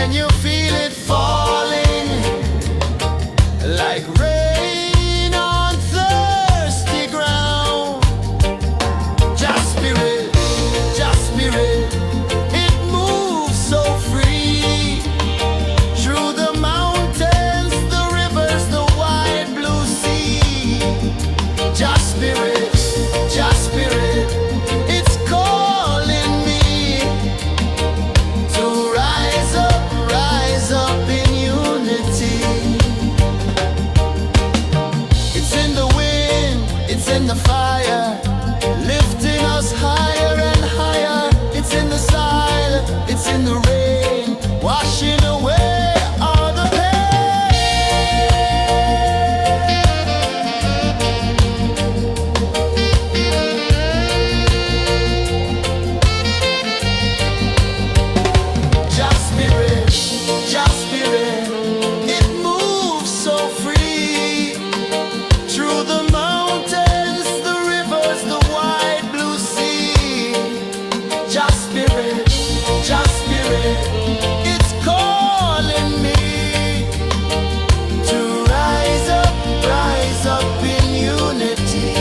Can you feel it falling like rain on thirsty ground? Just spirit, it moves so free through the mountains, the rivers, the wide blue sea. Just spirit, it's calling me to rise up in unity. It's in the wind, it's in the fire, lifting us higher and higher. It's in the silence, it's in the rain, washing away all the Just spirit, it moves so free through the mountains, the rivers, the wide blue sea. Just spirit, it's calling me to rise up in unity.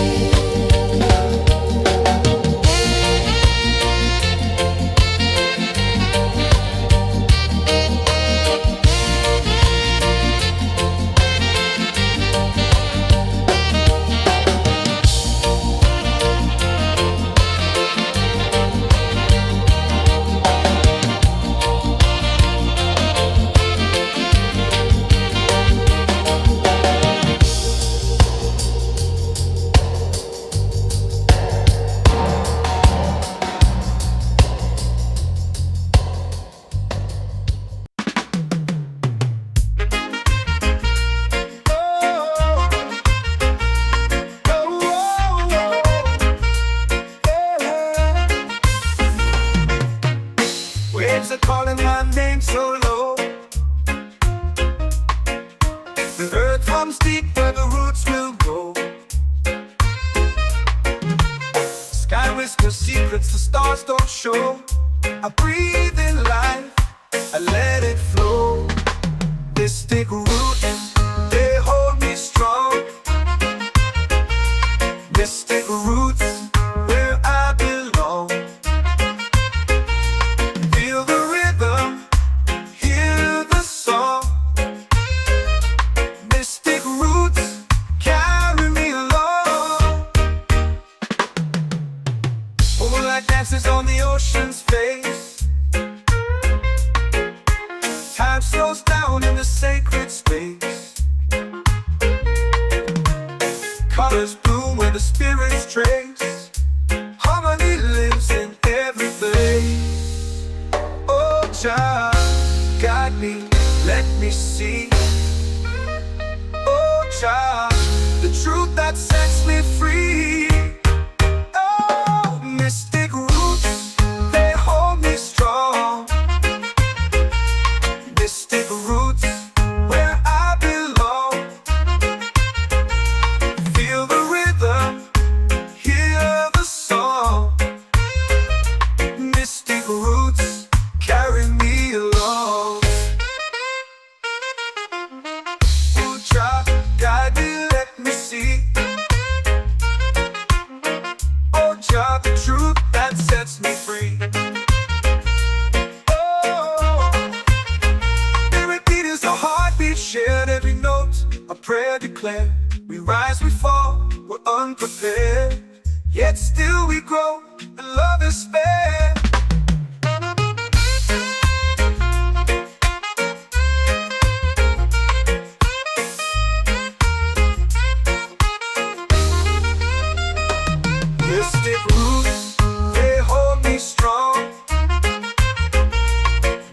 Waves are calling my name so low. The earth comes deep where the roots will go. Sky whispers secrets the stars don't show. I breathe in life, I let it flow. Mystic roots, they hold me strong. Mystic roots, where I belong. Feel the rhythm, hear the song. Mystic roots, carry me along. Moonlight dances on the ocean's face. Time slows down in the sacred space. Colors bloom where the spirits trace. Harmony lives in every place. Oh, child, guide me, let me see. Oh, child, the truth that sets me free. Oh, mystic roots, they hold me strong. Mystic roots, where I belong. Feel the rhythm, hear the song. Mystic roots, carry me along. Ooh, child, guide me, let me see. Oh, child, the truth that sets me free. Oh, every beat is a heartbeat shared, every note a prayer declared. We rise, we fall, we're unprepared, yet still we grow, and love is spared. Mystic roots, they hold me strong.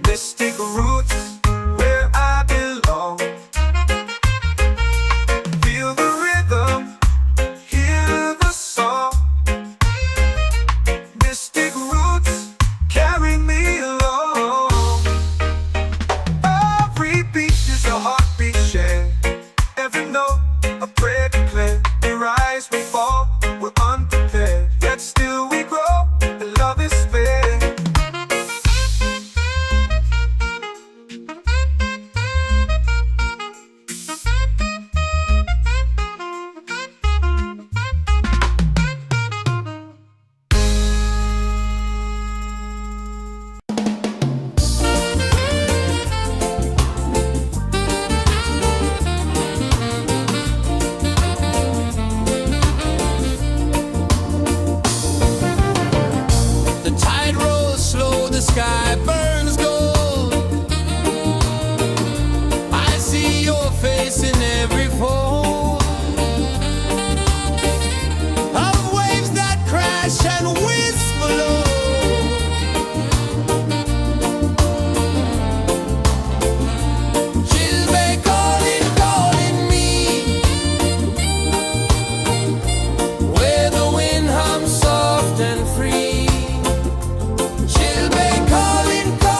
Mystic roots, where I belong. Feel the rhythm, hear the song. Mystic roots, sky burns gold. I see your face in every fold of waves that crash and whisper low. She'll be calling, calling me where the wind hums soft and free. She'll be calling, calling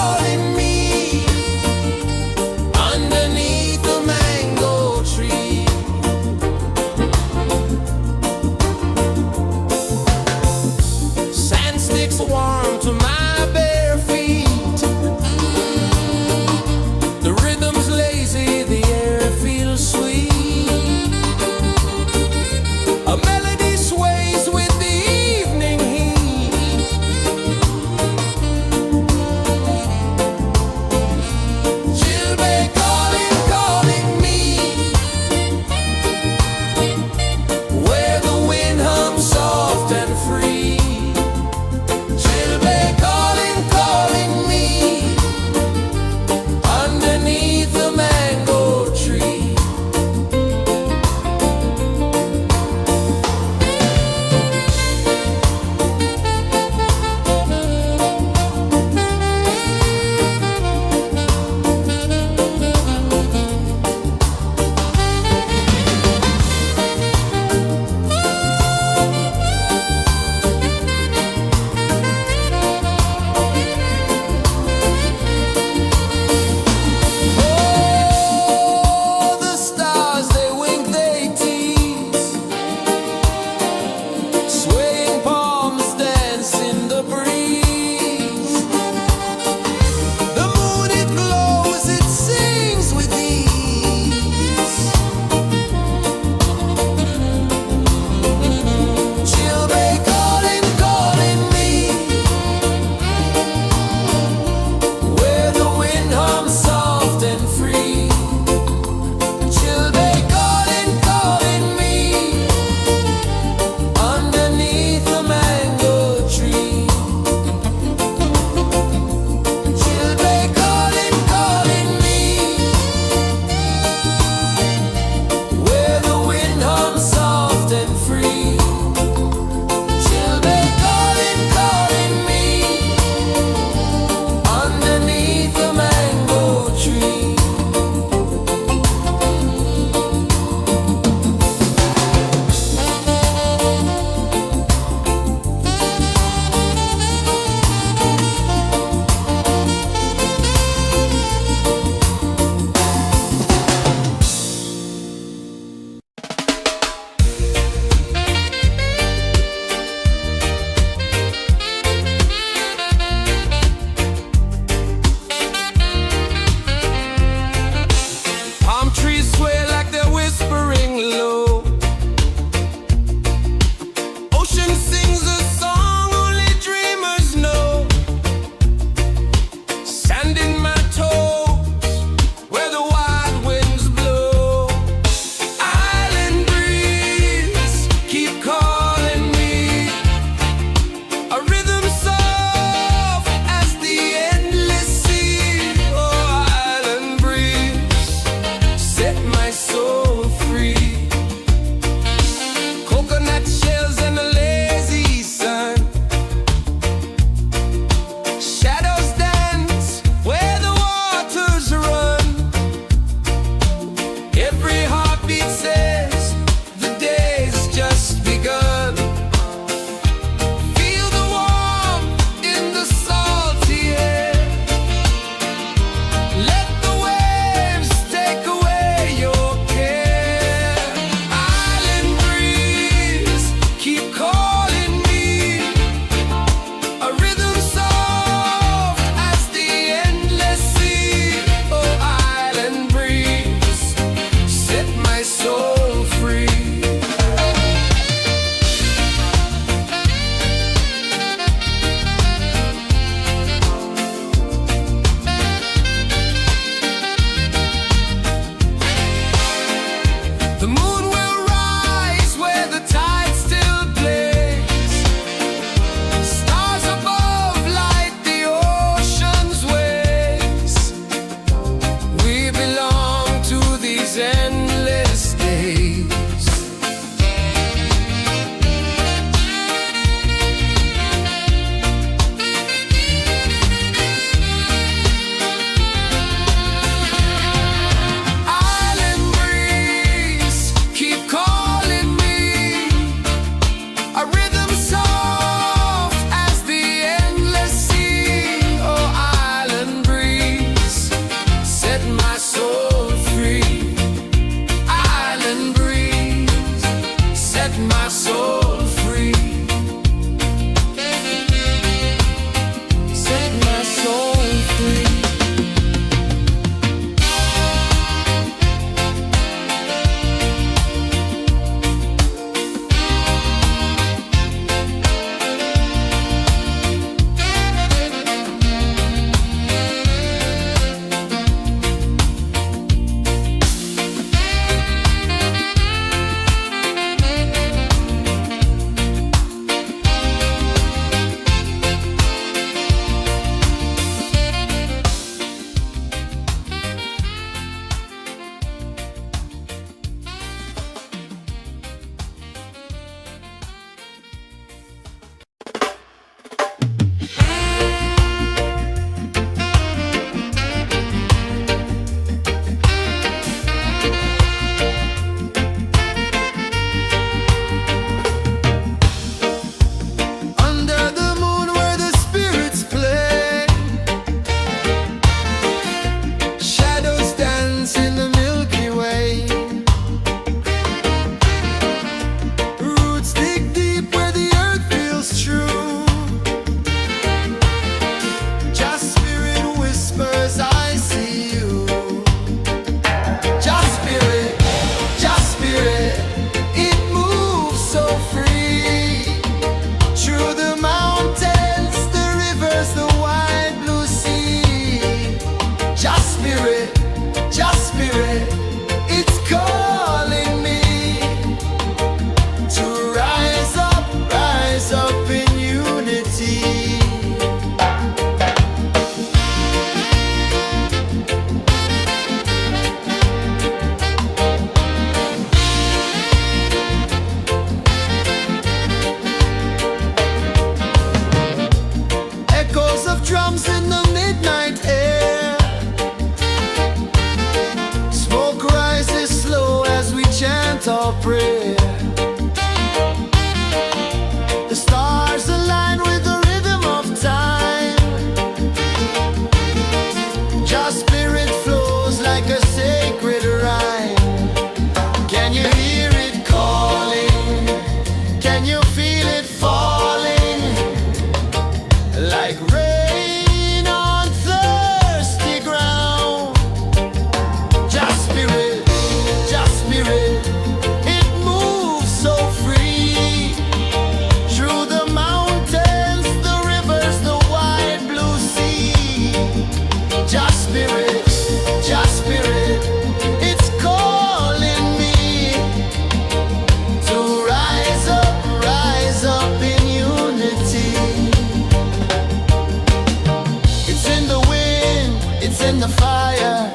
in the fire,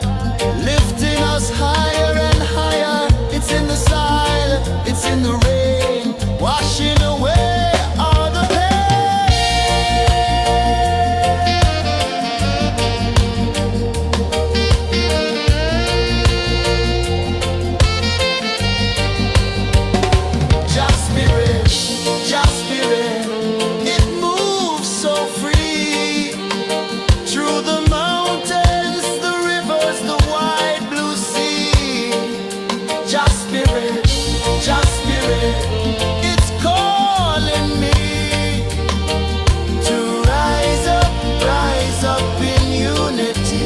lifting us higher and higher. It's in the silence, it's in the rain, washing away all the Just spirit, just spirit, it moves so free through the mountains, the rivers, the wide blue sea. Just spirit, it's calling me to rise up in unity.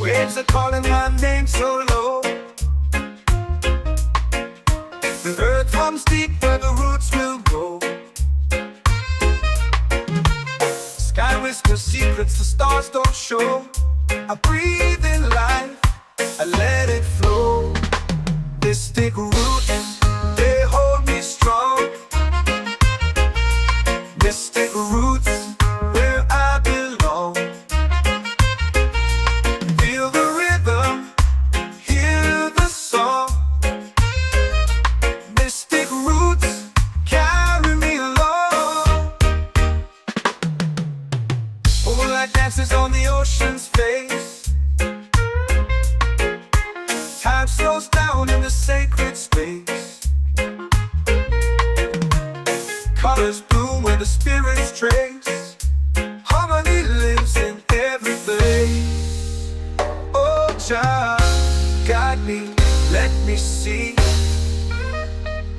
Waves are calling my name so low. The earth hums deep where the roots will grow. Sky whispers secrets the stars don't show. I breathe in life, I let it flow. Mystic roots, they hold me strong. Mystic roots, where I belong. Feel the rhythm, hear the song. Mystic roots, carry me along. Moonlight dances on the ocean's face. Time slows down in the sacred space. Colors bloom where the spirits trace. Harmony lives in every place. Oh, Jah, guide me, let me see.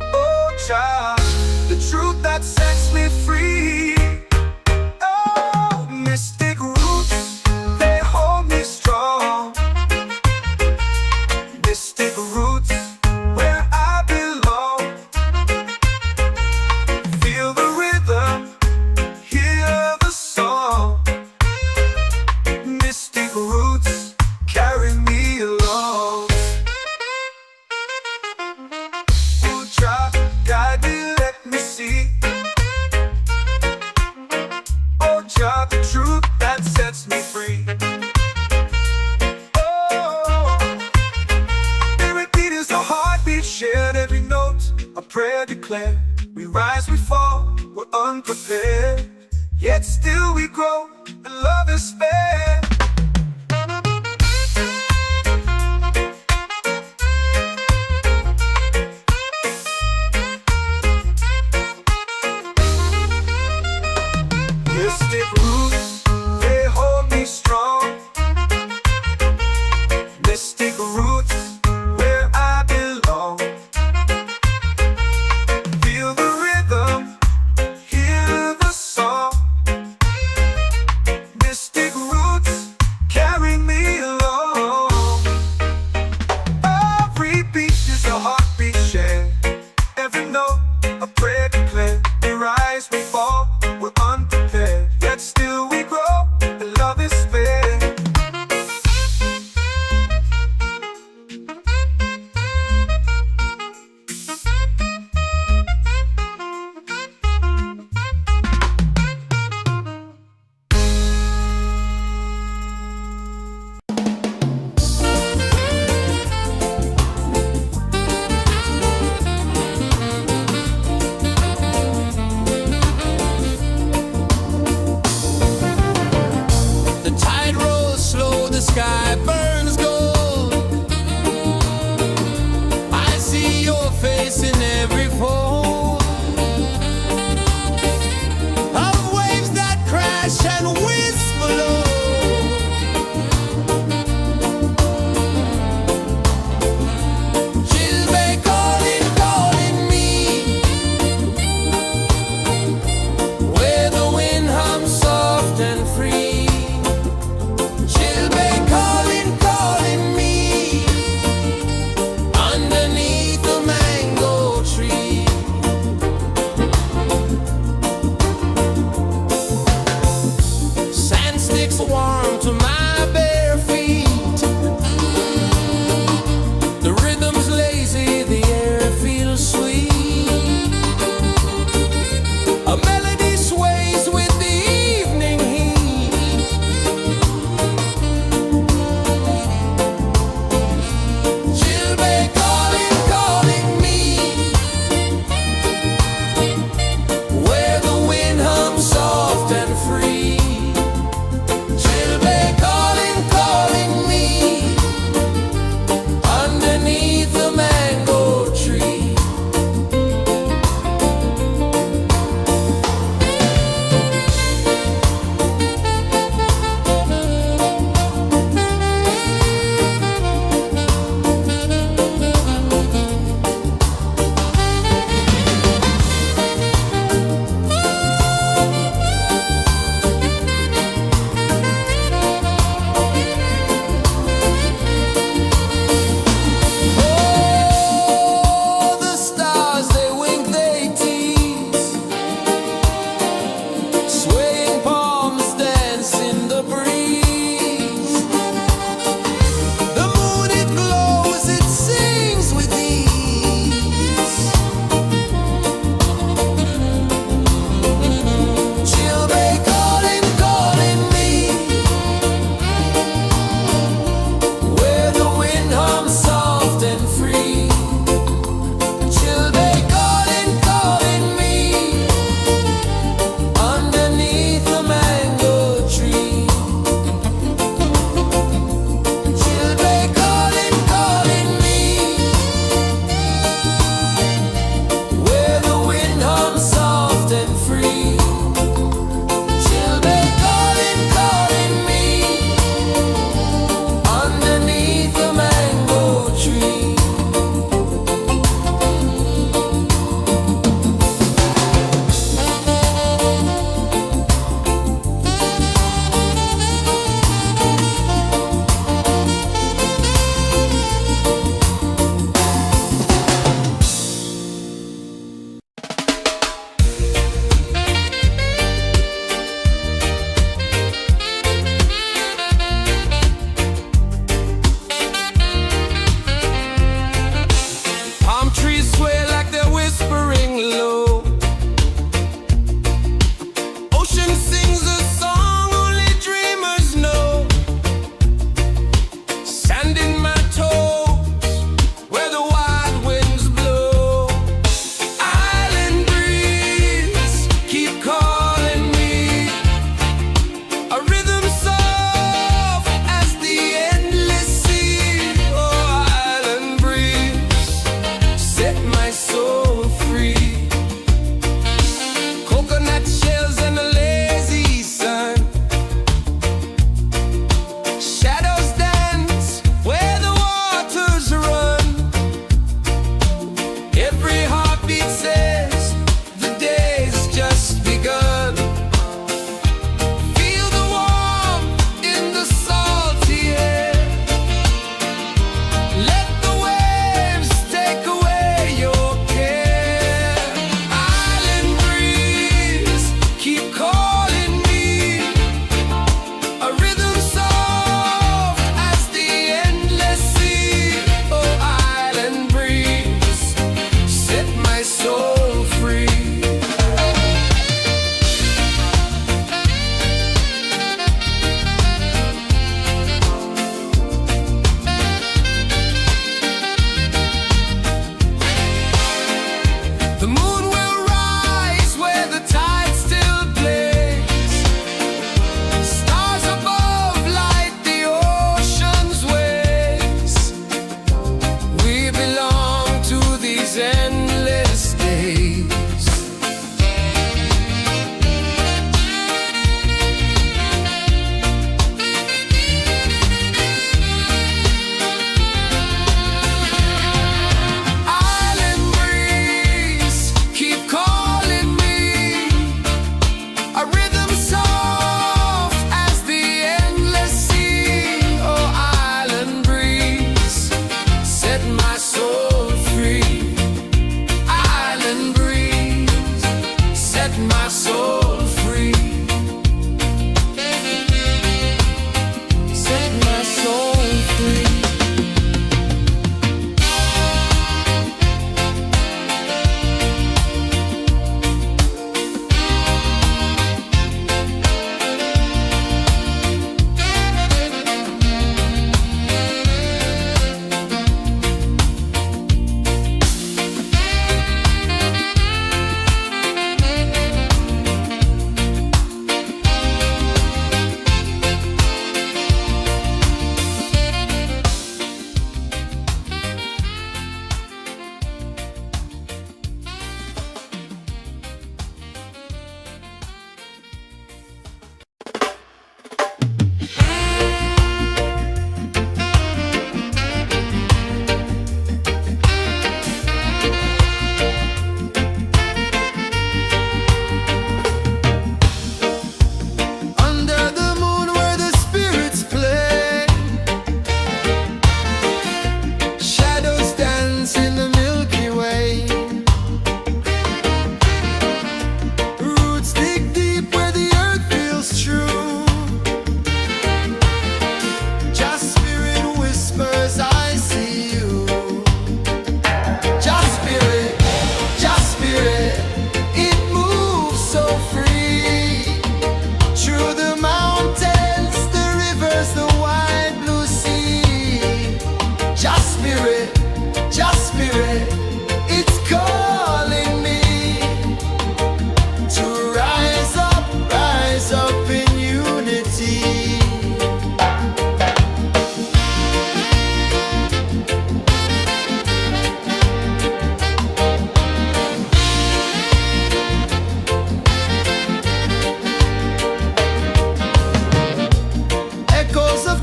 Oh, Jah, the truth that sets me free. Oh, mystic roots, they hold me strong. Mystic roots, where I belong. Feel the rhythm, hear the song. Mystic roots, carry me along. Oh, Jah, guide me, let me see. Oh, Jah, the truth that sets me free. Oh, every beat is a heartbeat shared, every note a prayer declared. We rise, we fall, we're unprepared, yet still we grow, and love is fair. Mystic roots, they hold me strong. Mystic roots, where I belong. Feel the rhythm, hear the song. Mystic roots, carry me along. Every beat is a heartbeat shared, every note a prayer declared. We rise, we fall, we're unprepared, yet still soul free. Set my soul free.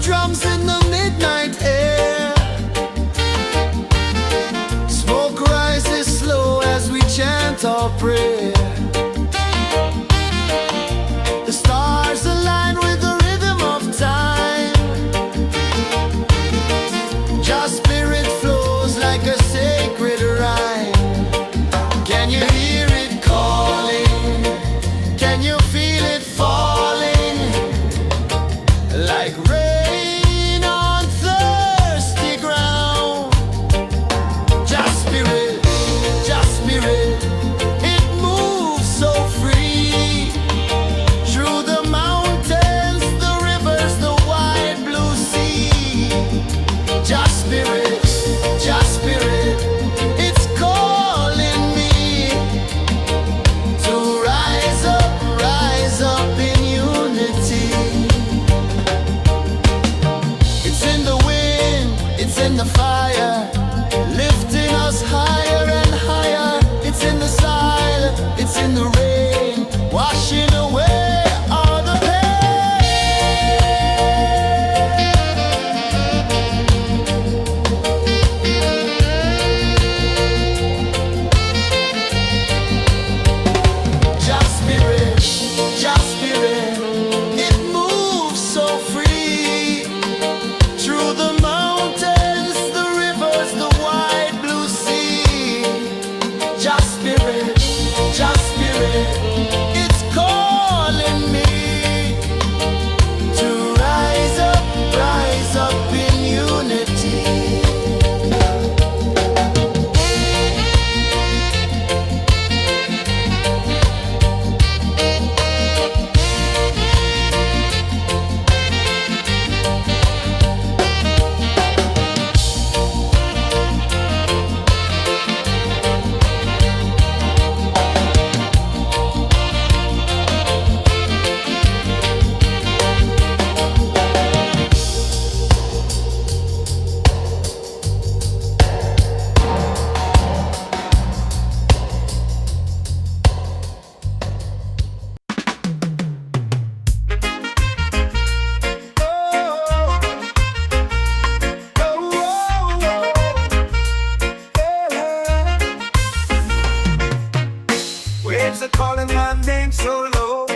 Drums in the midnight air. Smoke rises slow as we chant our prayer. The stars align with the rhythm of time. Just spirit flows like a sacred rhyme. Can you hear it calling? Can you feel it falling? Like rain in the fire, lifting us higher and higher. It's in the silence, it's in the rain, washing away all the just spirit, it moves so free through the mountains, the rivers, the wide blue sea. Just spirit, it's calling me to rise up in unity. Waves are calling my name so low.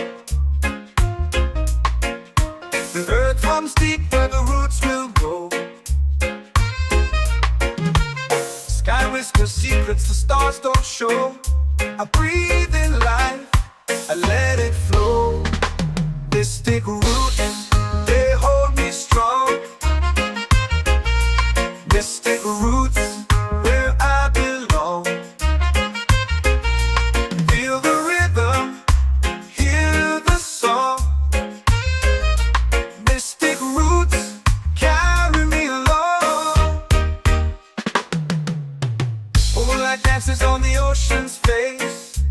The earth runs deep where the roots will grow. Sky whispers secrets the stars don't show. I breathe in life, I let Mystic roots, they hold me strong. Mystic roots, where I belong. Feel the rhythm, hear the song. Mystic roots, carry me along. Moonlight dances on the ocean's face.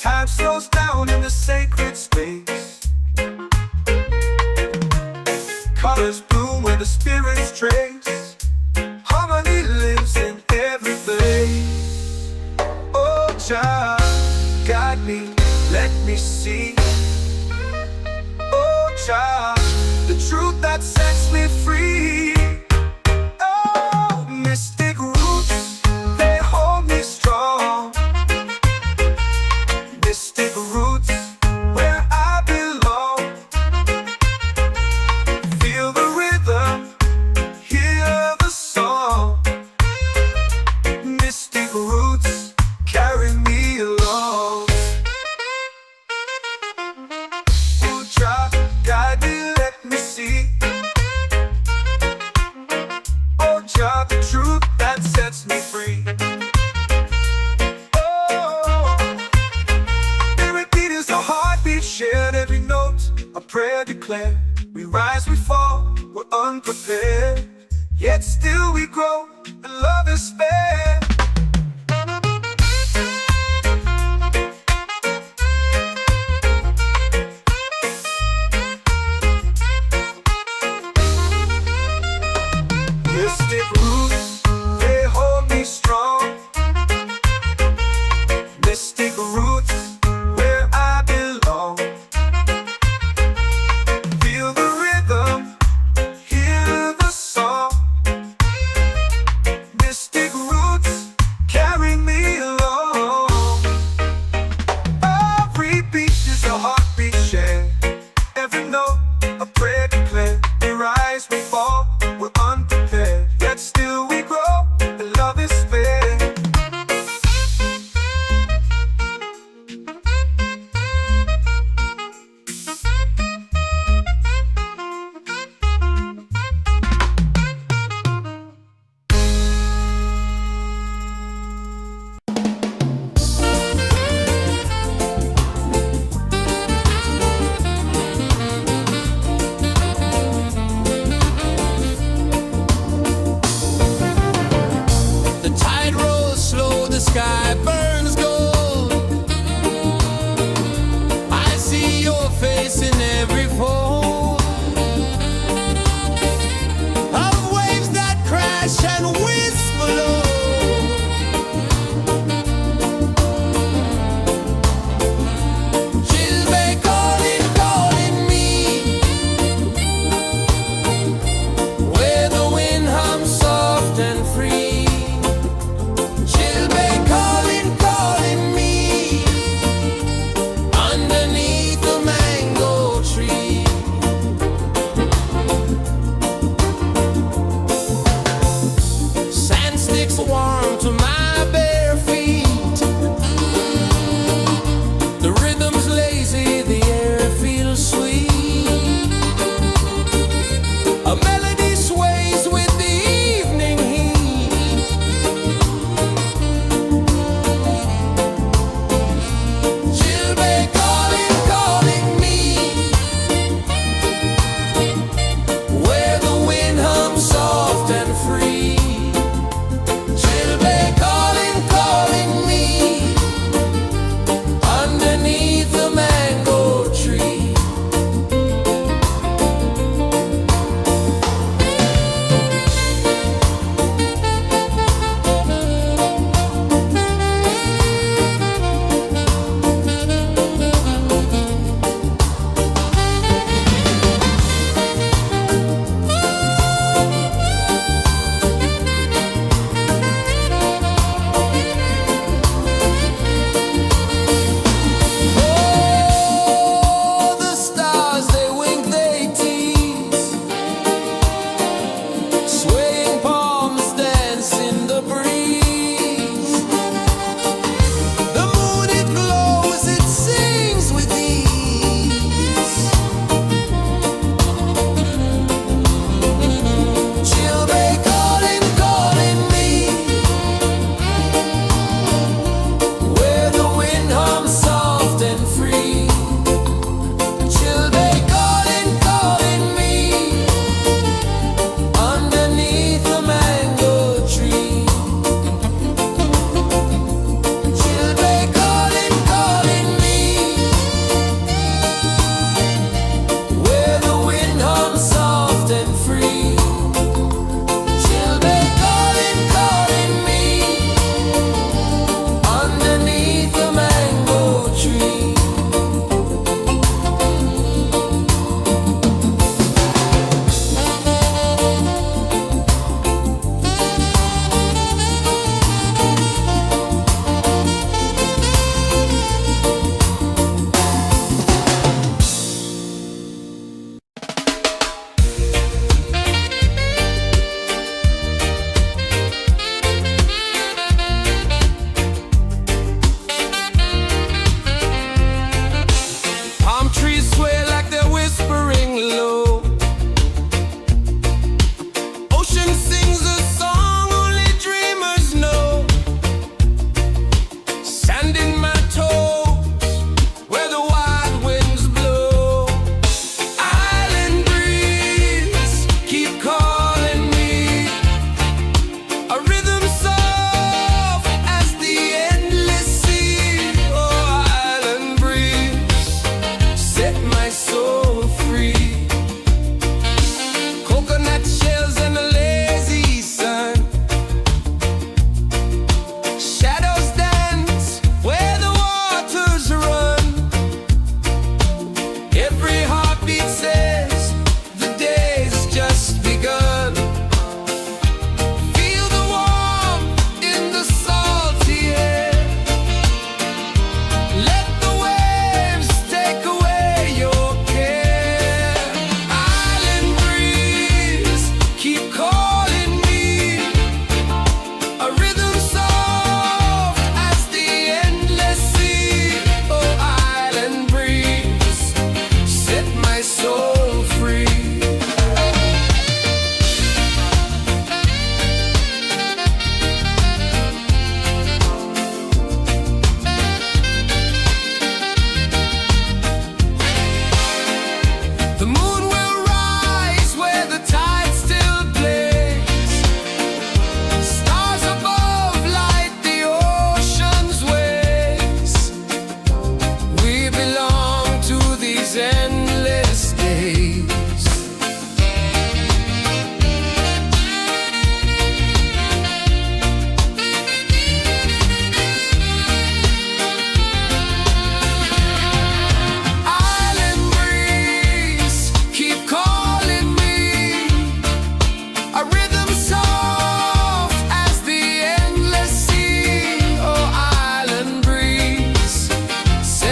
Time slows down in the sacred space. Colors bloom where the spirits trace. Harmony lives in every place. Oh, child, guide me, let me see. Oh, child, the truth that sets me free. Oh, mystic roots, they hold me strong. Mystic roots, where I belong. Feel the rhythm, hear the song. Mystic roots, carry me along. Oh, child, guide me, let me see. Oh, child, the truth that sets me free. Shared every note, a prayer declared. We rise, we fall, we're unprepared. Yet still we grow, and love is spared. Mystic roots, they hold me strong. Mystic roots, where I belong. Feel the rhythm, hear the song. Mystic roots, carry me along. Every beat is a heartbeat shared. Every note, a prayer declared. We rise, we fall, we're unprepared. Yet still we grow, and love is spared.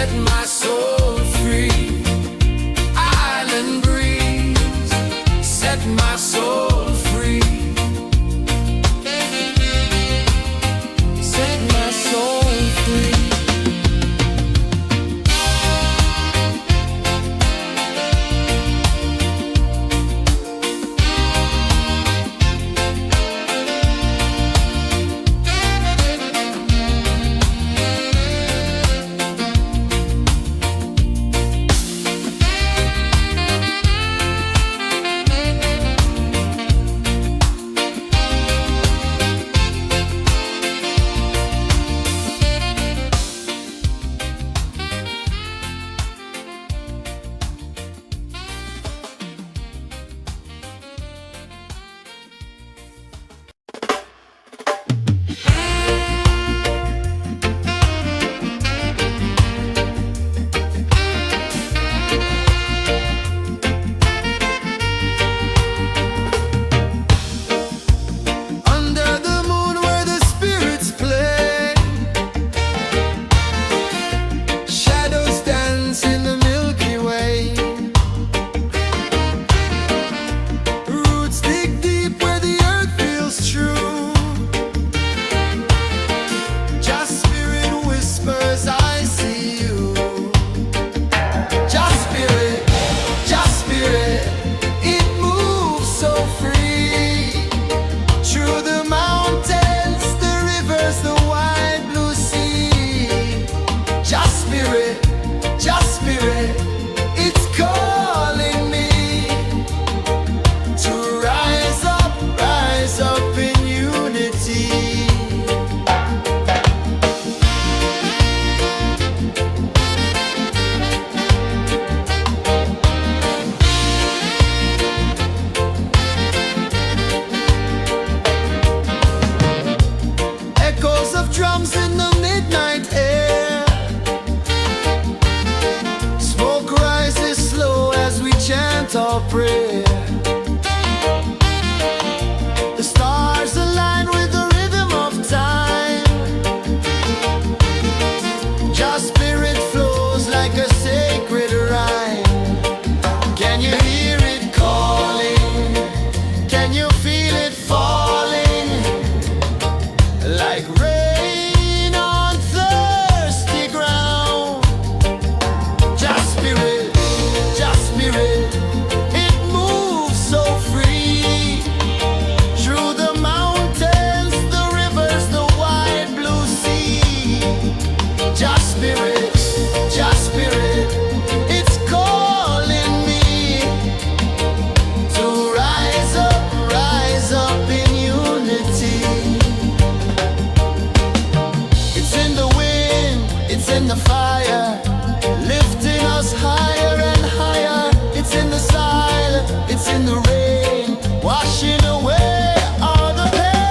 set my soul free. Island breeze, set my soul free. Set my soul free. Our prayer. The stars align with the rhythm of time. Your spirit flows like a sacred rhyme. Can you hear it calling? Can you feel it falling? Like rain on thirsty ground. Just spirit, just spirit. In the fire, lifting us higher and higher. It's in the silence, it's in the rain, washing away all the pain.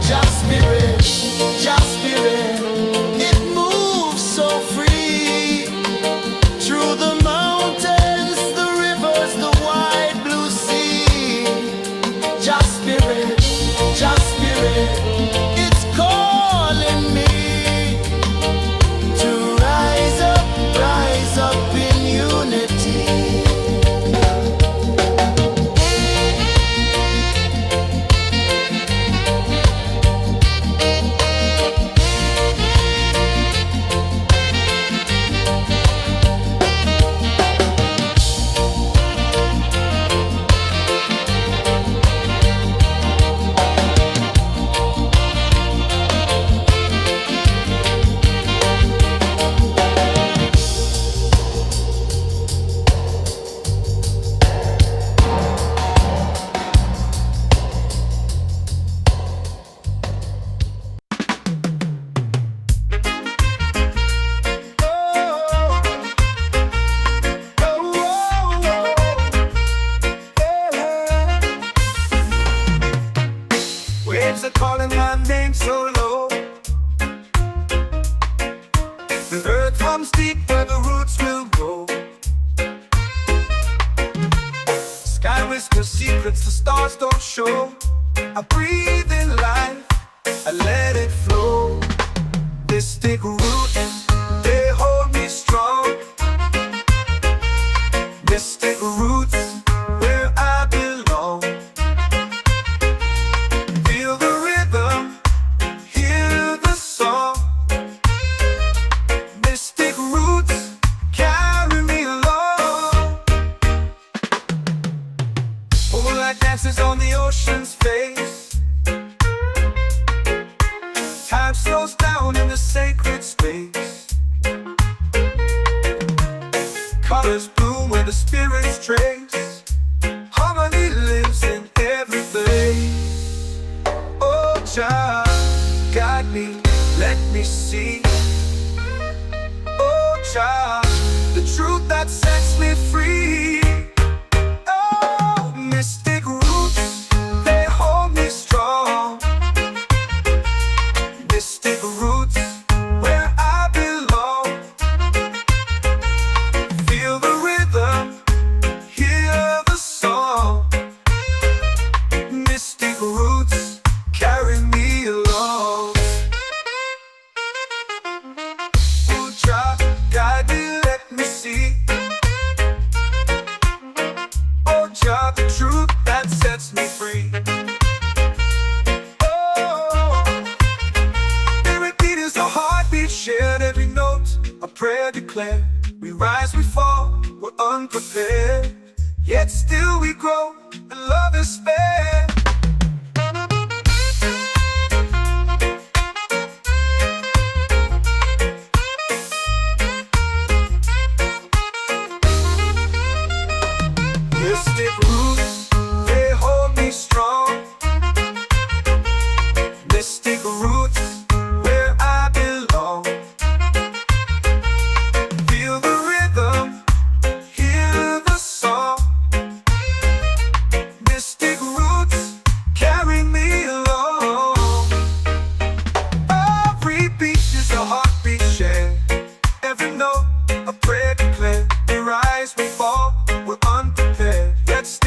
Just spirit, just spirit. It moves so free through the mountains, the rivers, the wide whisper secrets the stars don't show. I breathe in life, I let it flow. Mystic roots, they hold me strong. Mystic roots, where I belong. Feel the rhythm, hear the song. Mystic roots, carry me along. Moonlight dances on the ocean's face. Time slows down in the sacred space. Colors bloom where the spirits trace. Harmony lives in every place. Oh, Jah, guide me, let me see. Oh, Jah, the truth that sets me free. Oh, mystic roots, they hold me strong. Mystic roots, where I belong. Feel the rhythm, hear the song. Mystic roots, carry me along. Oh, Jah, guide me, let me see. Oh, Jah, the truth that sets me free. Shared every note, a prayer declared. We rise, we fall, we're unprepared. Yet still we grow, and love is spared. Mystic roots, they hold me strong. Mystic roots, where I belong. Feel the rhythm, hear the song. Mystic roots, carry me along. Every beat is a heartbeat shared. Every note, a prayer declared. We rise, we fall, we're unprepared. Yet still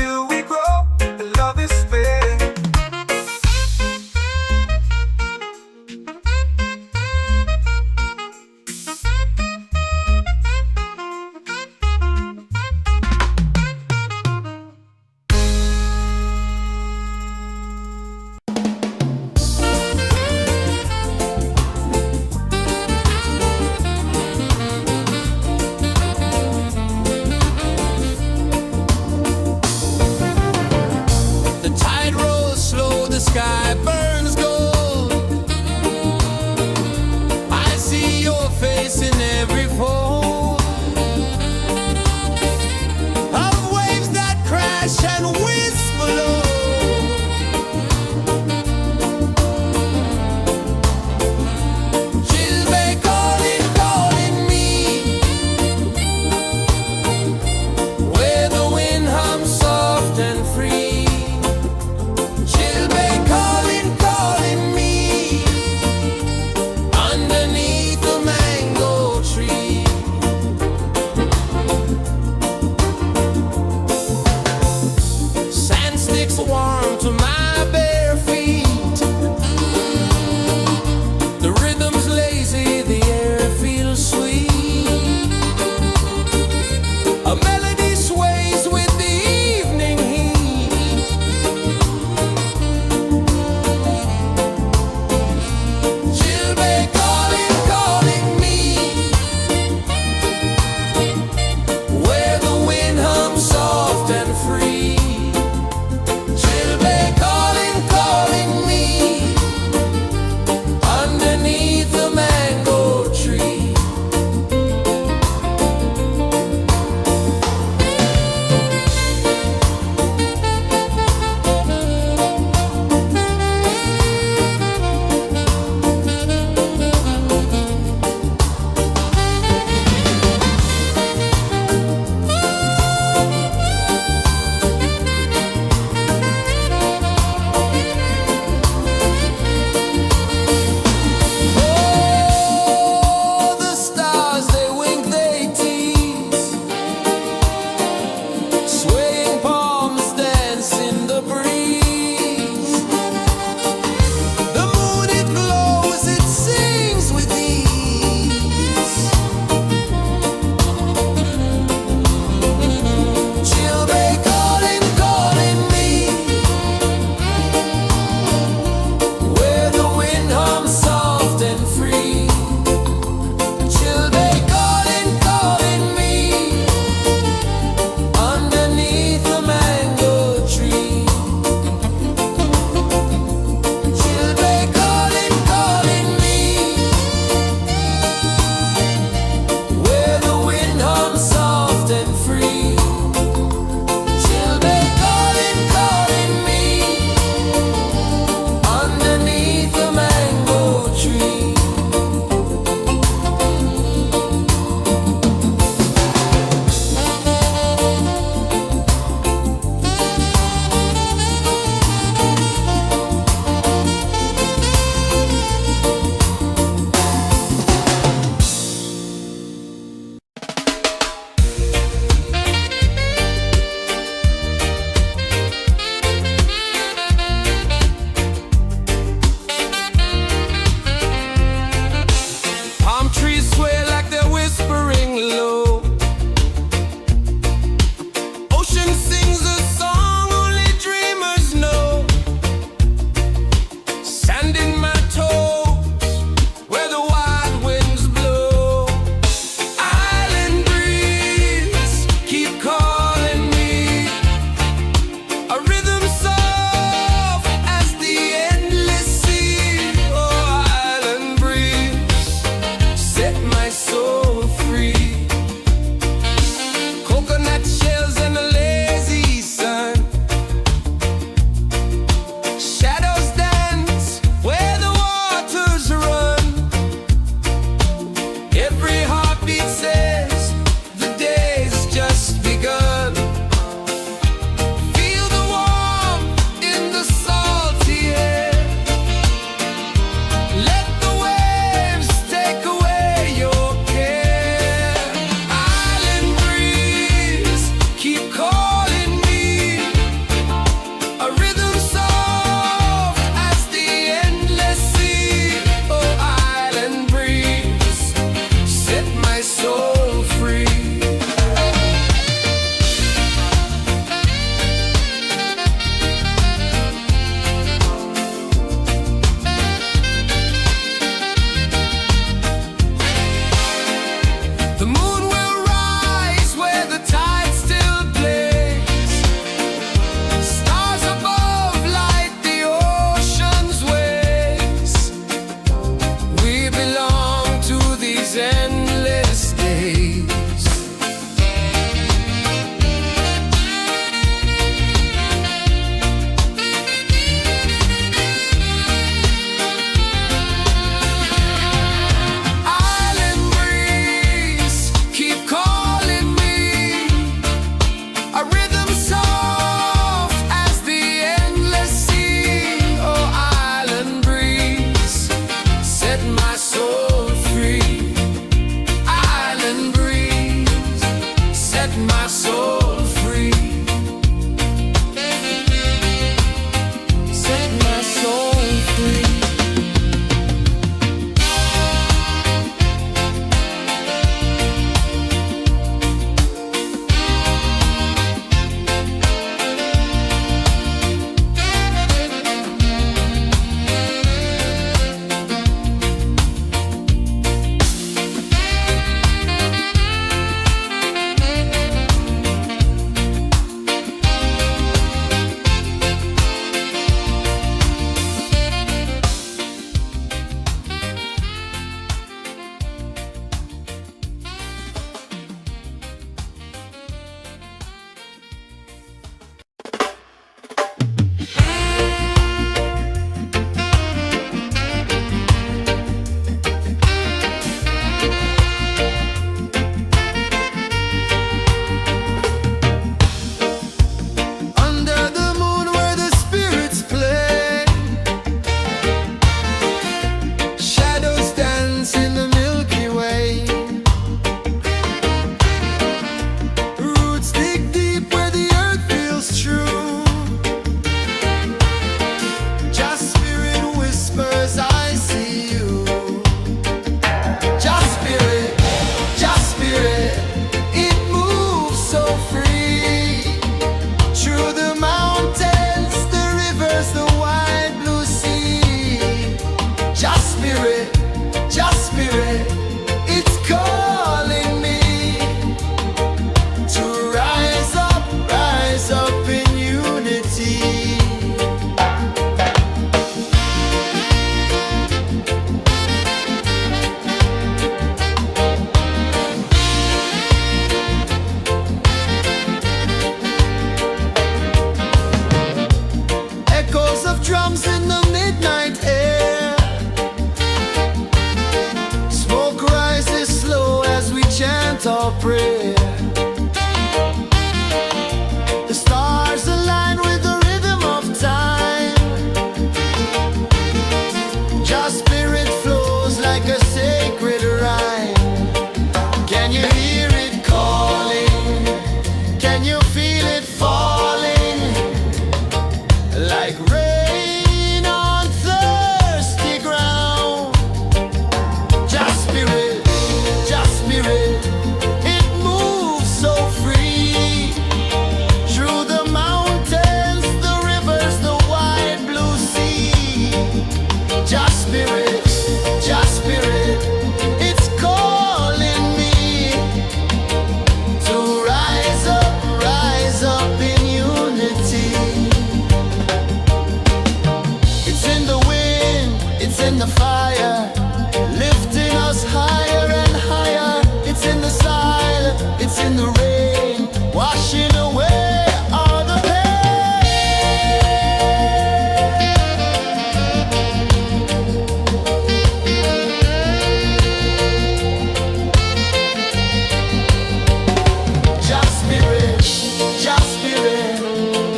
spirit,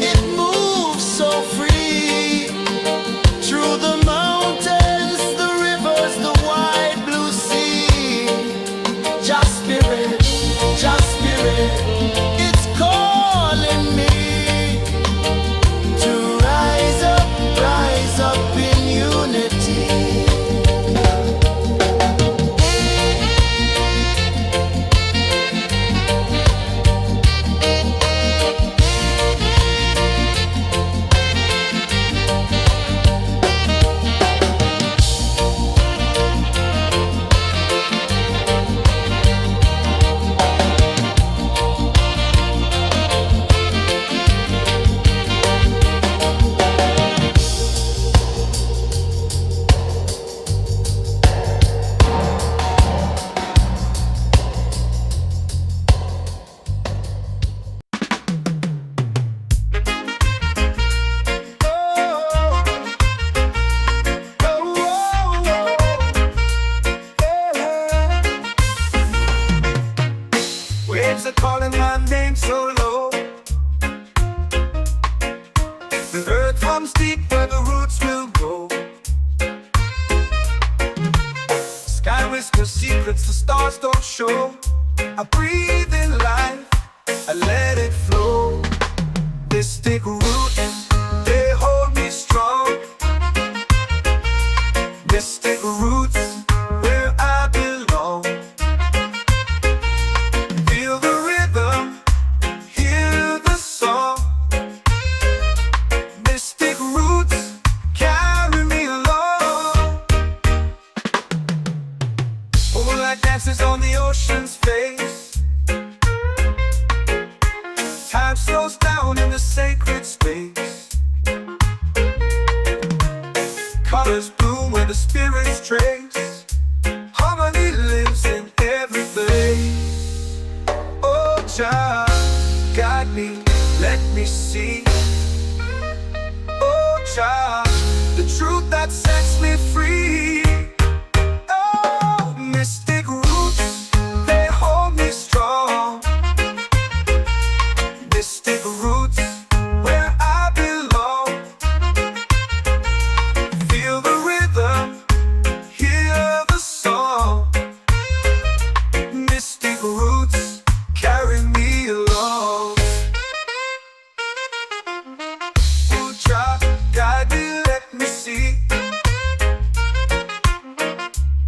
it moves so free. Through the mountains, the rivers, the wide blue sea. Just spirit, it's calling me to rise up in unity. Waves are calling my name so low. The earth runs deep where the roots will go. Sky whispers secrets the stars don't show. I breathe in life, I let it flow. Mystic roots, they hold me strong. Mystic roots, where I belong. Feel the rhythm, hear the song. Mystic roots, carry me along. Moonlight dances on the ocean's face. Time slows down in the sacred space. Colors bloom where the spirits trace. Harmony lives in every place. Oh, child, guide me, let me see. Oh, child, the truth that sets me free. Oh, mystic roots, they hold me strong. Mystic roots, where I belong. Feel the rhythm, hear the song. Mystic roots, carry me along. Oh, child, guide me, let me see.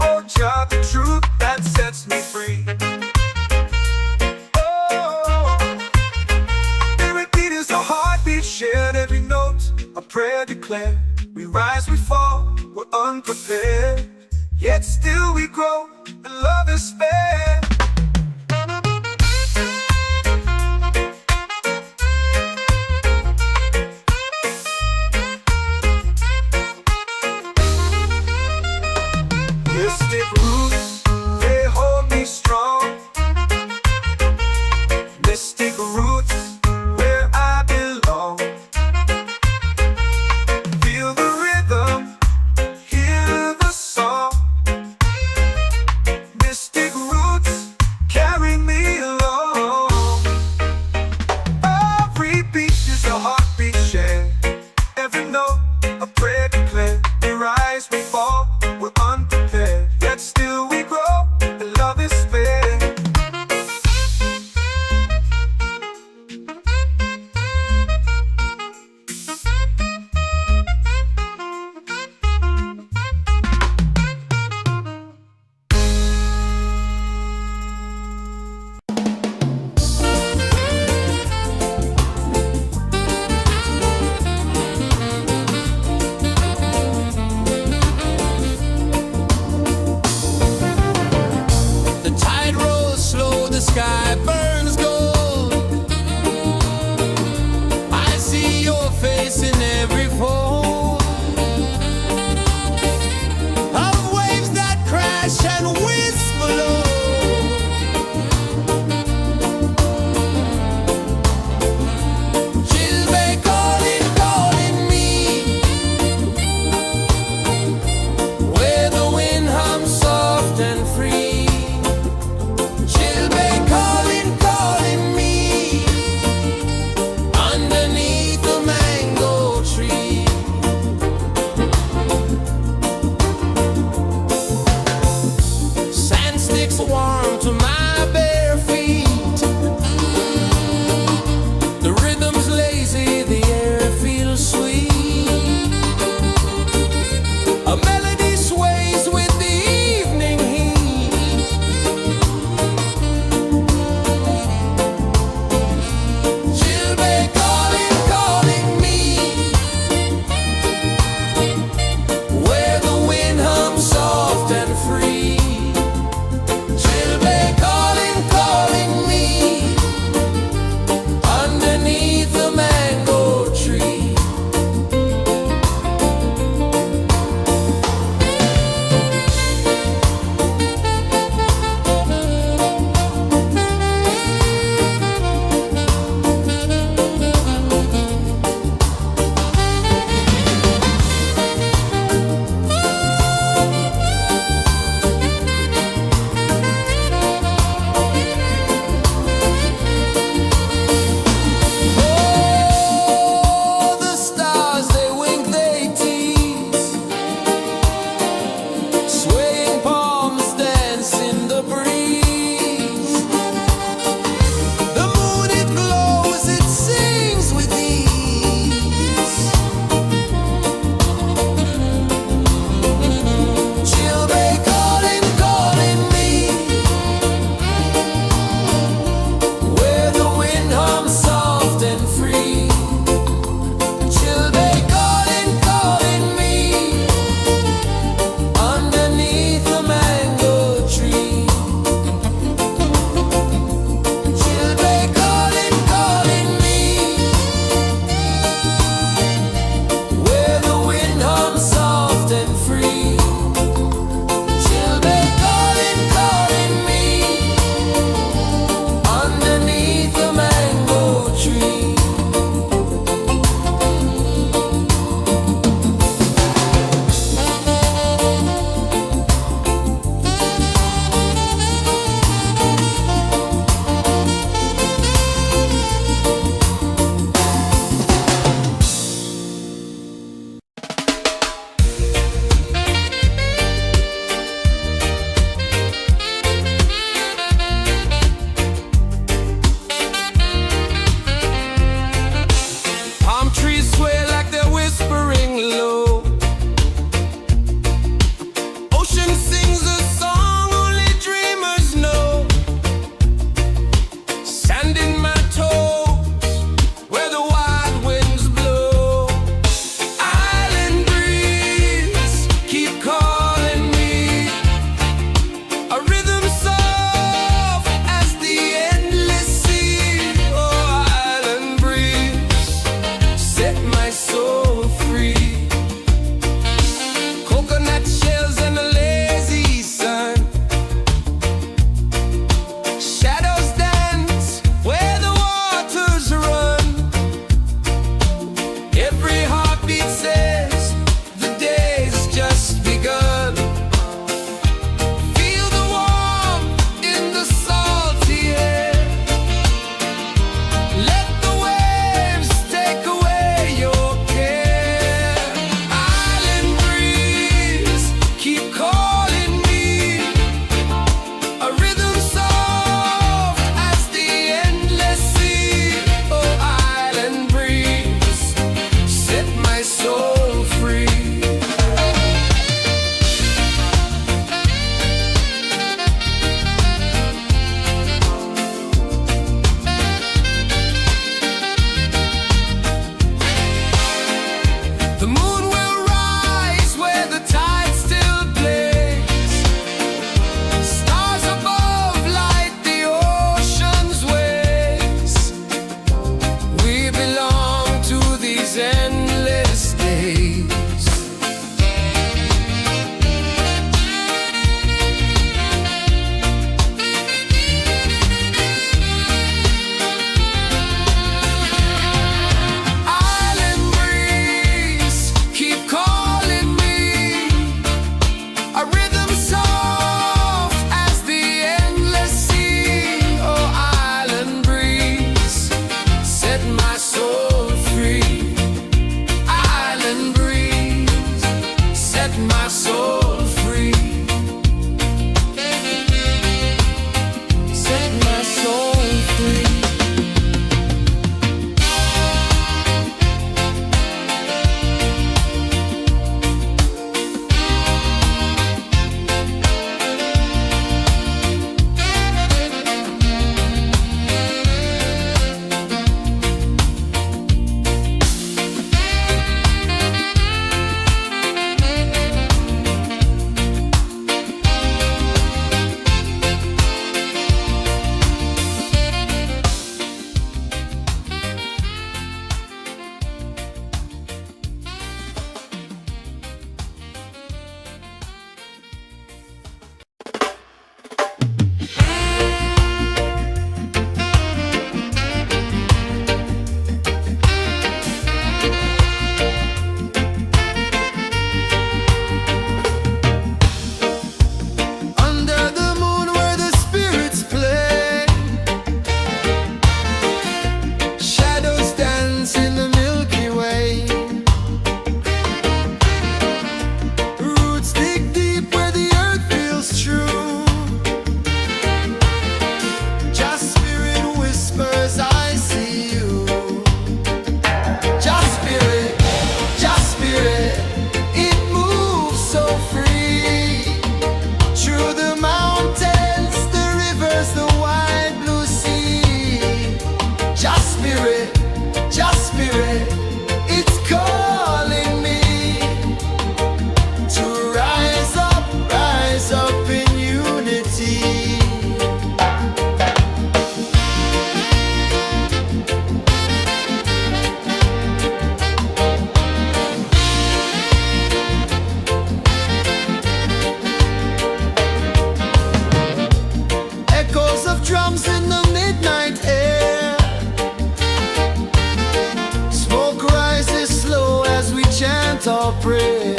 Oh, child, the truth that sets me free. Oh, every beat is a heartbeat shared, every note a prayer declared. We rise, we fall, we're unprepared, yet still we grow, and love is spared. Mystic roots, they hold me strong. Mystic roots, where I belong. Feel the rhythm, hear the song. Mystic roots, prayer.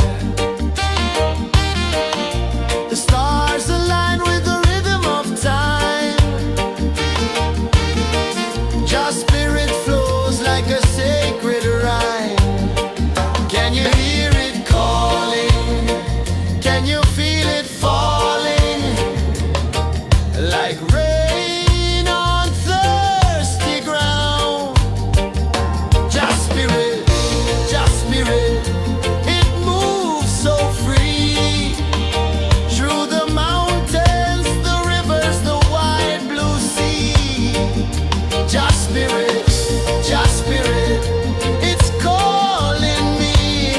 The stars align with the rhythm of time. Your spirit flows like a sacred rhyme. Can you hear it calling? Can you feel it falling? Like rain on thirsty ground. Just spirit, it moves so free. Through the mountains, the rivers, the wide blue sea. Just spirit, it's calling me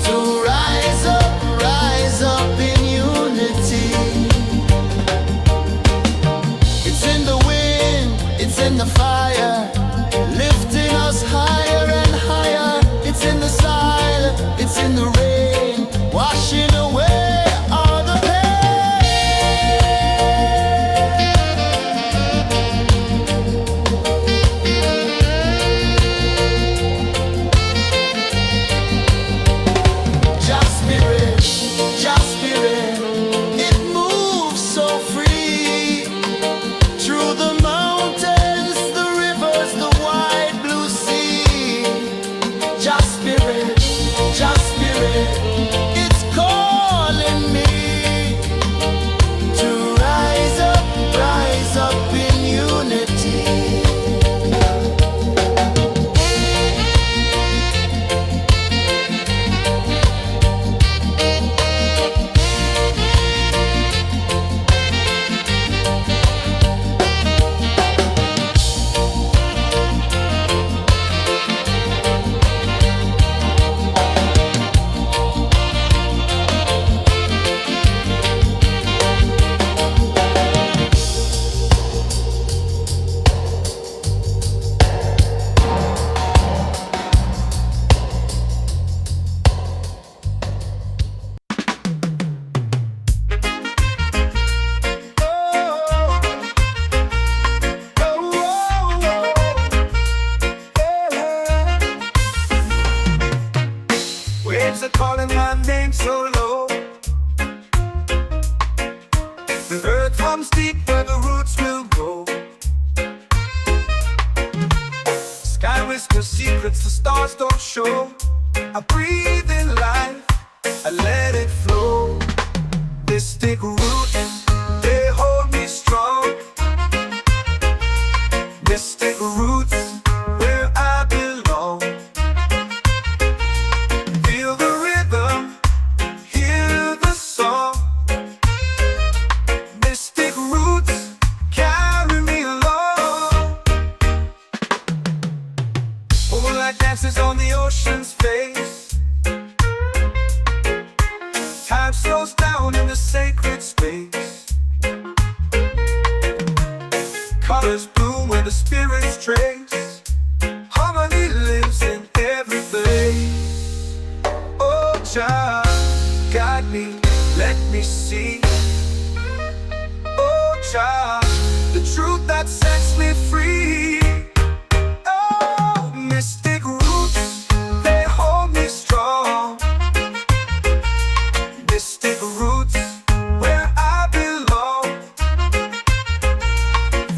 to rise up in unity. It's in the wind, it's in the fire, lifting us higher and higher. It's in the silence, it's in the rain, washing away all the Just spirit, it moves so free. Through the mountains, the rivers, the wide blue sea. Just spirit, it's calling me to rise up in unity. Waves are calling my name so low. The earth comes deep where the roots will go. Sky whispers secrets the stars don't show. I breathe in life, I let it flow. Mystic roots, they hold me strong. Mystic roots, where I belong. Feel the rhythm, hear the song. Mystic roots, carry me along. Moonlight dances on the ocean's face. Time slows down in the sacred space. Colors bloom where the spirits trace. Harmony lives in every place. Oh, Jah, guide me, let me see. Oh, Jah, the truth that sets me free. Oh, mystic roots, they hold me strong. Mystic roots, where I belong.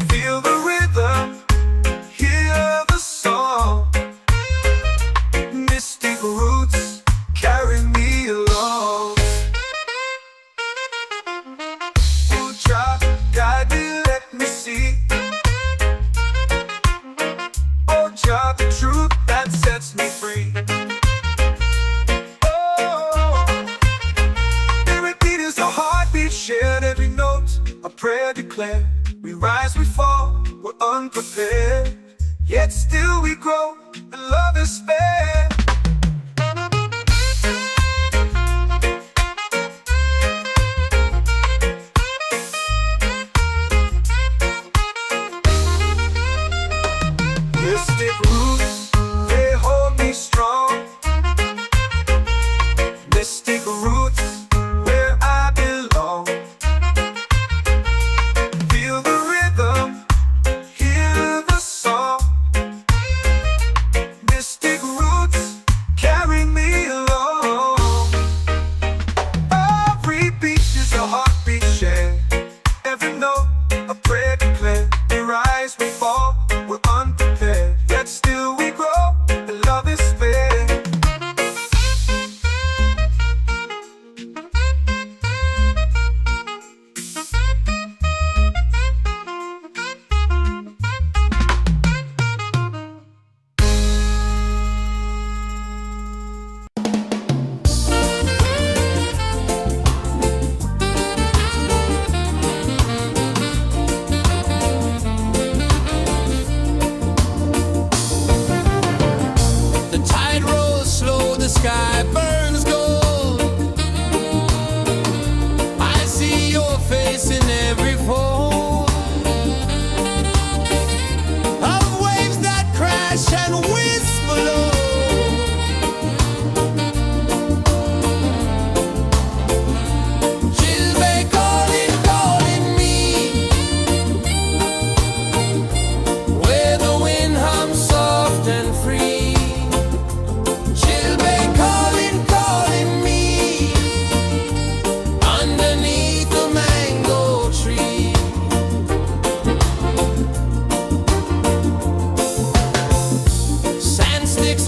Feel the rhythm, hear the song. Mystic roots, carry me along. Oh, Jah, guide me, let me see. Oh, Jah, the truth that sets me free. Oh, spirit beat is a heartbeat, shared every note. A prayer declared. We rise, we fall, we're unprepared. Yet still we grow, and love is spared. Mystic roots, they hold me strong. Mystic roots, where I belong. Feel below. Chilbay calling, calling me, where the wind hums soft and free. Chilbay calling, calling me, underneath the mango tree. Sand sticks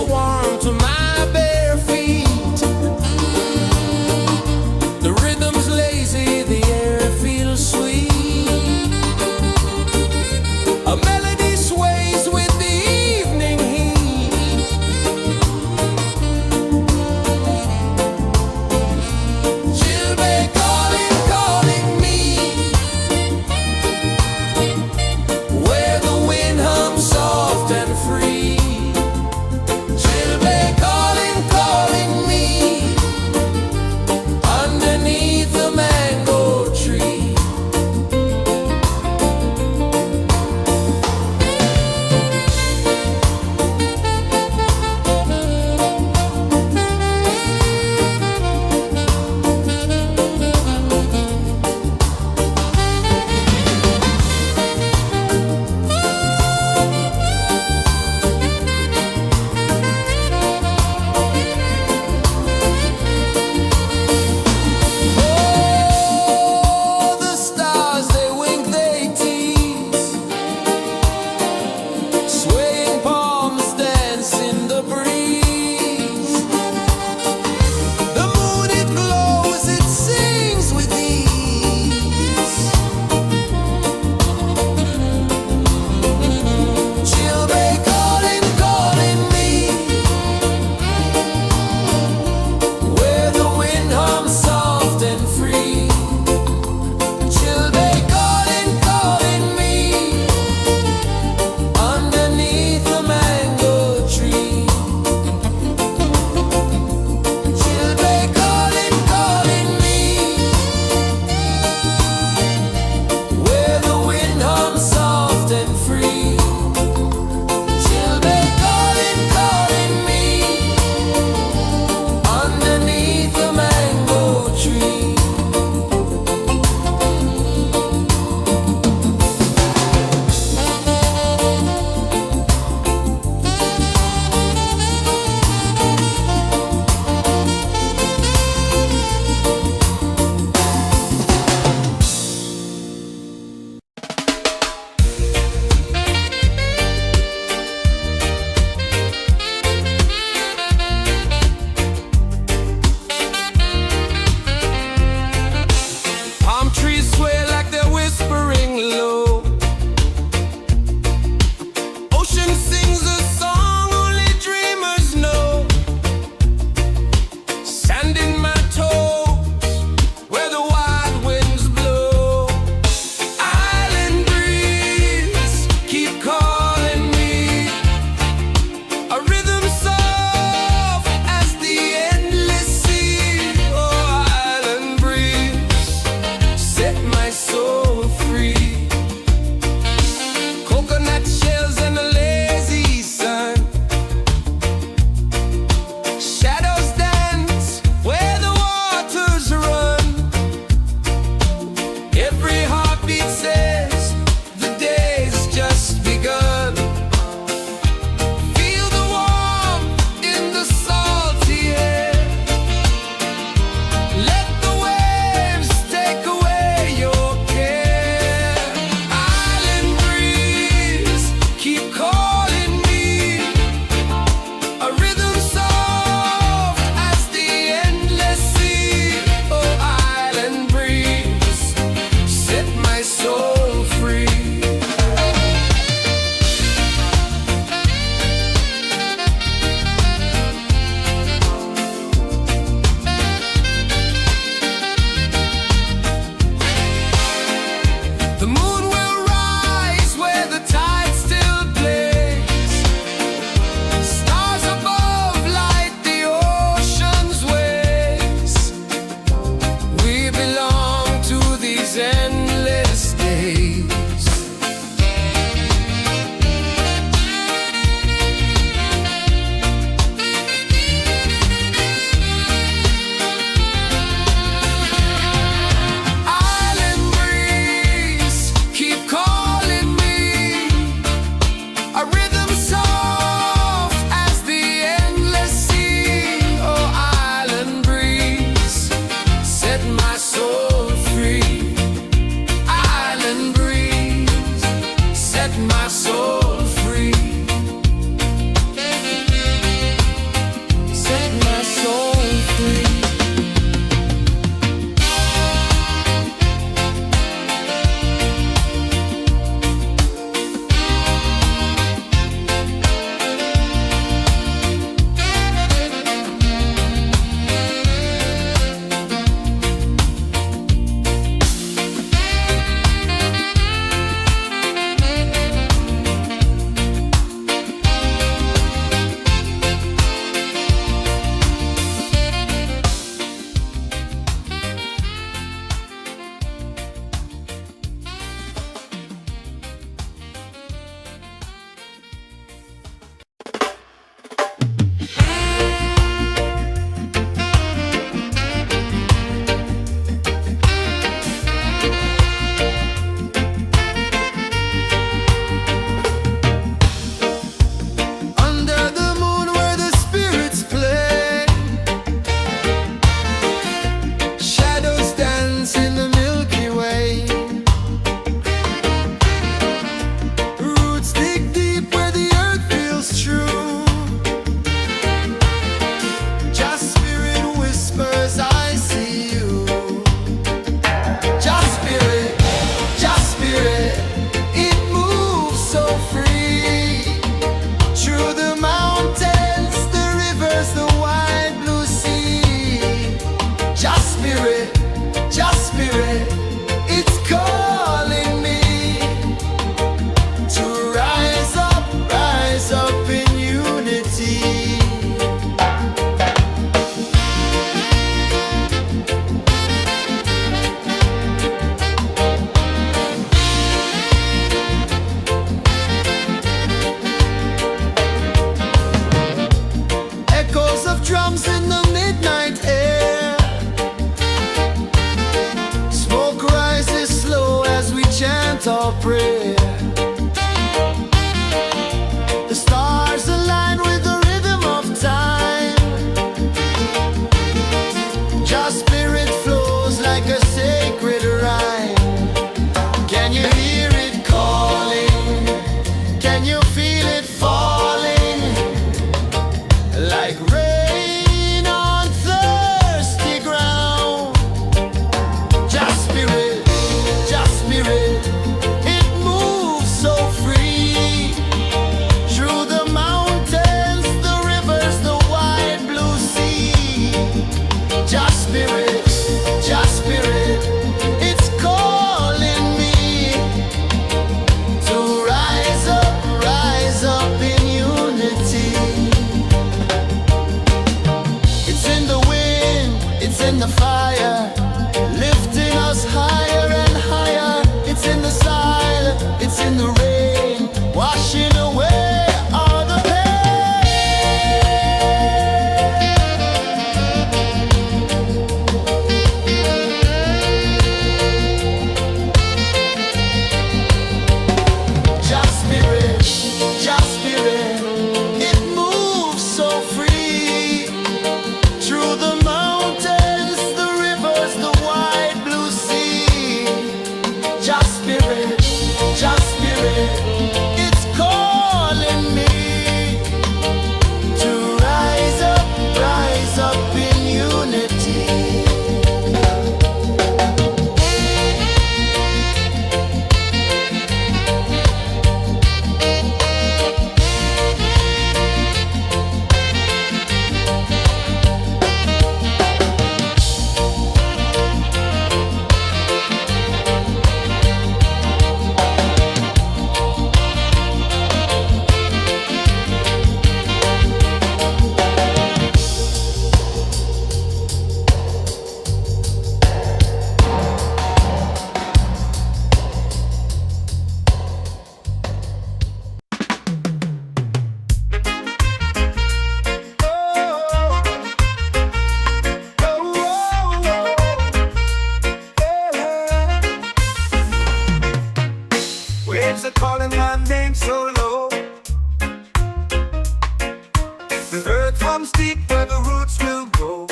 The earth runs deep where the roots will grow.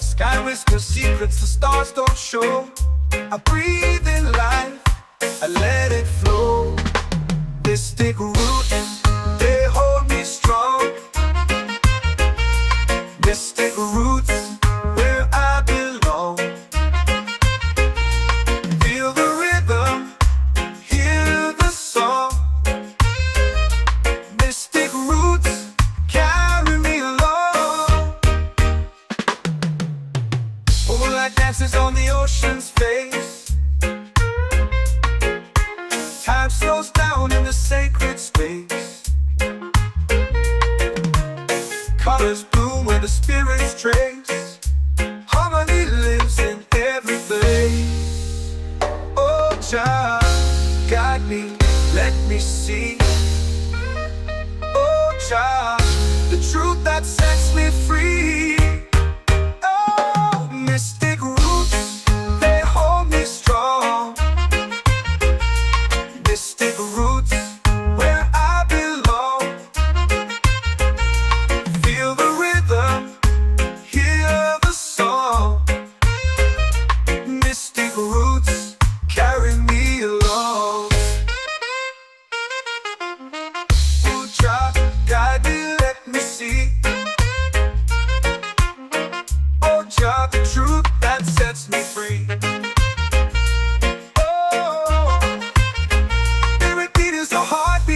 Sky whispers secrets the stars don't show. I breathe in life, I let it flow. Mystic roots, they hold me strong. Mystic roots, where I belong. Feel the rhythm, hear the song. Mystic roots, carry me along. Moonlight dances on the ocean's face. Time slows down in the sacred space. Colors bloom where the spirits trace. Harmony lives in every place. Oh, child, guide me, let me see. Oh, child, the truth that sets me free. Oh, mystic roots, they hold me strong. Mystic roots, where I belong. Feel the rhythm, hear the song. Mystic roots, carry me along. Oh, child, guide me, let me see. Oh, child, the truth that sets me free.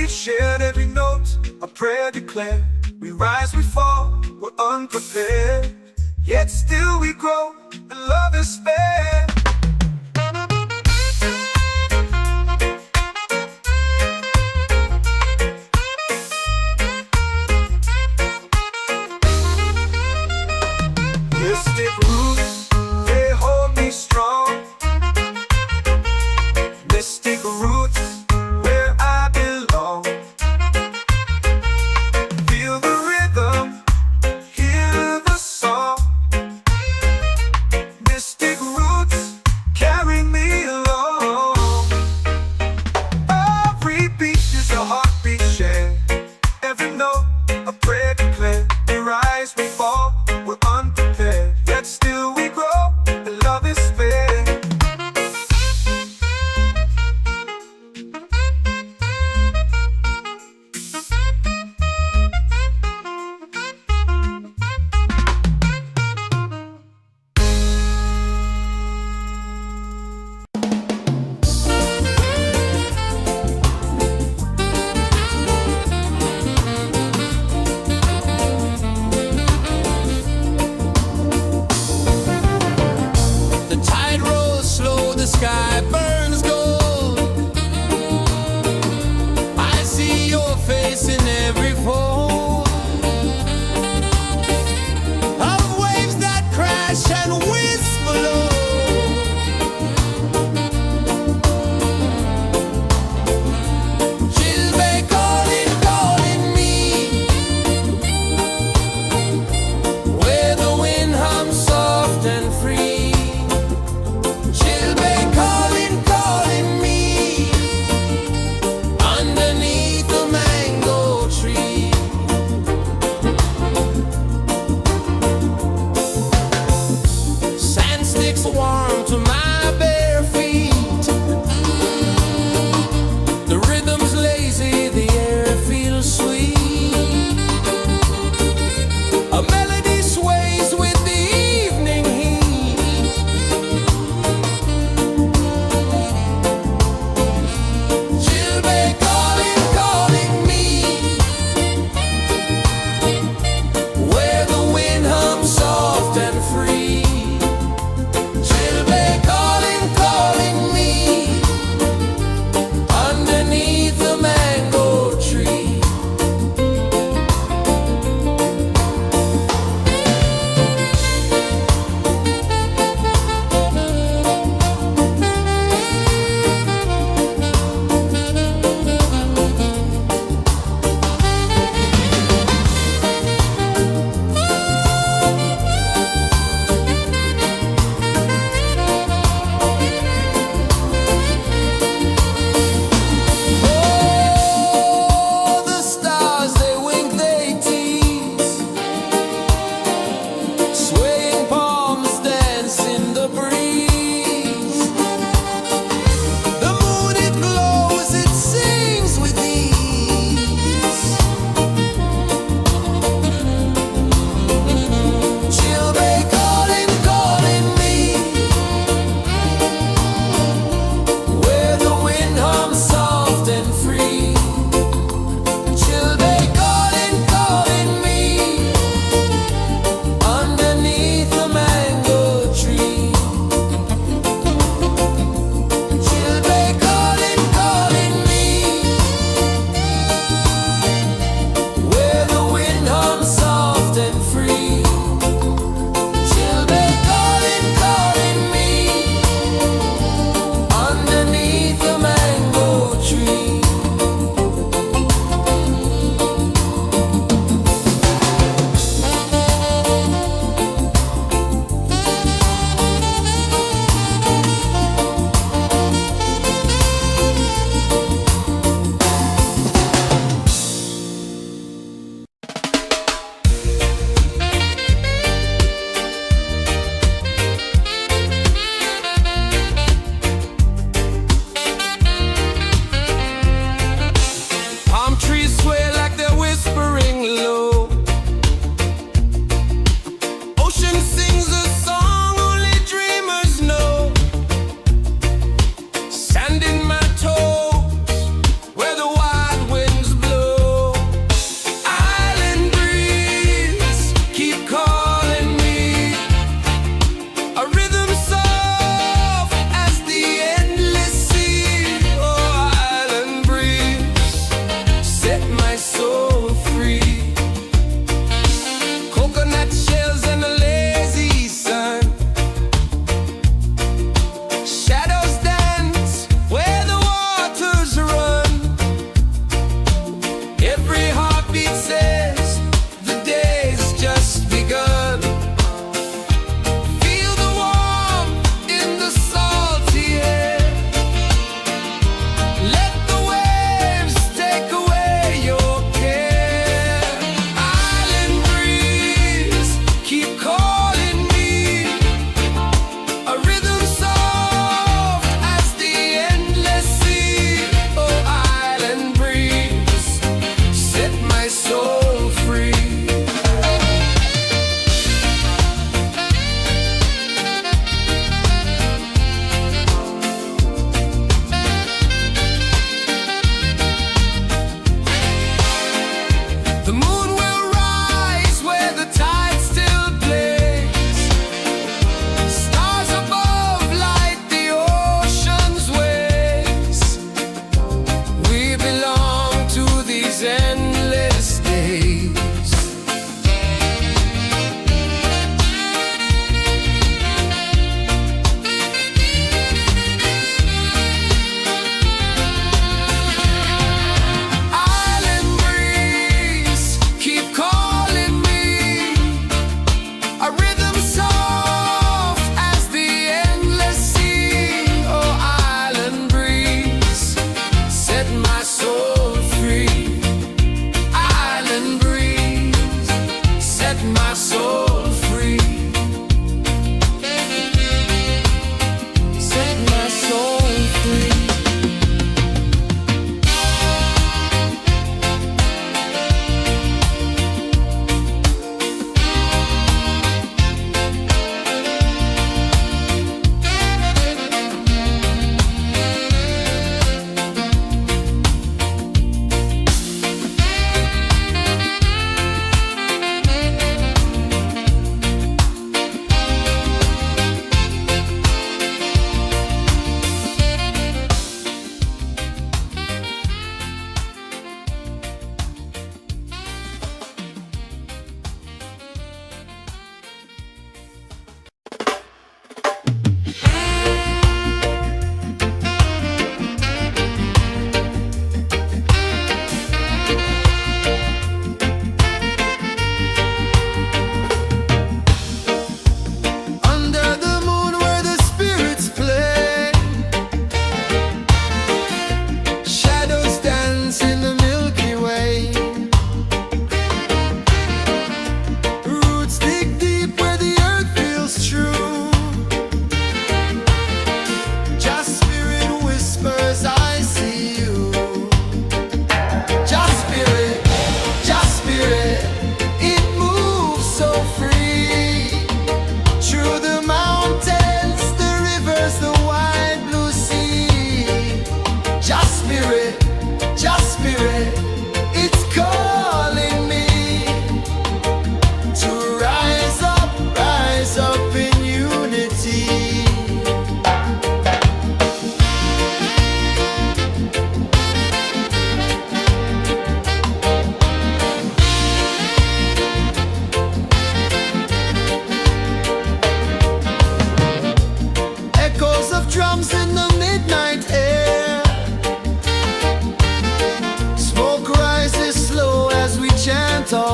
Shared every note, a prayer declared. We rise, we fall, we're unprepared. Yet still we grow, and love is spared. Mystic roots, they hold me strong. Mystic roots, where I belong. Feel the rhythm, hear the song. Mystic roots,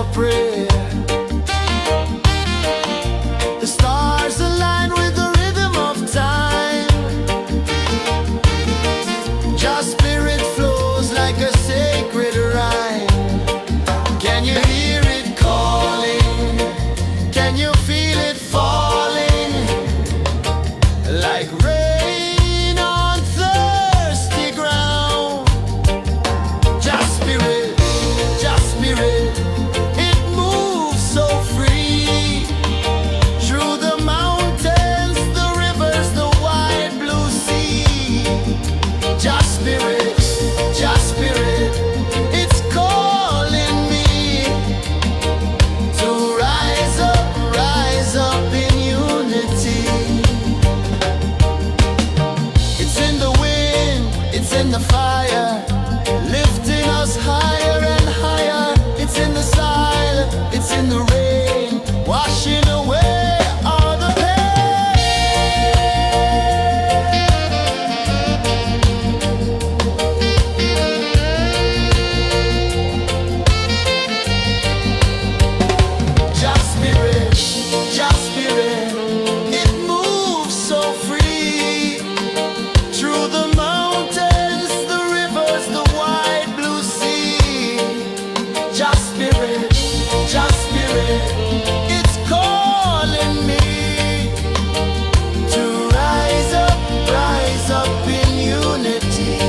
for prayer. The stars align with the rhythm of time. Your spirit flows like a sacred rhyme. Can you hear it calling? Can you feel it falling? Like rain on thirsty ground. Just spirit, it moves so free. Through the mountains, the rivers, the wide blue sea. Just spirit, it's calling me to rise up in unity. It's in the wind, it's in the fire, lifting us higher and higher. It's in the silence, it's in the rain, washing away all the pain. Just spirit, it moves so free. Through the mountains, the rivers, the wide blue sea. Just spirit, it's calling me to rise up in unity.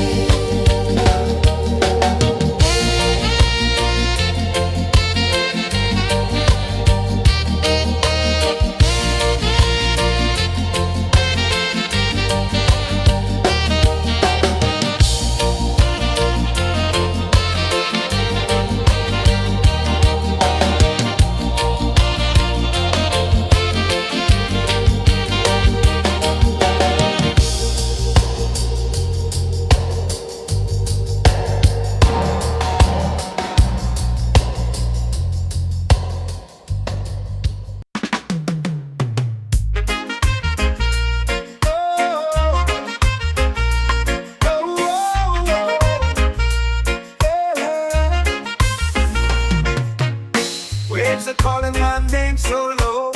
Waves are calling my name so low.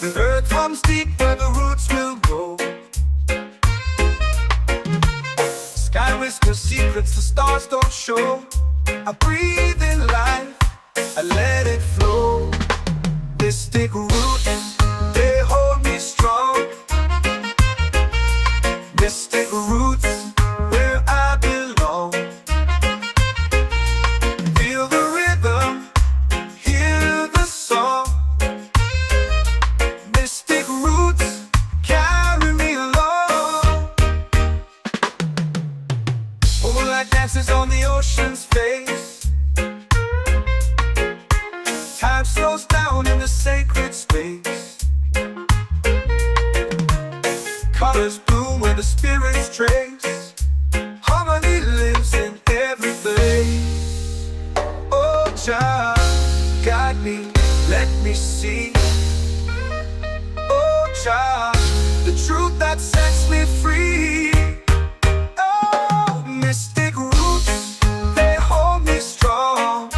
The earth runs deep where the roots will go. Sky whispers secrets the stars don't show. I breathe in life, I let it flow. Mystic roots, they hold me strong. Mystic roots, where I belong. Feel the rhythm, hear the song. Mystic roots, carry me along. Moonlight dances on the ocean's face. Time slows down in the sacred space. Colors bloom where the spirits trace. Harmony lives in every place. Oh, child, guide me, let me see. Oh, child, the truth that sets me free. Oh, mystic roots, they hold me strong.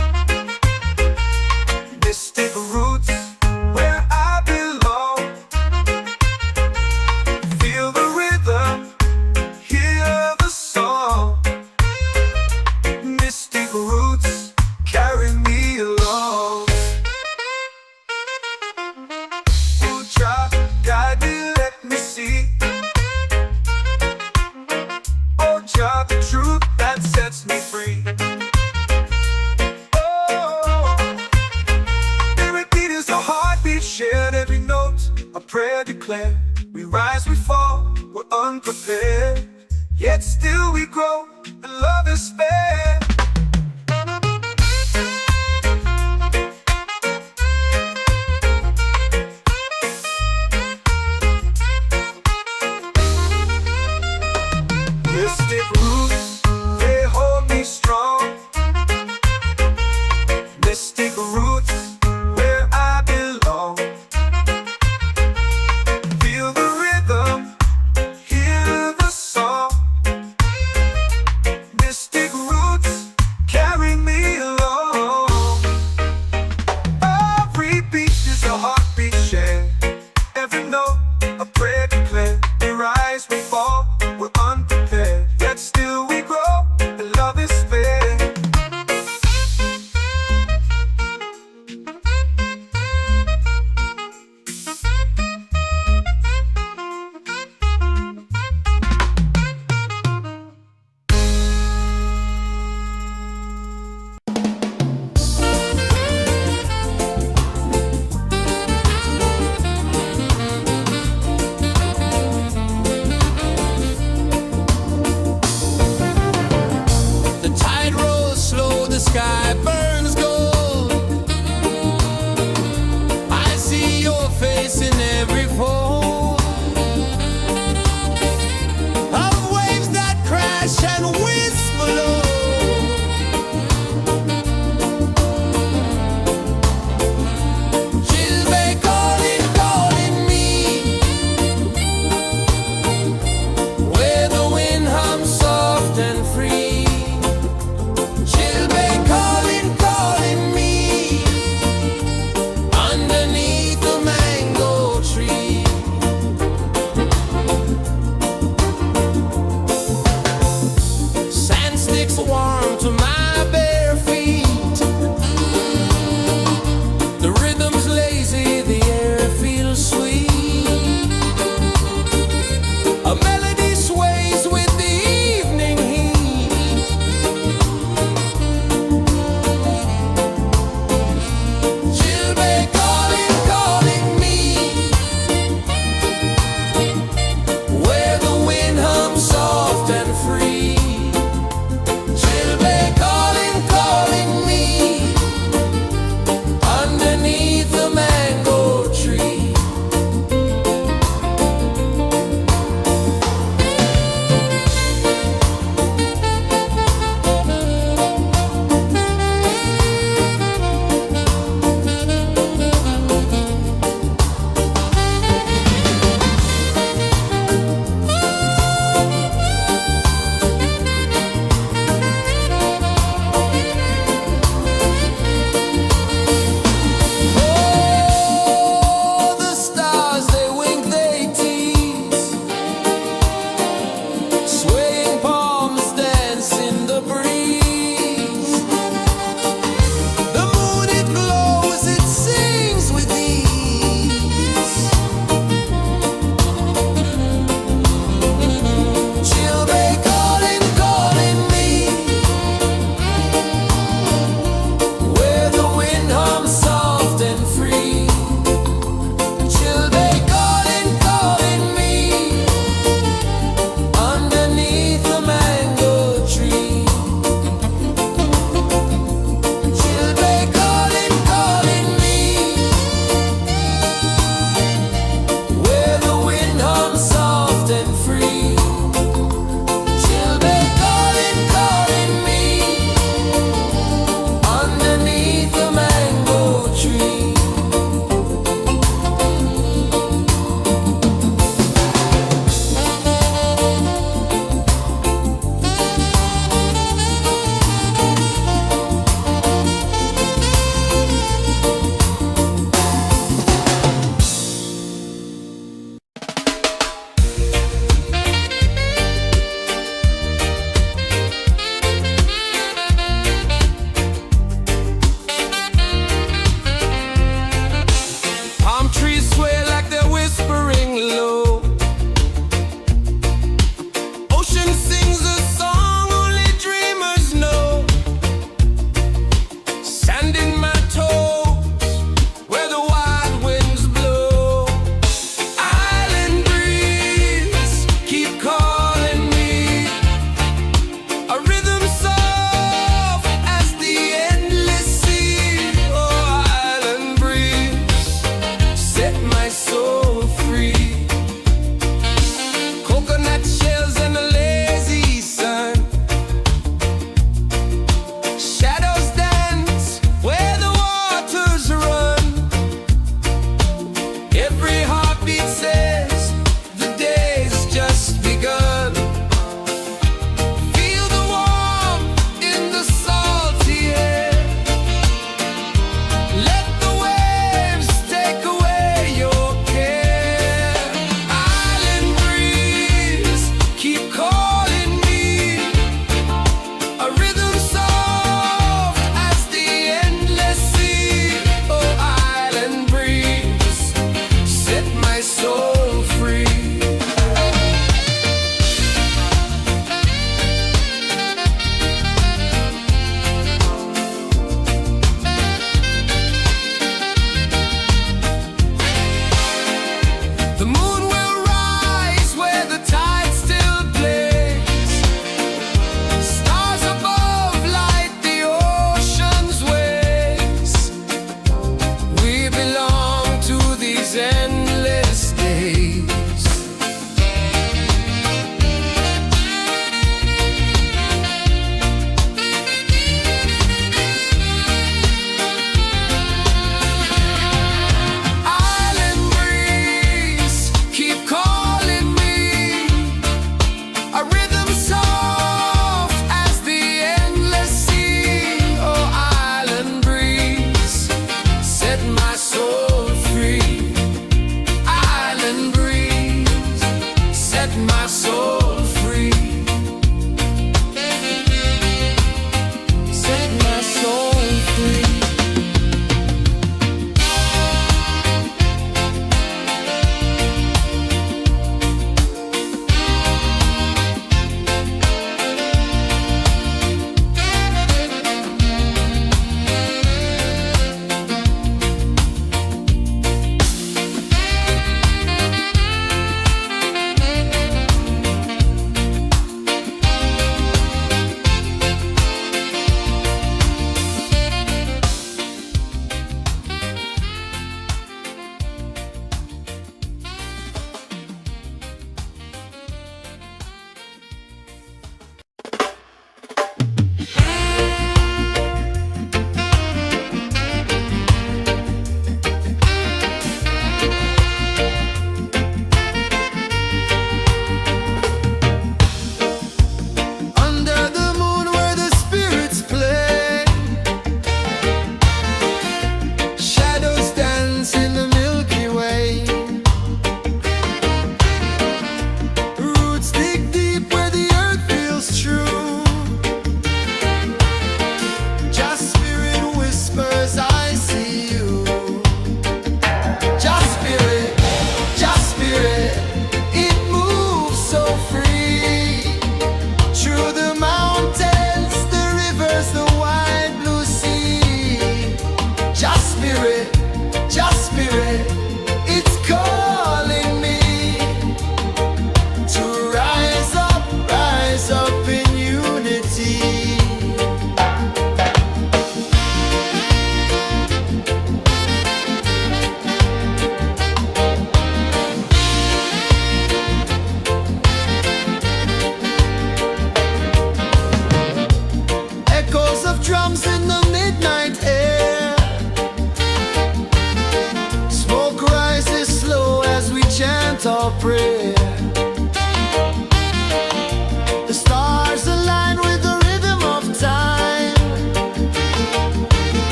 Mystic roots, where I belong. Feel the rhythm, hear the song. Mystic roots, carry me along. Oh, child, guide me, let me see. Oh, child, the truth that sets me free. Oh, every beat is a heartbeat shared, every note a prayer declared. We rise, we fall, we're unprepared, yet still we grow, and love is spared. Mystic roots, they hold me strong. Mystic roots, where I belong. Feel the rhythm, hear the song. sky burns gold. I see your face in every fold of waves that crash and whisper low. She'll be calling, calling me where the wind hums soft and free. She'll be calling,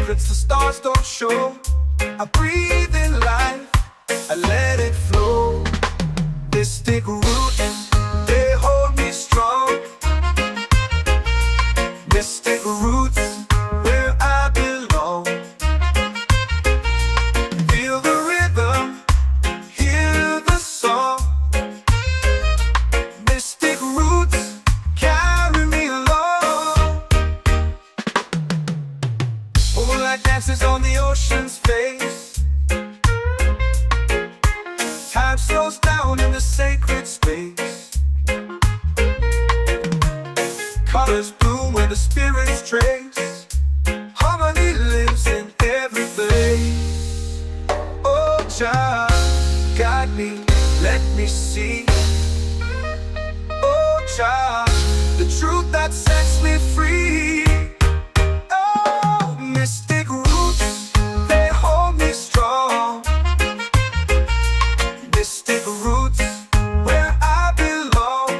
secrets the stars don't show. I breathe in life, I let it flow. Mystic roots, they hold me strong. Mystic roots, where I belong. Feel the rhythm, hear the song. Mystic roots, carry me along. Moonlight dances on the ocean's face. Time slows down in the sacred space. Colors bloom where the spirits trace. Harmony lives in every place. Oh, child, guide me, let me see. Oh, child, the truth that sets me free. Oh, mystic roots, they hold me strong. Mystic roots, where I belong.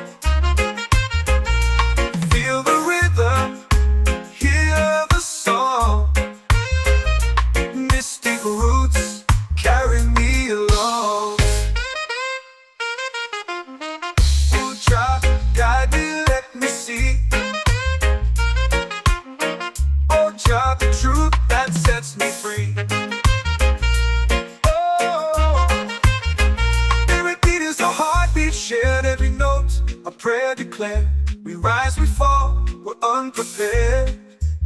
Feel the rhythm, hear the song. Mystic roots, carry me along. Oh, child, guide me, let me see. Oh, child, the truth that sets me free. Oh, every beat is a heartbeat shared, every note a prayer declared. We rise, we fall, we're unprepared,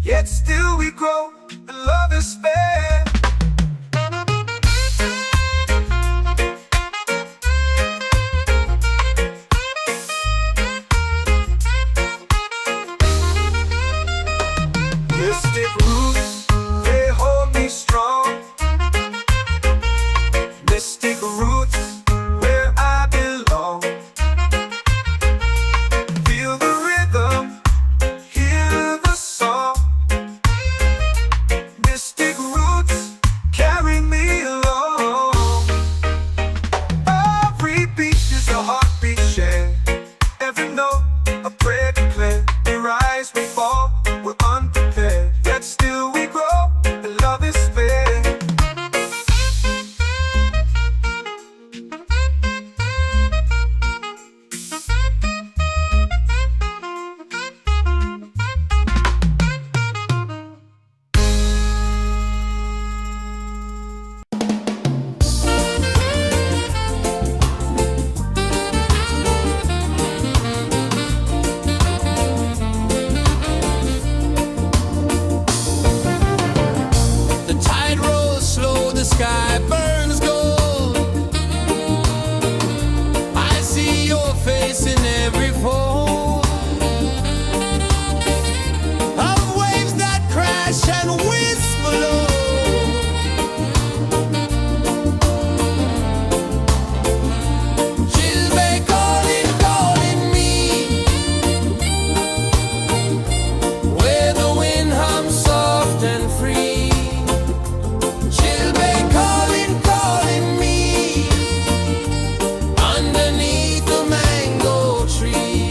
yet still we grow, and love is spared. Mystic roots, they hold me strong. Mystic roots, where I belong. Feel the rhythm, hear the song. Mystic roots, carry me along. Every beat is a heartbeat shared, every note a prayer declared. We rise, we fall, we're unprepared, yet still we grow, and love is spared. The tide rolls slow, the sky burns gold. I see your face in every fold of waves that crash and whisper low. She'll be calling, calling me, where the wind hums soft and free. She'll be calling, calling me, underneath the mango tree.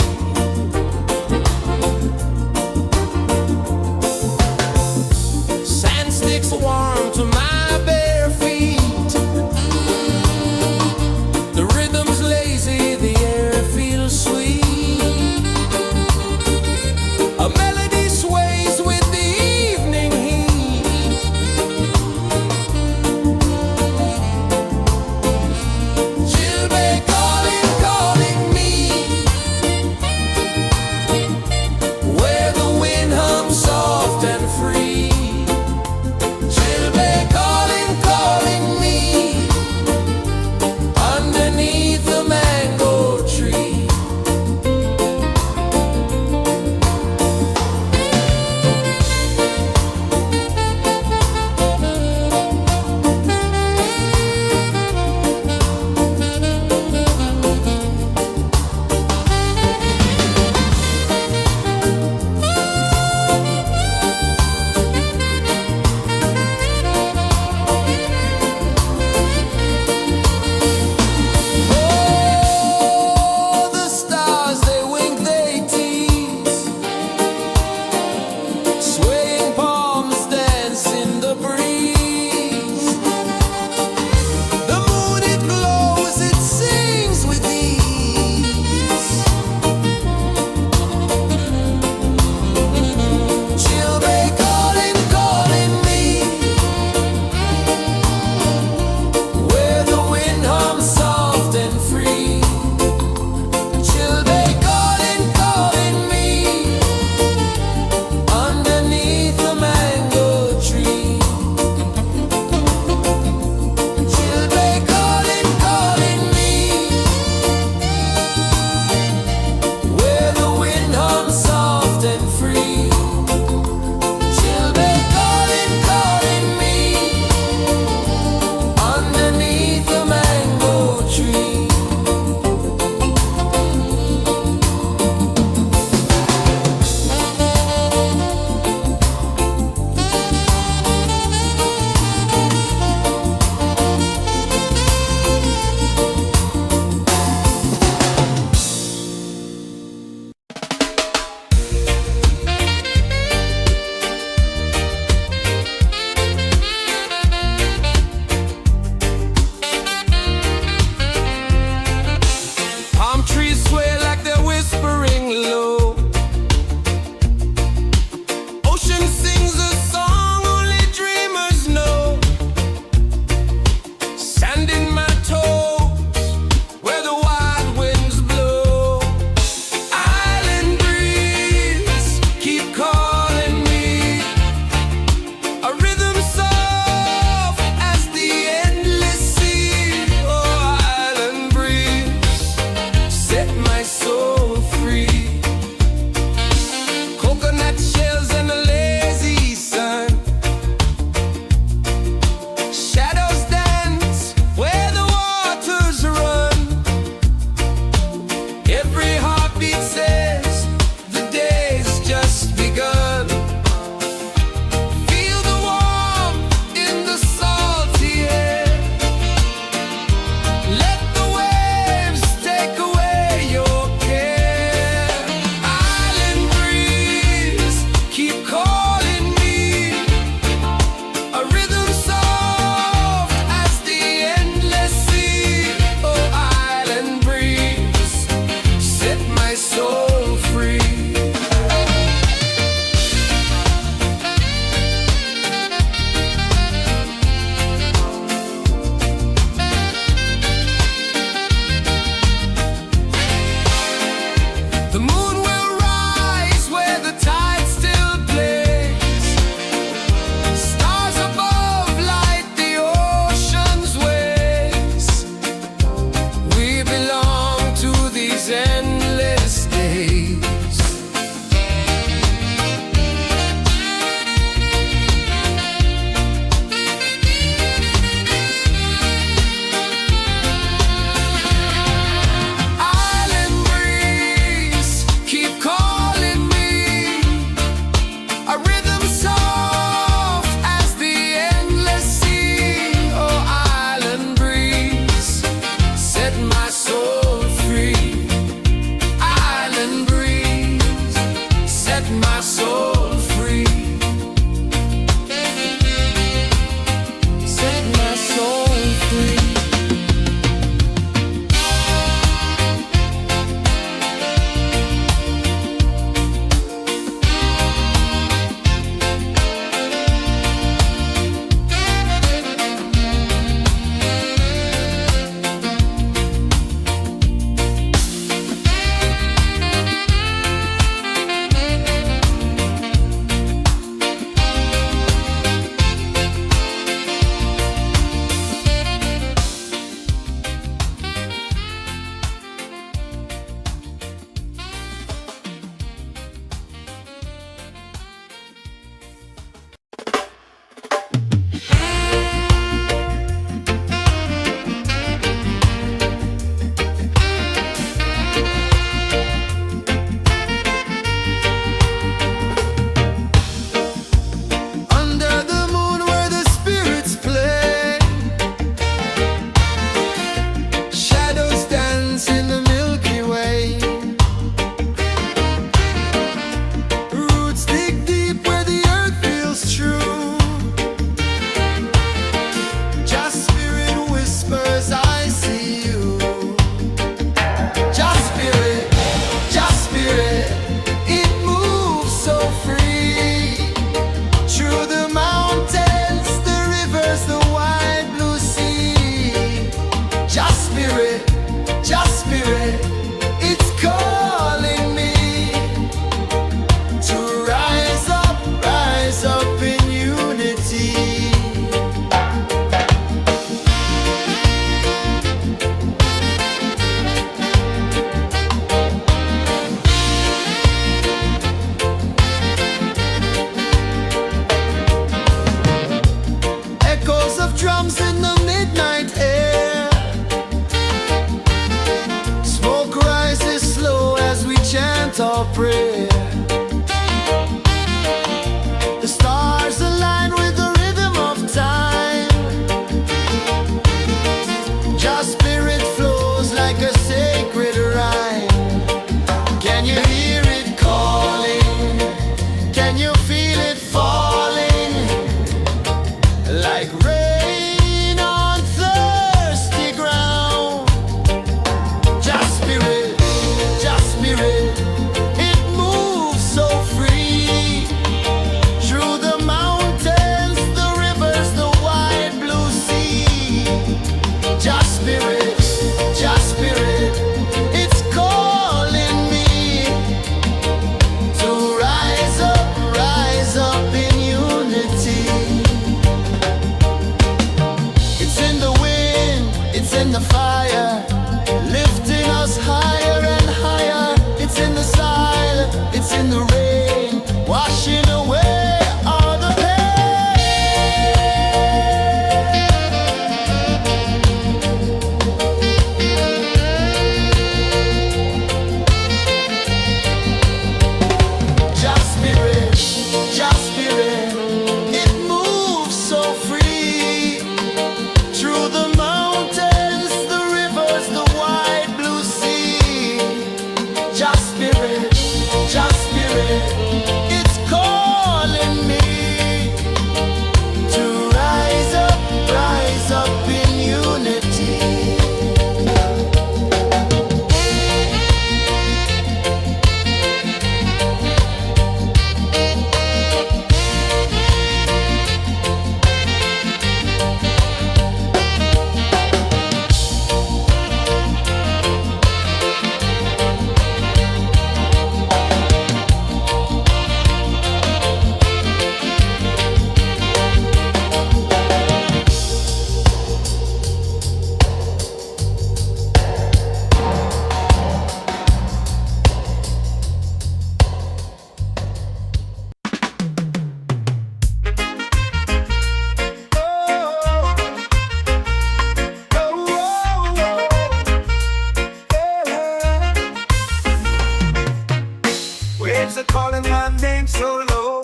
Waves are calling my name so low.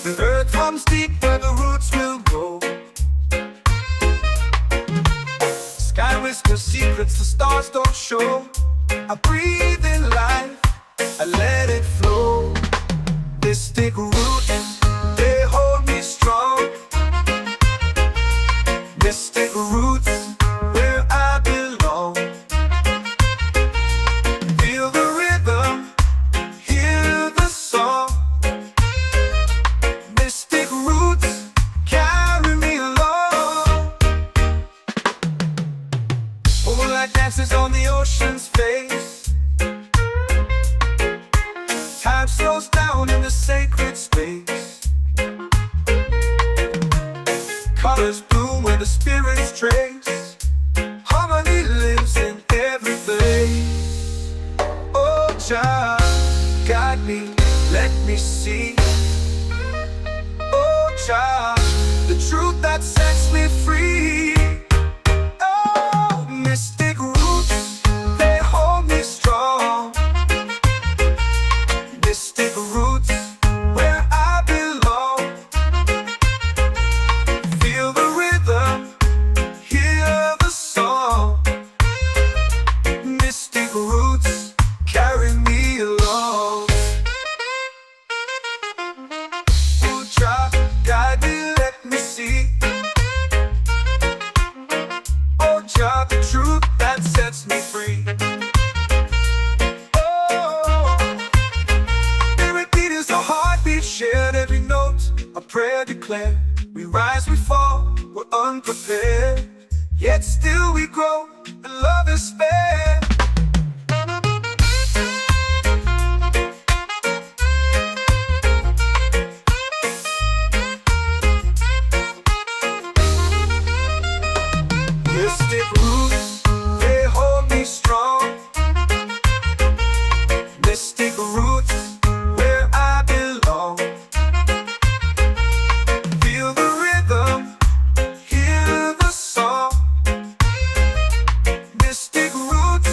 The earth comes deep where the roots will grow. Sky whispers secrets the stars don't show. I breathe in life, I let it flow. Mystic roots, they hold me strong. Mystic roots, where I belong. Feel the rhythm, hear the song. Mystic roots, carry me along. Moonlight dances on the ocean's face. Time slows down in the sacred space. Colors bloom where the spirits trace. Harmony lives in every face. Oh, Jah, guide me, let me see. Oh, Jah, the truth that sets me free. Oh, mystic roots, they hold me strong. Mystic roots, where I belong. Feel the rhythm, hear the song. Mystic roots, carry me along. Oh, Jah, guide me, let me see. Oh, Jah, the truth that sets me free. Oh, every beat is a heartbeat shared, every note a prayer declared. We rise, we fall, we're unprepared, yet still we grow, and love is spared. Mystic roots, they hold me strong. Mystic roots, where I belong. Feel the rhythm, hear the song. Mystic roots,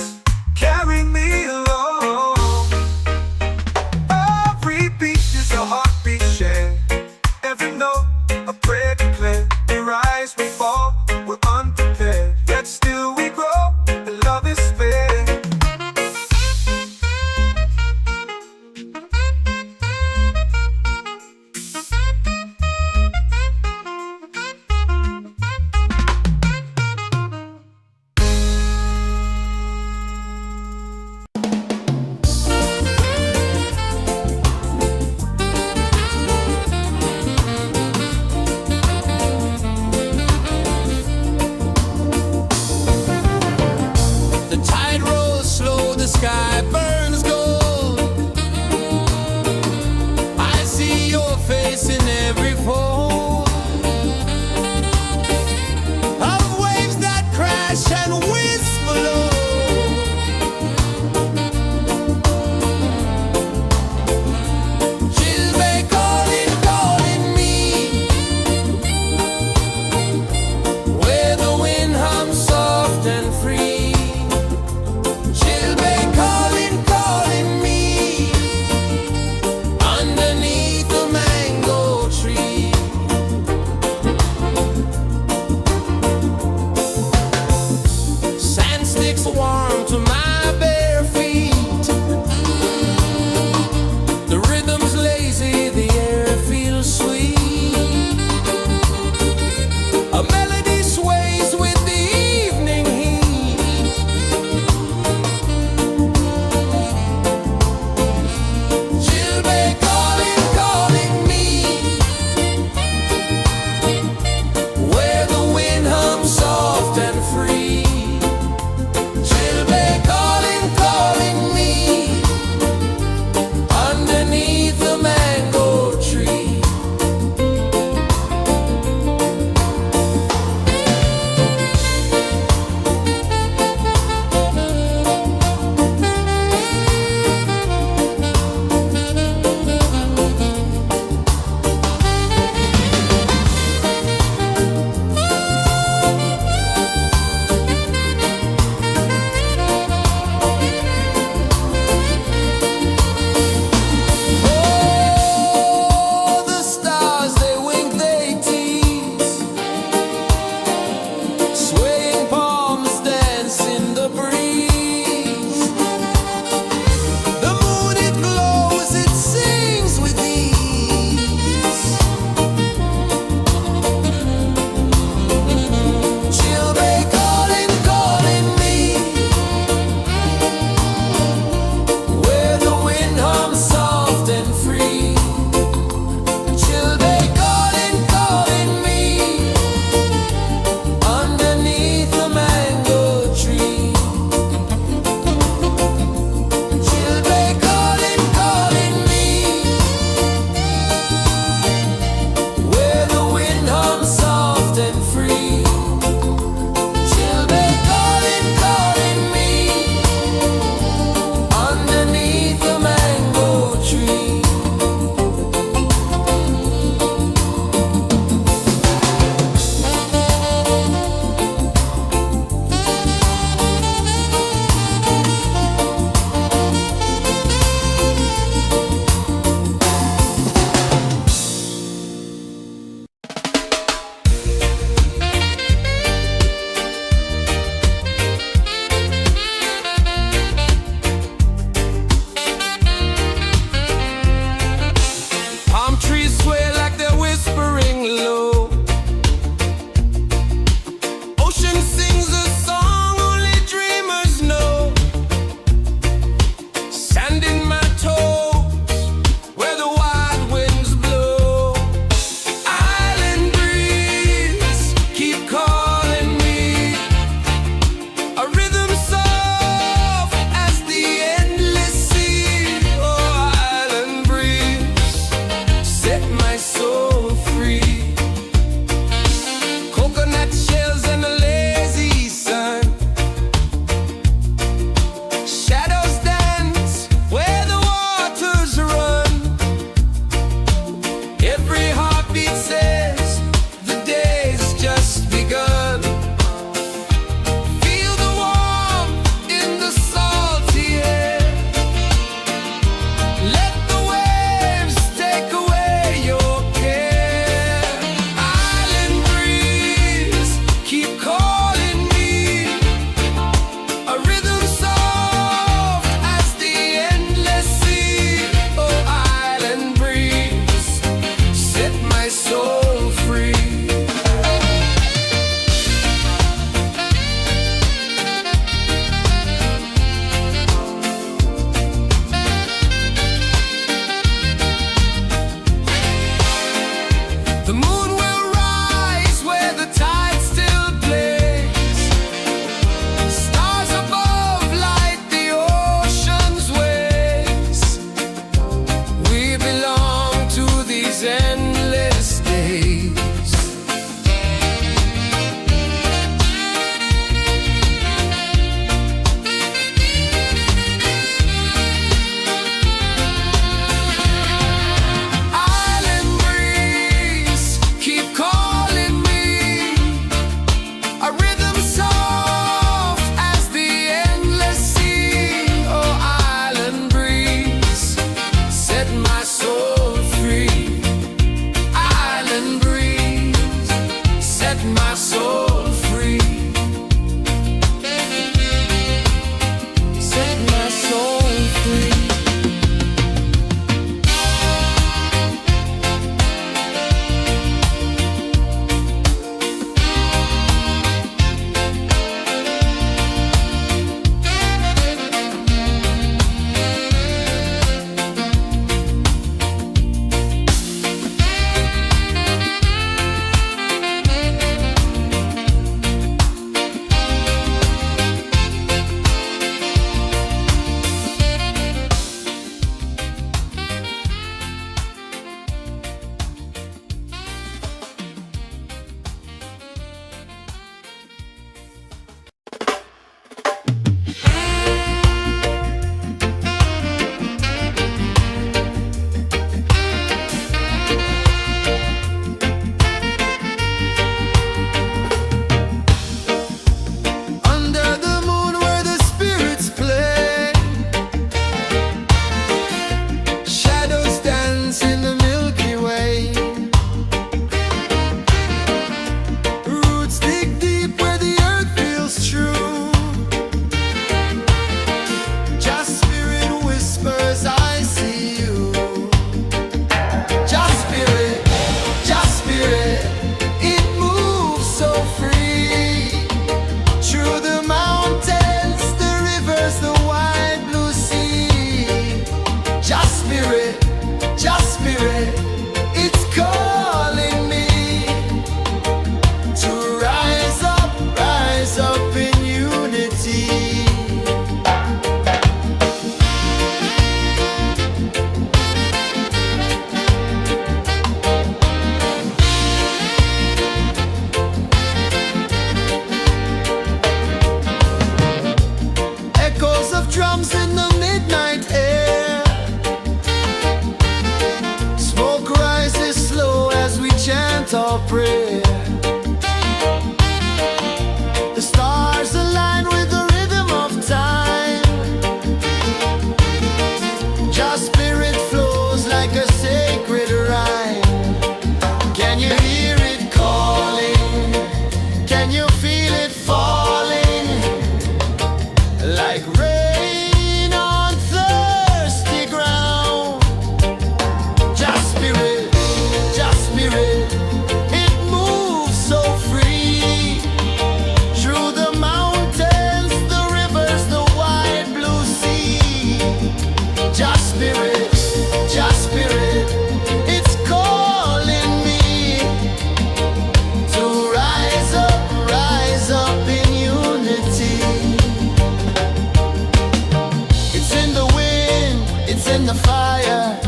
in the fire,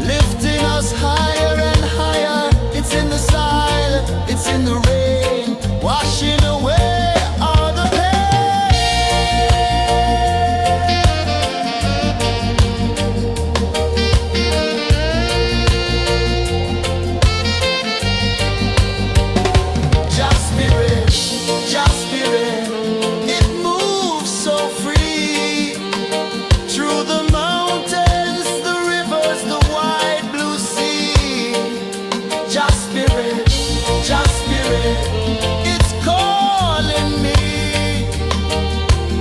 lifting us higher and higher. It's in the silence, it's in the rain, washing away all the pain. Just spirit, it moves so free through the mountains, the rivers, the wide blue sea. Just spirit, it's calling me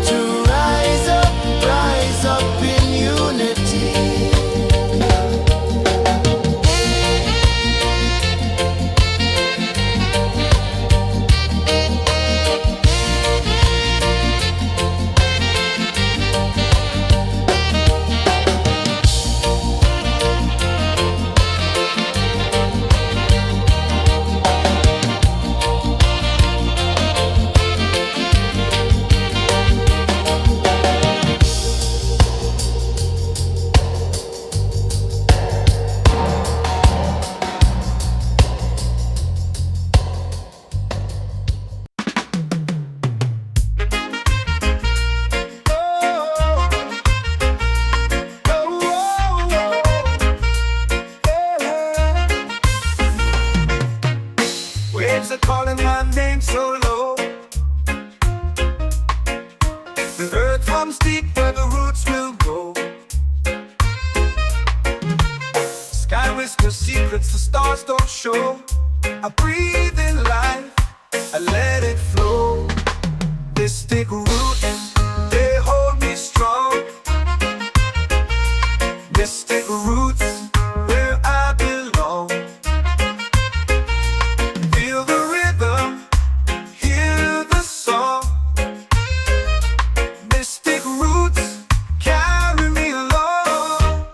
to rise up in unity. Waves are calling my name so low. The earth hums deep where the roots will go. Sky whispers secrets the stars don't show. I breathe in life, I let it flow. Mystic roots, they hold me strong. Mystic roots, where I belong. Feel the rhythm, hear the song. Mystic roots, carry me along.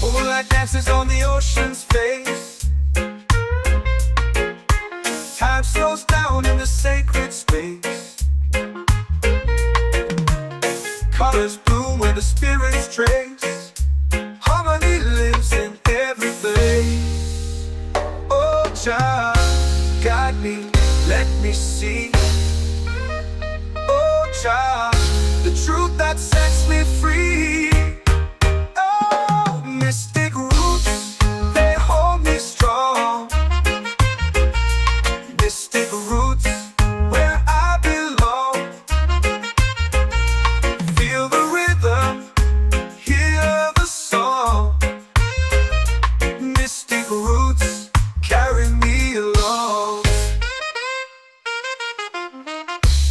Moonlight dances on the ocean's face. Time slows down in the sacred space. Colors bloom where the spirits trace. Harmony lives in every place. Oh, Jah, guide me, let me see. Oh, Jah, the truth that sets me free. Oh, mystic roots, they hold me strong. Mystic roots, where I belong. Feel the rhythm, hear the song. Mystic roots, carry me along.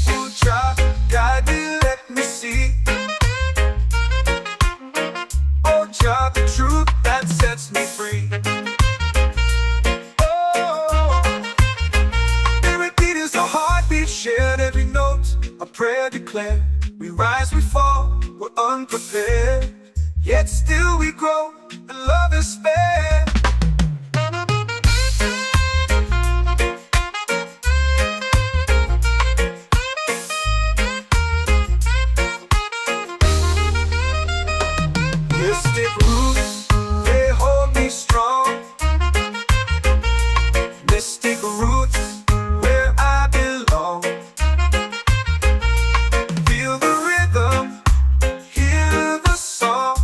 Oh, Jah, guide me, let me see. Oh, Jah, the truth that sets me free. Oh, every beat is a heartbeat shared, every note a prayer declared. We rise, we fall, we're unprepared, yet still we grow, and love is spared. Mystic roots, they hold me strong. Mystic roots, where I belong. Feel the rhythm, hear the song.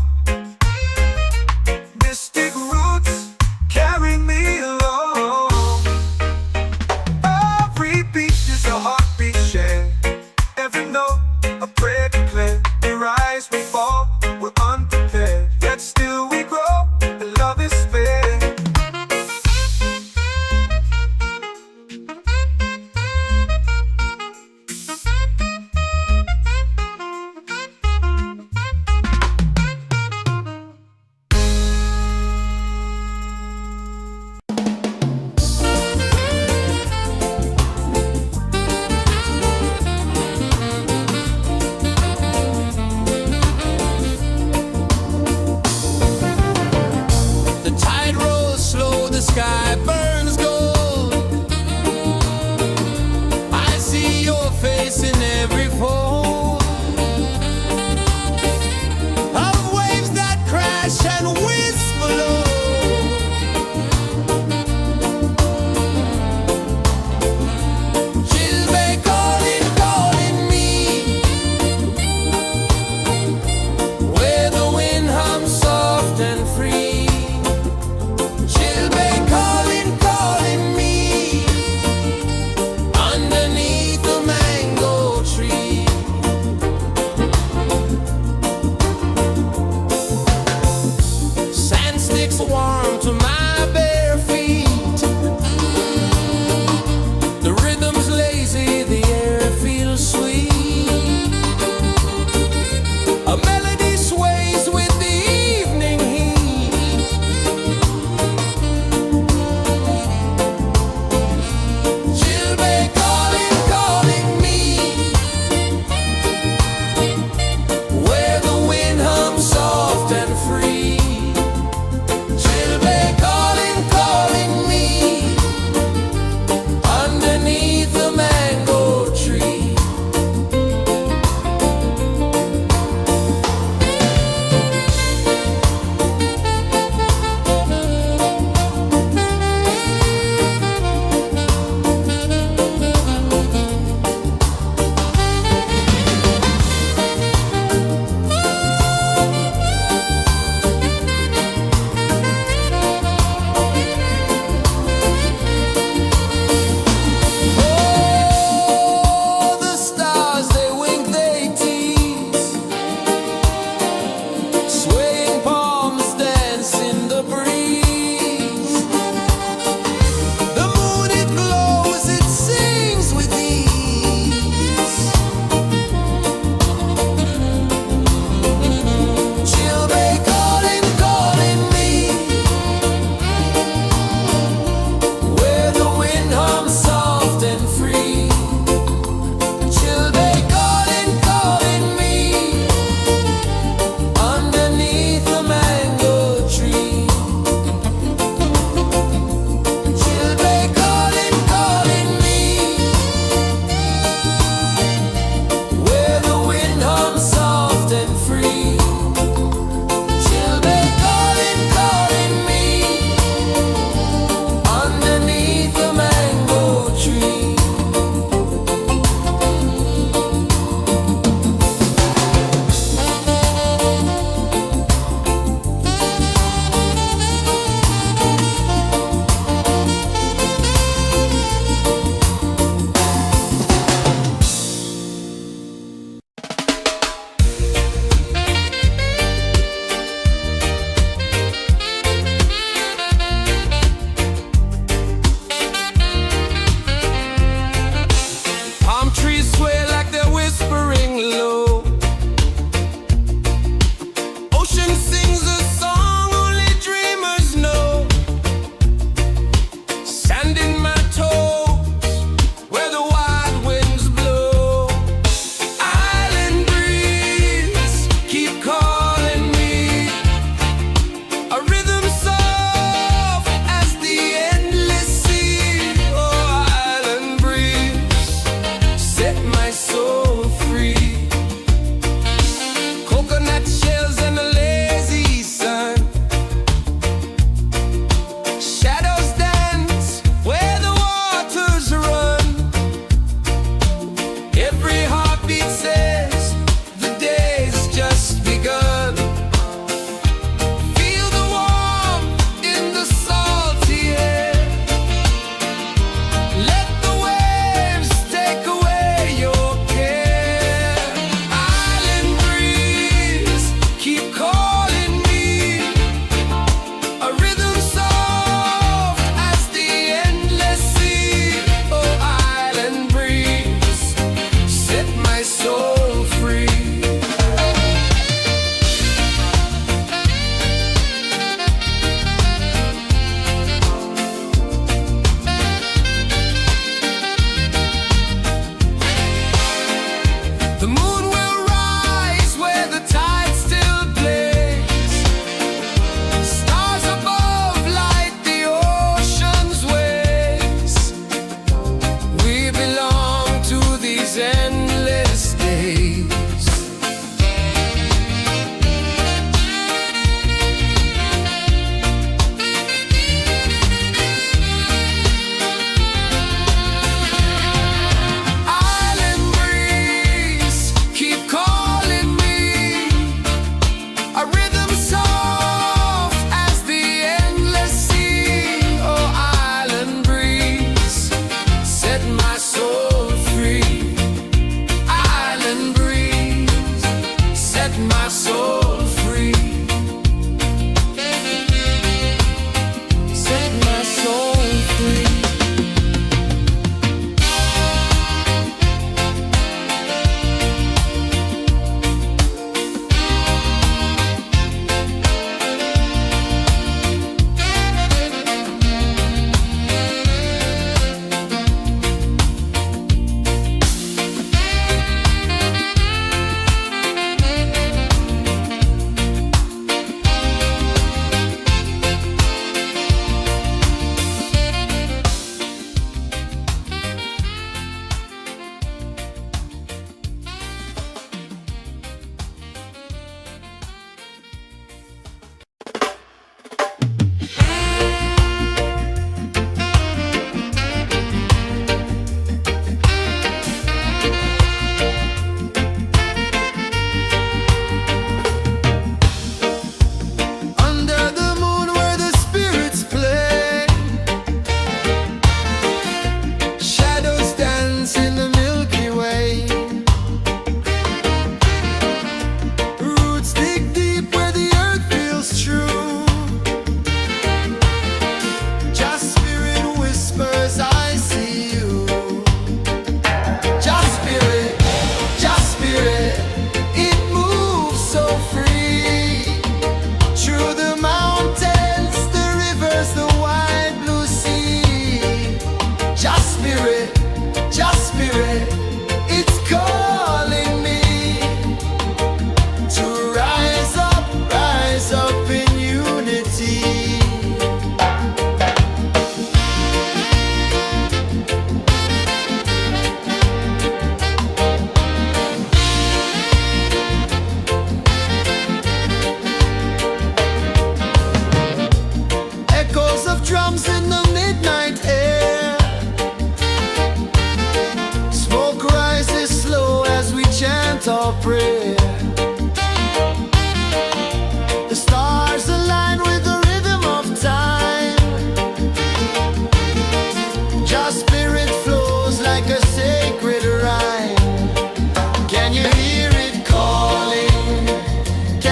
Mystic roots, carry me along. Every beat is a heartbeat shared, every note a prayer declared. We rise, we fall, we're unprepared, yet still we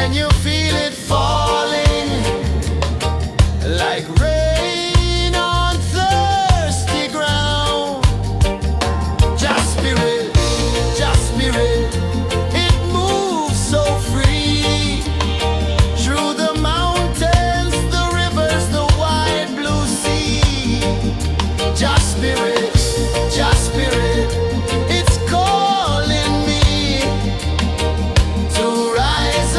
Can you feel it falling like rain on thirsty ground? Just spirit, just spirit, it moves so free through the mountains, the rivers, the wide blue sea. Just spirit, just spirit, it's calling me to rise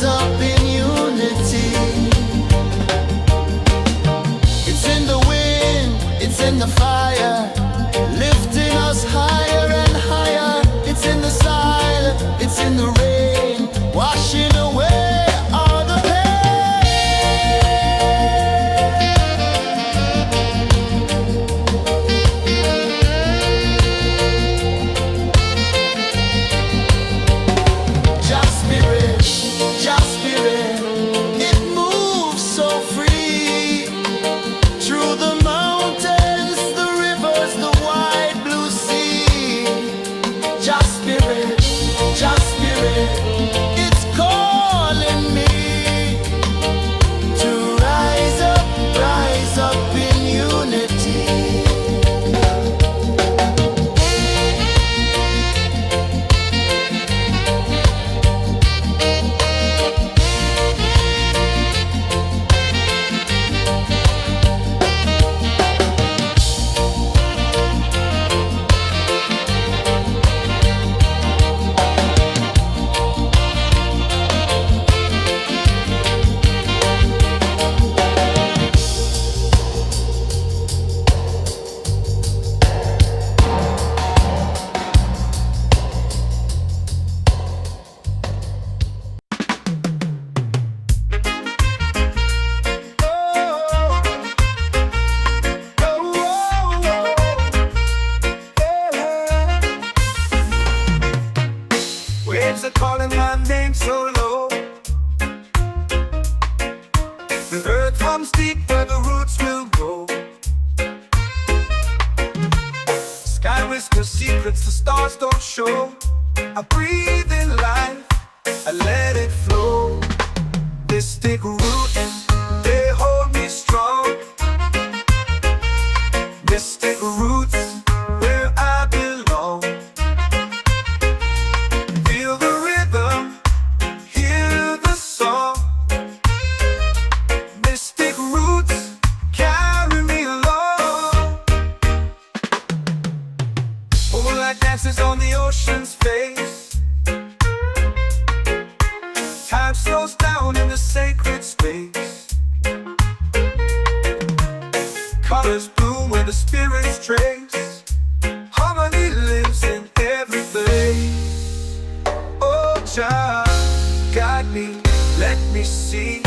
up in unity. It's in the wind, it's in the fire, lifting us higher and higher. It's in the silence, it's in the rain, washing away all the just spirit, it moves so free through the mountains, the rivers, the wide blue sea. Just spirit, it's calling me to rise up in unity. Waves are calling my name so low. The earth hums deep where the roots will grow. Sky whispers secrets the stars don't show. I breathe in life, I let it flow. Mystic roots, they hold me strong. Mystic roots, where I belong. Feel the rhythm, hear the song. Mystic roots, carry me along. Moonlight dances on the ocean's face. Time slows down in the sacred space. Colors bloom where the spirits trace. Harmony lives in every place. Oh, child, guide me, let me see.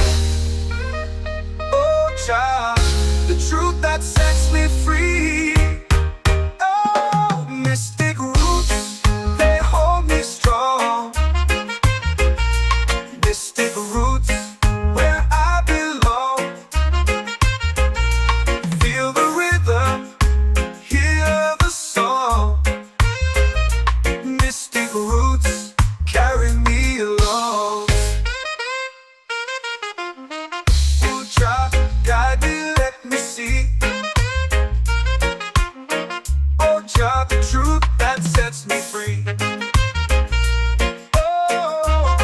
Oh, child, the truth that sets me free. Oh, mystic roots, they hold me strong. Mystic roots, where I belong. Feel the rhythm, hear the song. Mystic roots, carry me along. Oh, child, guide me, let me see. Oh, child, the truth that sets me free. Oh,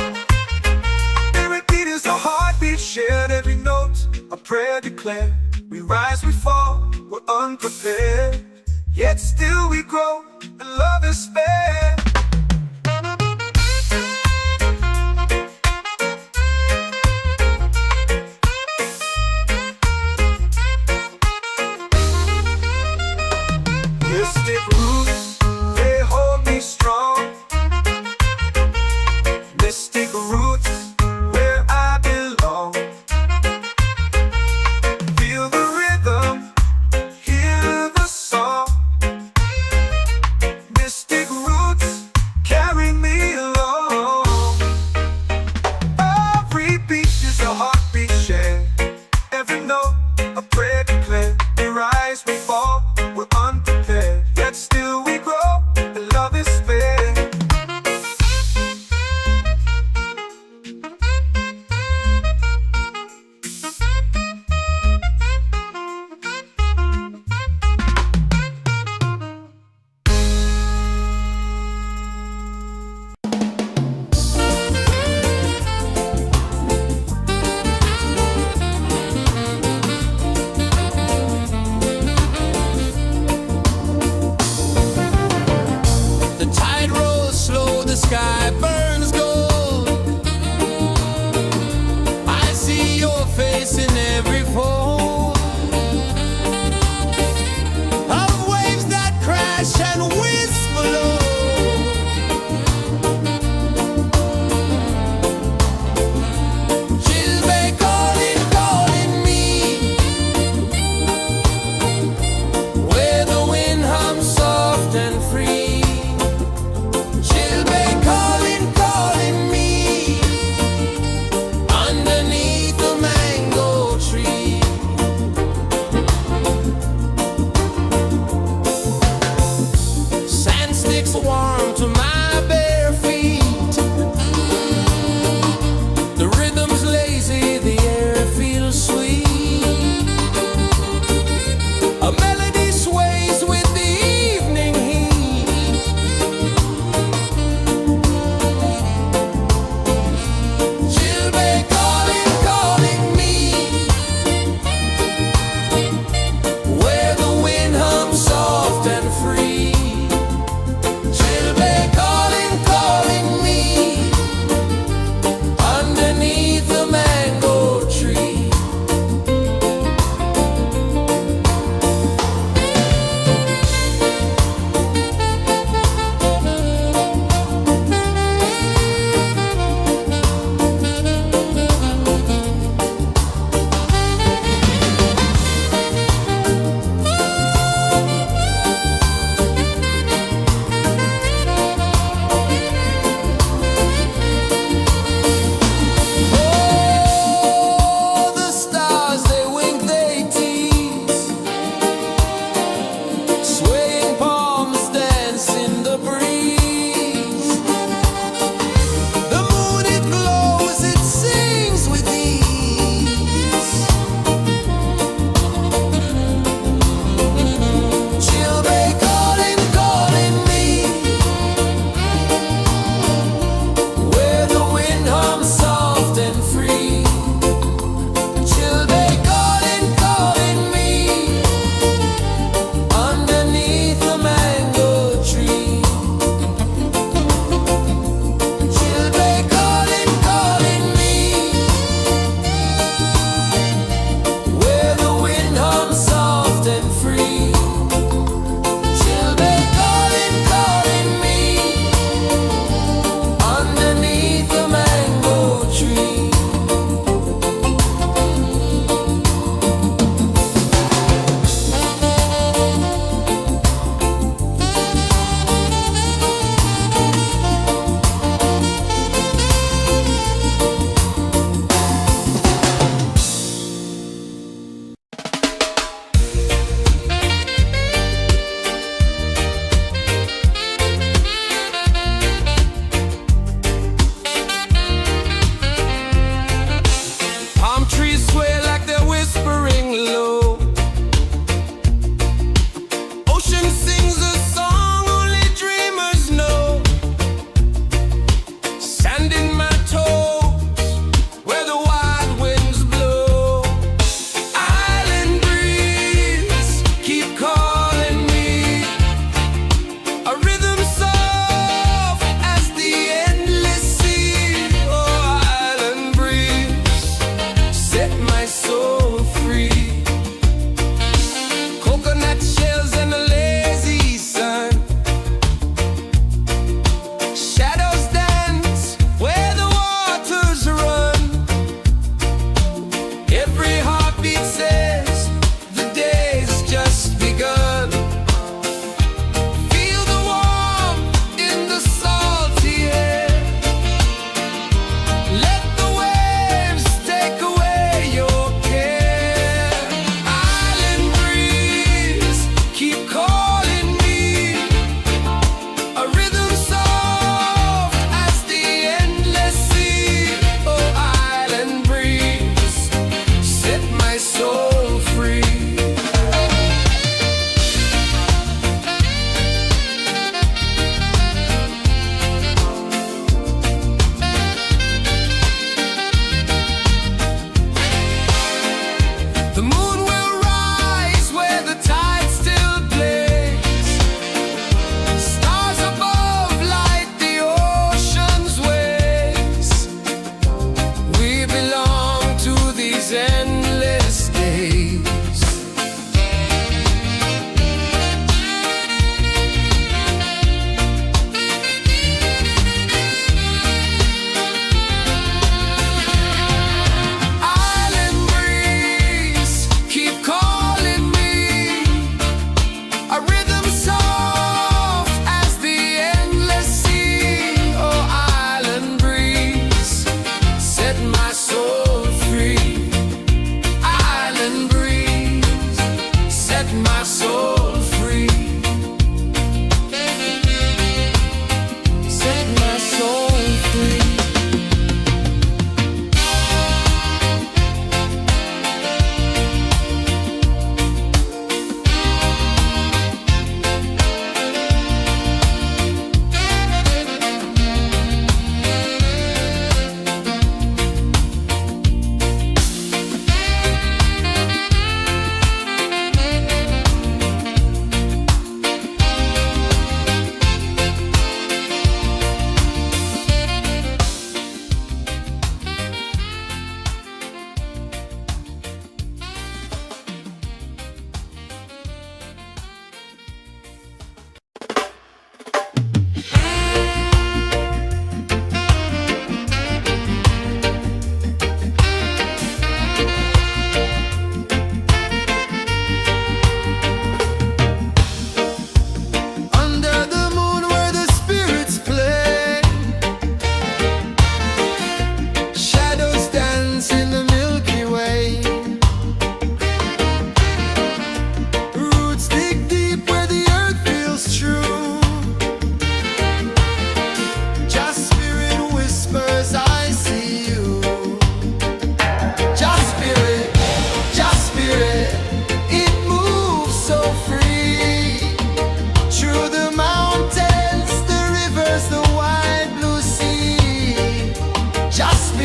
spirit beat is a heartbeat, shared every note, a prayer declared. We rise, we fall, we're unprepared, yet still we grow, and love is fair. Mystic roots, they hold me strong. Mystic roots, where I belong. Feel the rhythm, hear the song. Mystic roots,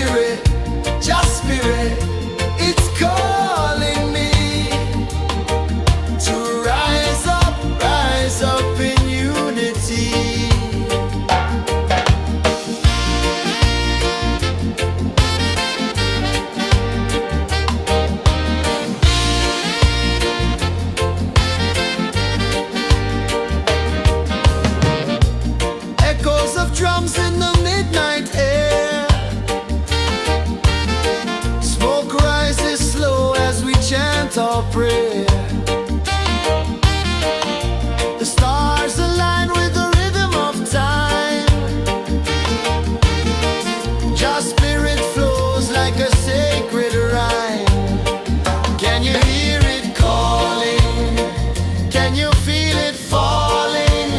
spirit, just spirit, it's calling me to rise up in unity. Echoes of drums in the midnight air. Smoke rises slow as we chant our prayer. The stars align with the rhythm of time. Just spirit flows like a sacred rhyme. Can you hear it calling? Can you feel it falling?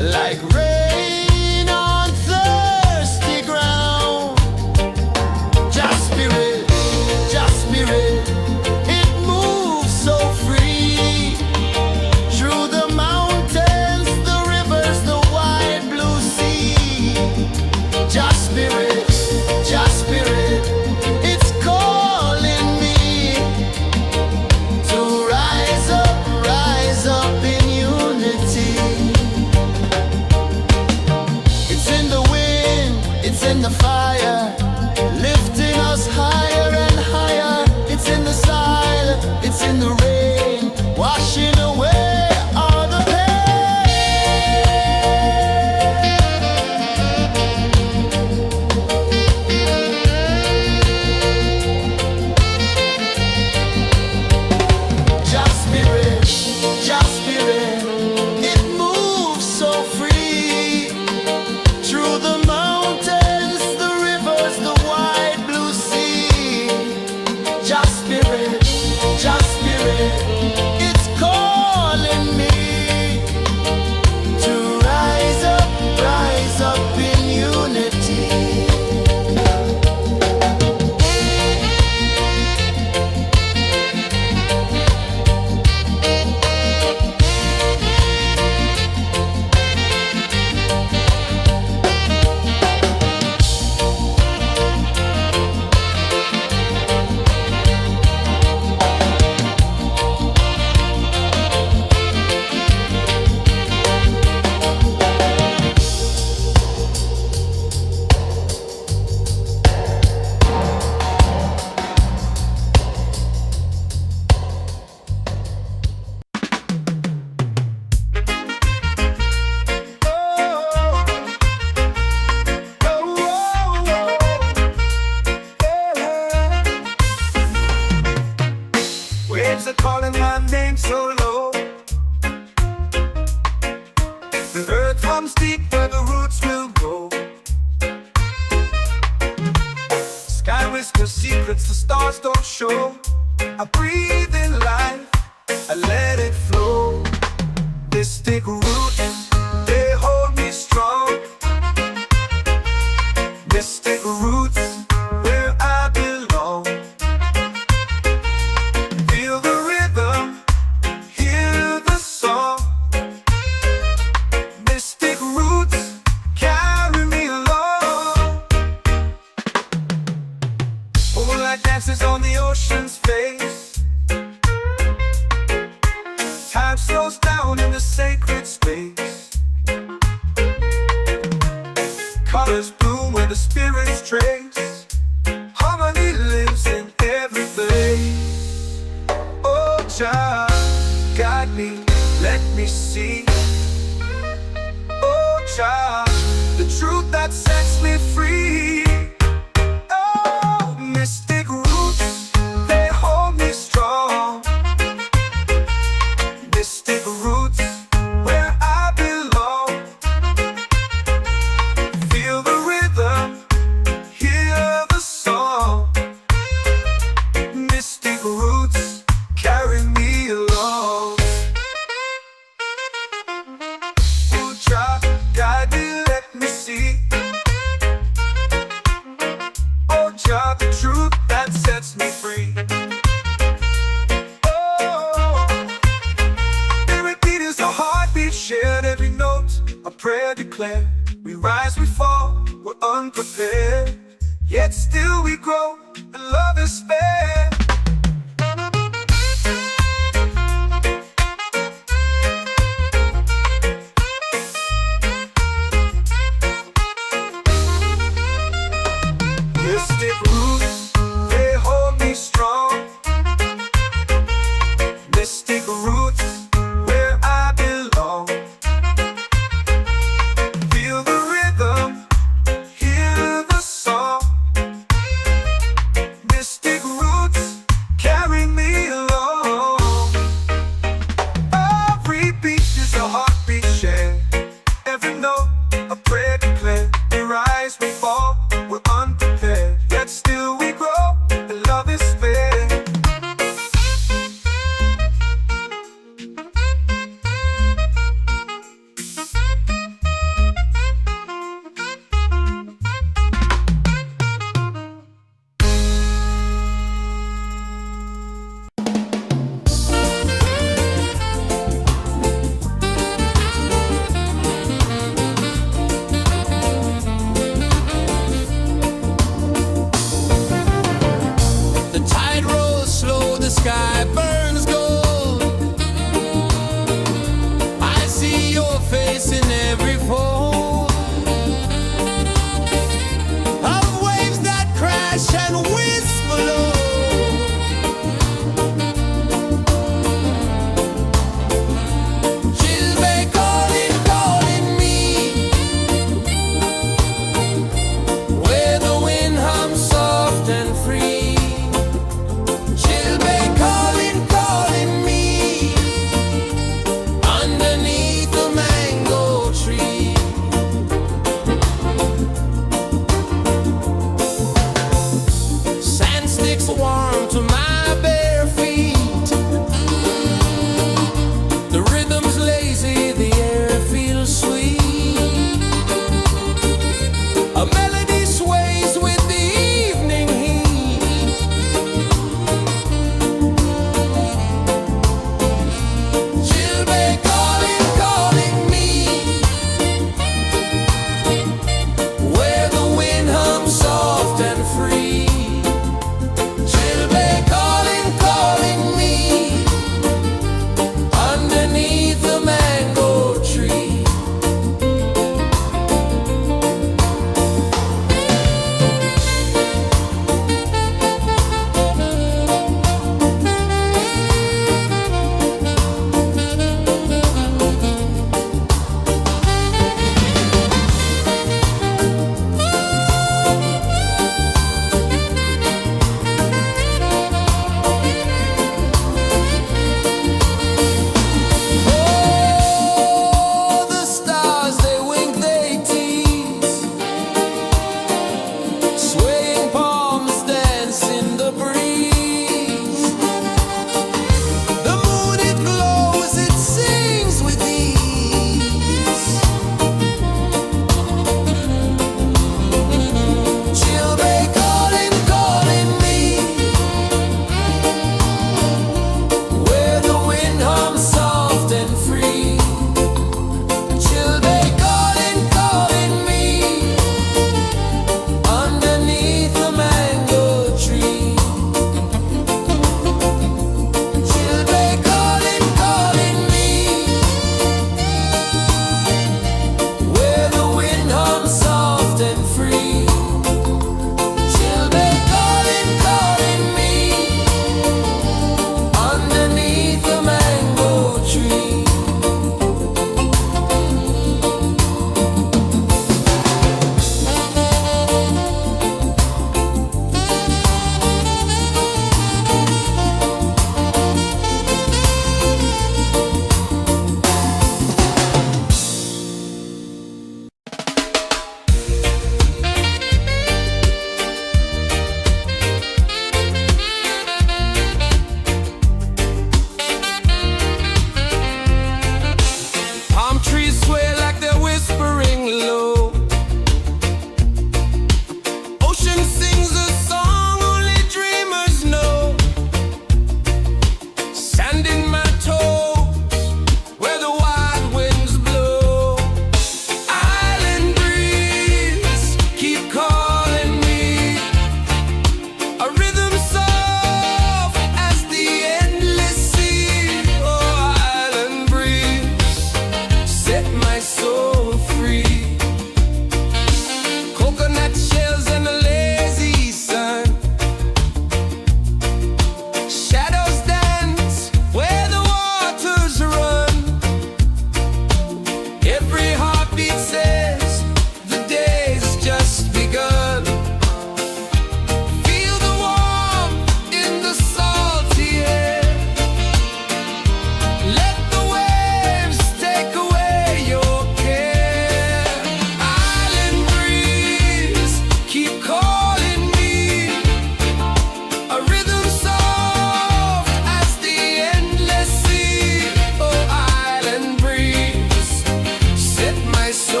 Like rain on thirsty ground. Just spirit, it moves so free. Through the mountains, the rivers, the wide blue sea. Just spirit, it's calling me to rise up in unity. It's in the wind, it's in the fire, lifting us higher and higher. It's in the silence, it's in the rain, washing away all the pain. Just spirit, it moves so free. Through the mountains, the rivers, the wide blue sea. Just spirit, it's calling me to rise up in unity. Waves are calling my name so low. The earth comes deep where the roots will go. Sky whispers secrets the stars don't show. I breathe in life, I let it flow. Mystic roots, they hold me strong. Mystic roots, where I belong. Feel the rhythm, hear the song. Mystic roots, carry me along. Moonlight dances on the ocean's face. Time slows down in the sacred space. Colors bloom where the spirits trace. Harmony lives in every place. Oh, Jah, guide me, let me see. Oh, Jah, the truth that sets me free. Oh, mystic roots, they hold me strong. Mystic roots, where I belong. Feel the rhythm, hear the song. Mystic roots, carry me along. Oh, Jah, guide me, let me see. Oh, Jah, the truth that sets me free. Oh, spirit beat is a heartbeat, shared every note. A prayer declared. We rise, we fall, we're unprepared. yet still we grow, and love is fair. Mystic roots, they hold me strong. Mystic roots, where I belong. Feel the rhythm, hear the song. Mystic roots, carry me along. Every beat is a heartbeat shared. Every note, a prayer declared. We rise, we fall, we're unprepared, yet still we grow, and love is fair. The tide rolls slow, the sky burns gold. I see your face in every fold of waves that crash and whisper low. She'll be calling, calling me where the wind hums soft and free. She'll be calling, calling me underneath the mango tree.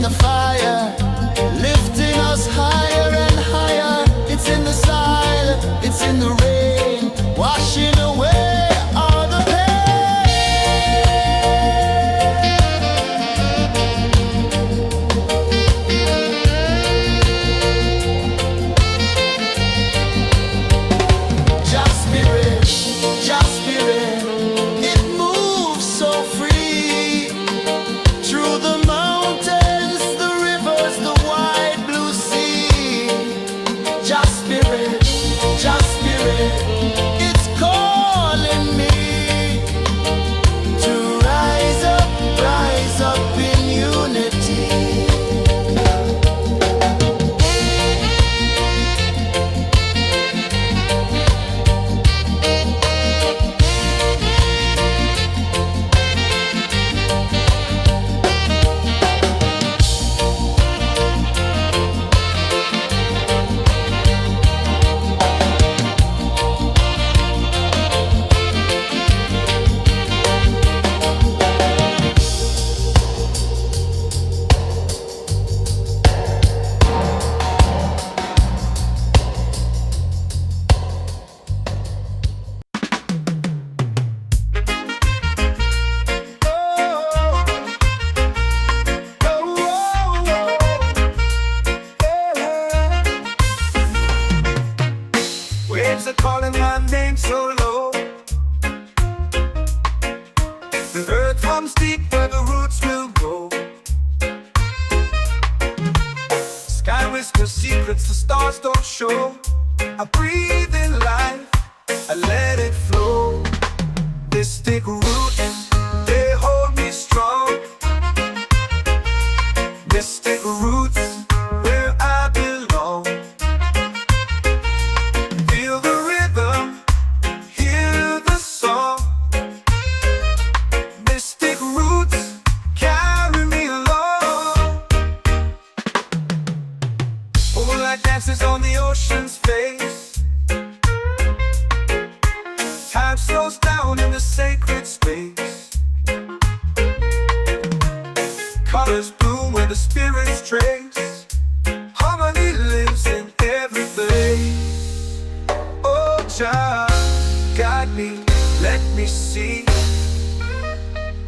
in the fire, lifting us higher and higher. It's in the silence, it's in the rain, washing away all the pain. Just spirit, just spirit, it moves so free through the mountains, the rivers, the wide blue sea. Just spirit, it's calling me to rise up in unity. Waves are calling my name so low. The earth hums deep where the roots will grow. Sky whispers secrets the stars don't show. I breathe in life, I let it flow. Mystic roots, they hold me strong. Mystic roots, where I belong. Feel the rhythm, hear the song. Mystic roots, carry me along. Moonlight dances on the ocean's face. Time slows down in the sacred space. Colors bloom where the spirits trace. Harmony lives in every place. Oh, child, guide me, let me see.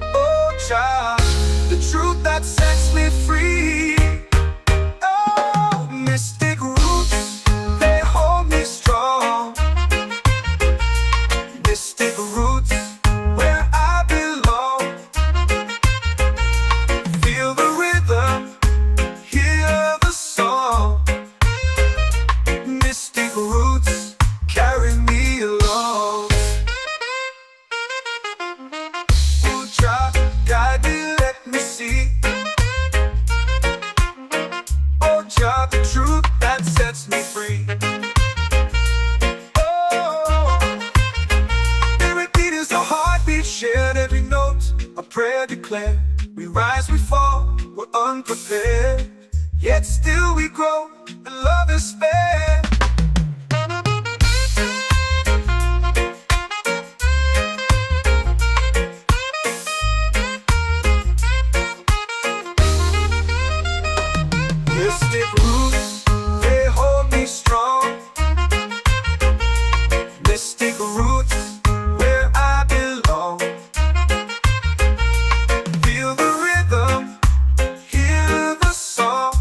Oh, child, the truth that sets me free. Oh, mystic roots, they hold me strong. Mystic roots, where I belong. Feel the rhythm, hear the song. Mystic roots, carry me along. Oh, child, guide me, let me see. Oh, child, the truth that sets me free. Oh, every beat is a heartbeat shared, every note a prayer declared. We rise, we fall, we're unprepared, yet still we grow, and love is spared. Mystic roots, they hold me strong. Mystic roots, where I belong. Feel the rhythm, hear the song.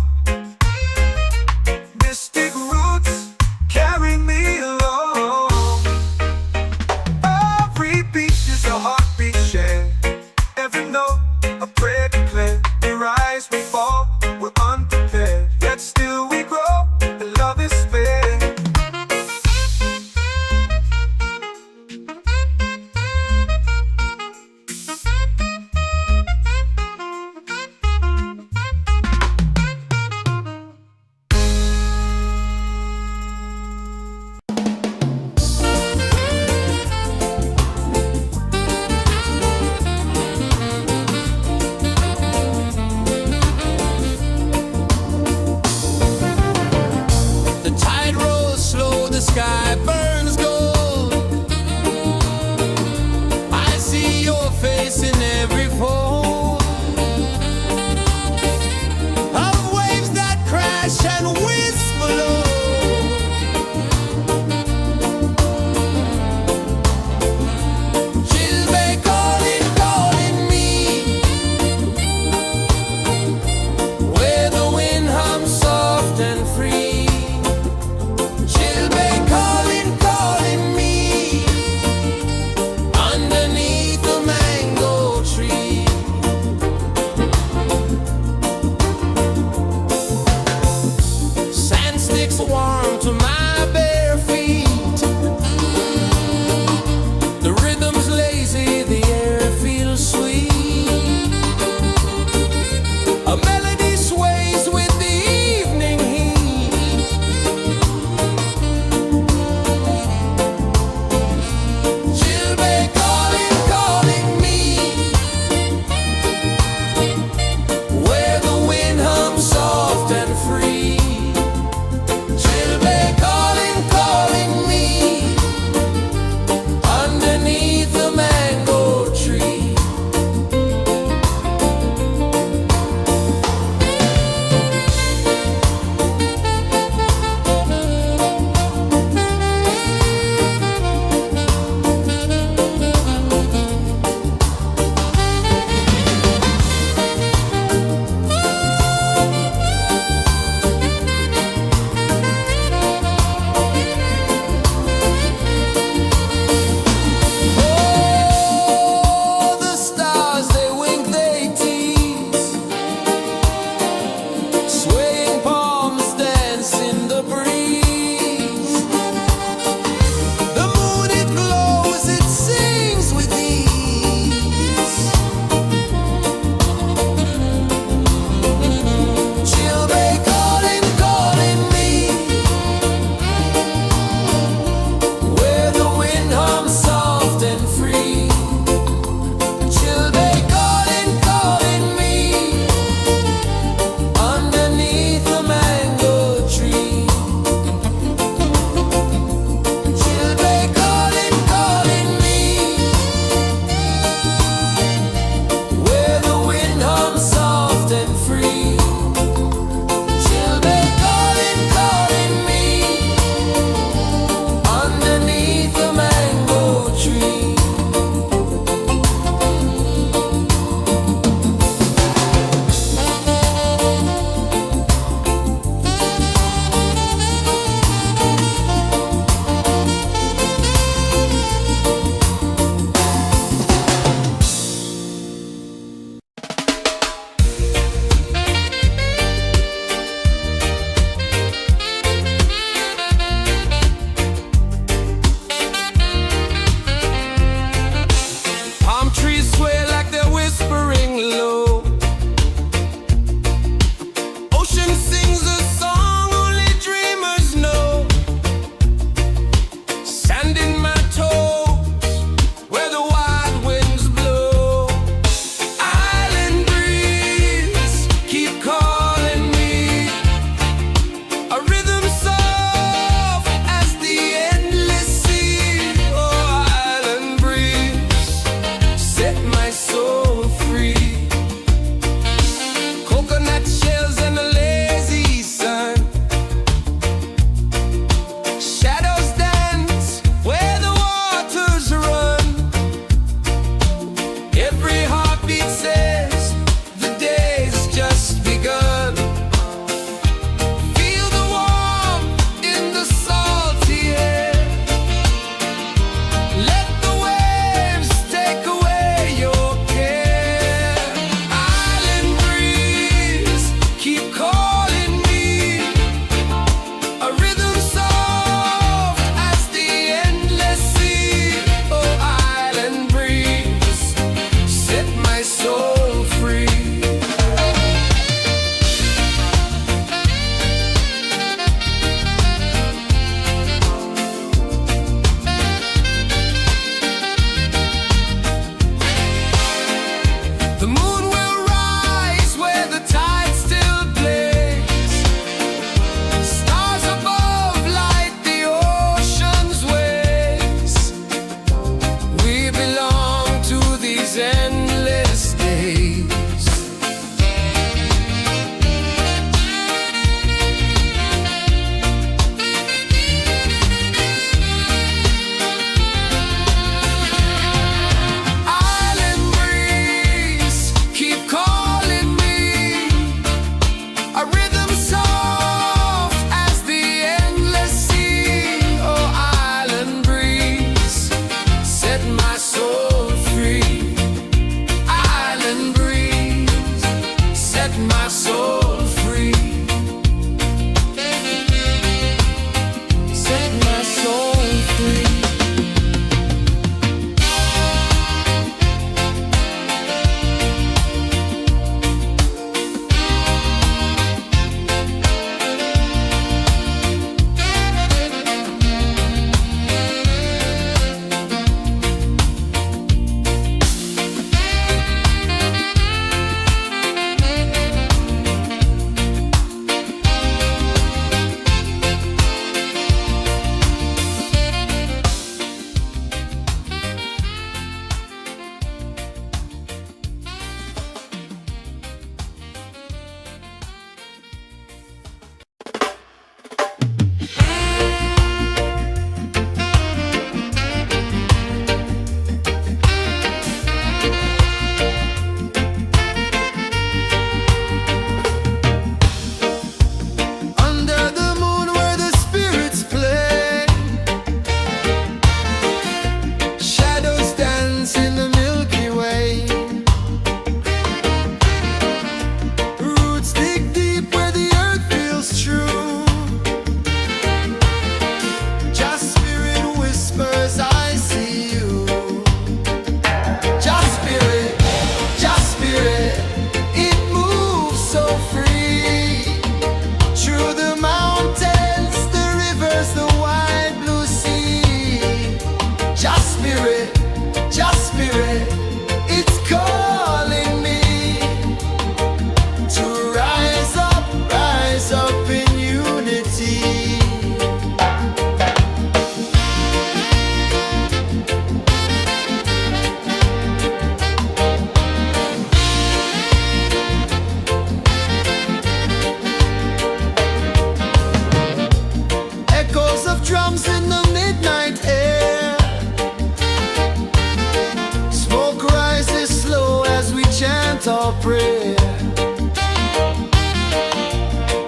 chant or pray.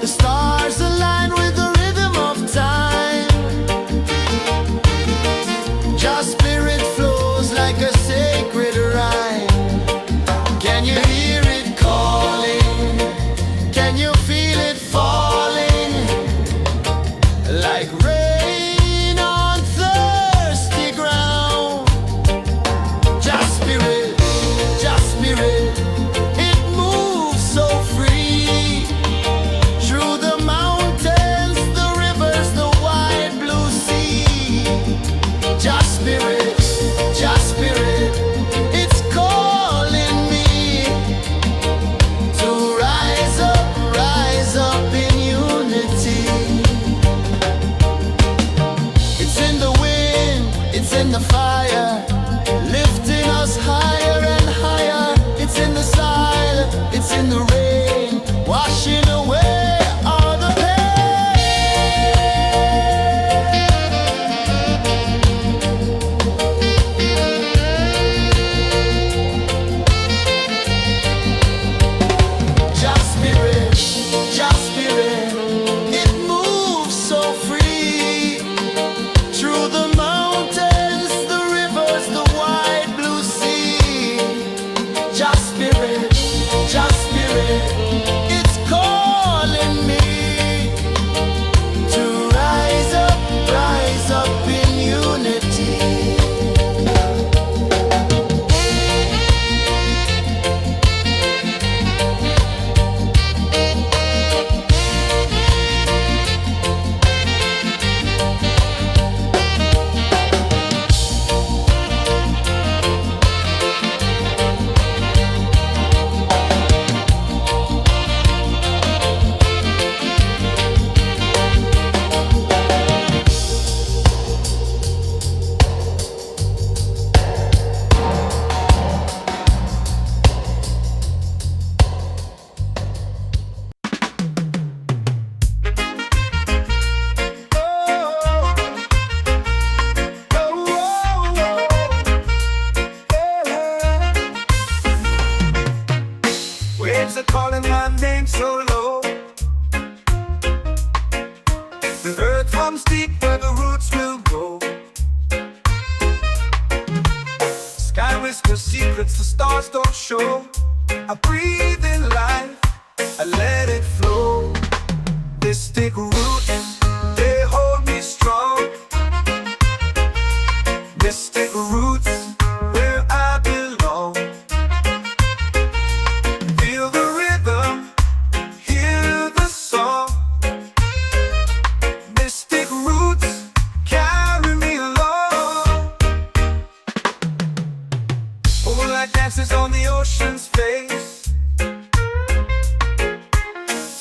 The stars align with the rhythm of time. Your spirit flows like a sacred rhyme. Can you hear it calling? Can you feel it falling? Like rain on thirsty ground. Just spirit, it moves so free. Through the mountains, the rivers, the wide blue sea. Just spirit, it's calling me to rise up in unity. It's in the wind, it's in the fire, lifting us higher and higher. It's in the silence, it's in the rain, washing away all the pain. Just spirit, it moves so free. Through the mountains, the rivers, the wide blue sea. Just spirit, it's calling me to rise up in unity. Waves are calling my name so low. The earth runs deep where the roots will grow. Sky whispers secrets the stars don't show. I breathe in life, I let it flow. Mystic roots, they hold me strong. Mystic roots, where I belong. Feel the rhythm, hear the song. Mystic roots, carry me along. Moonlight dances on the ocean's face.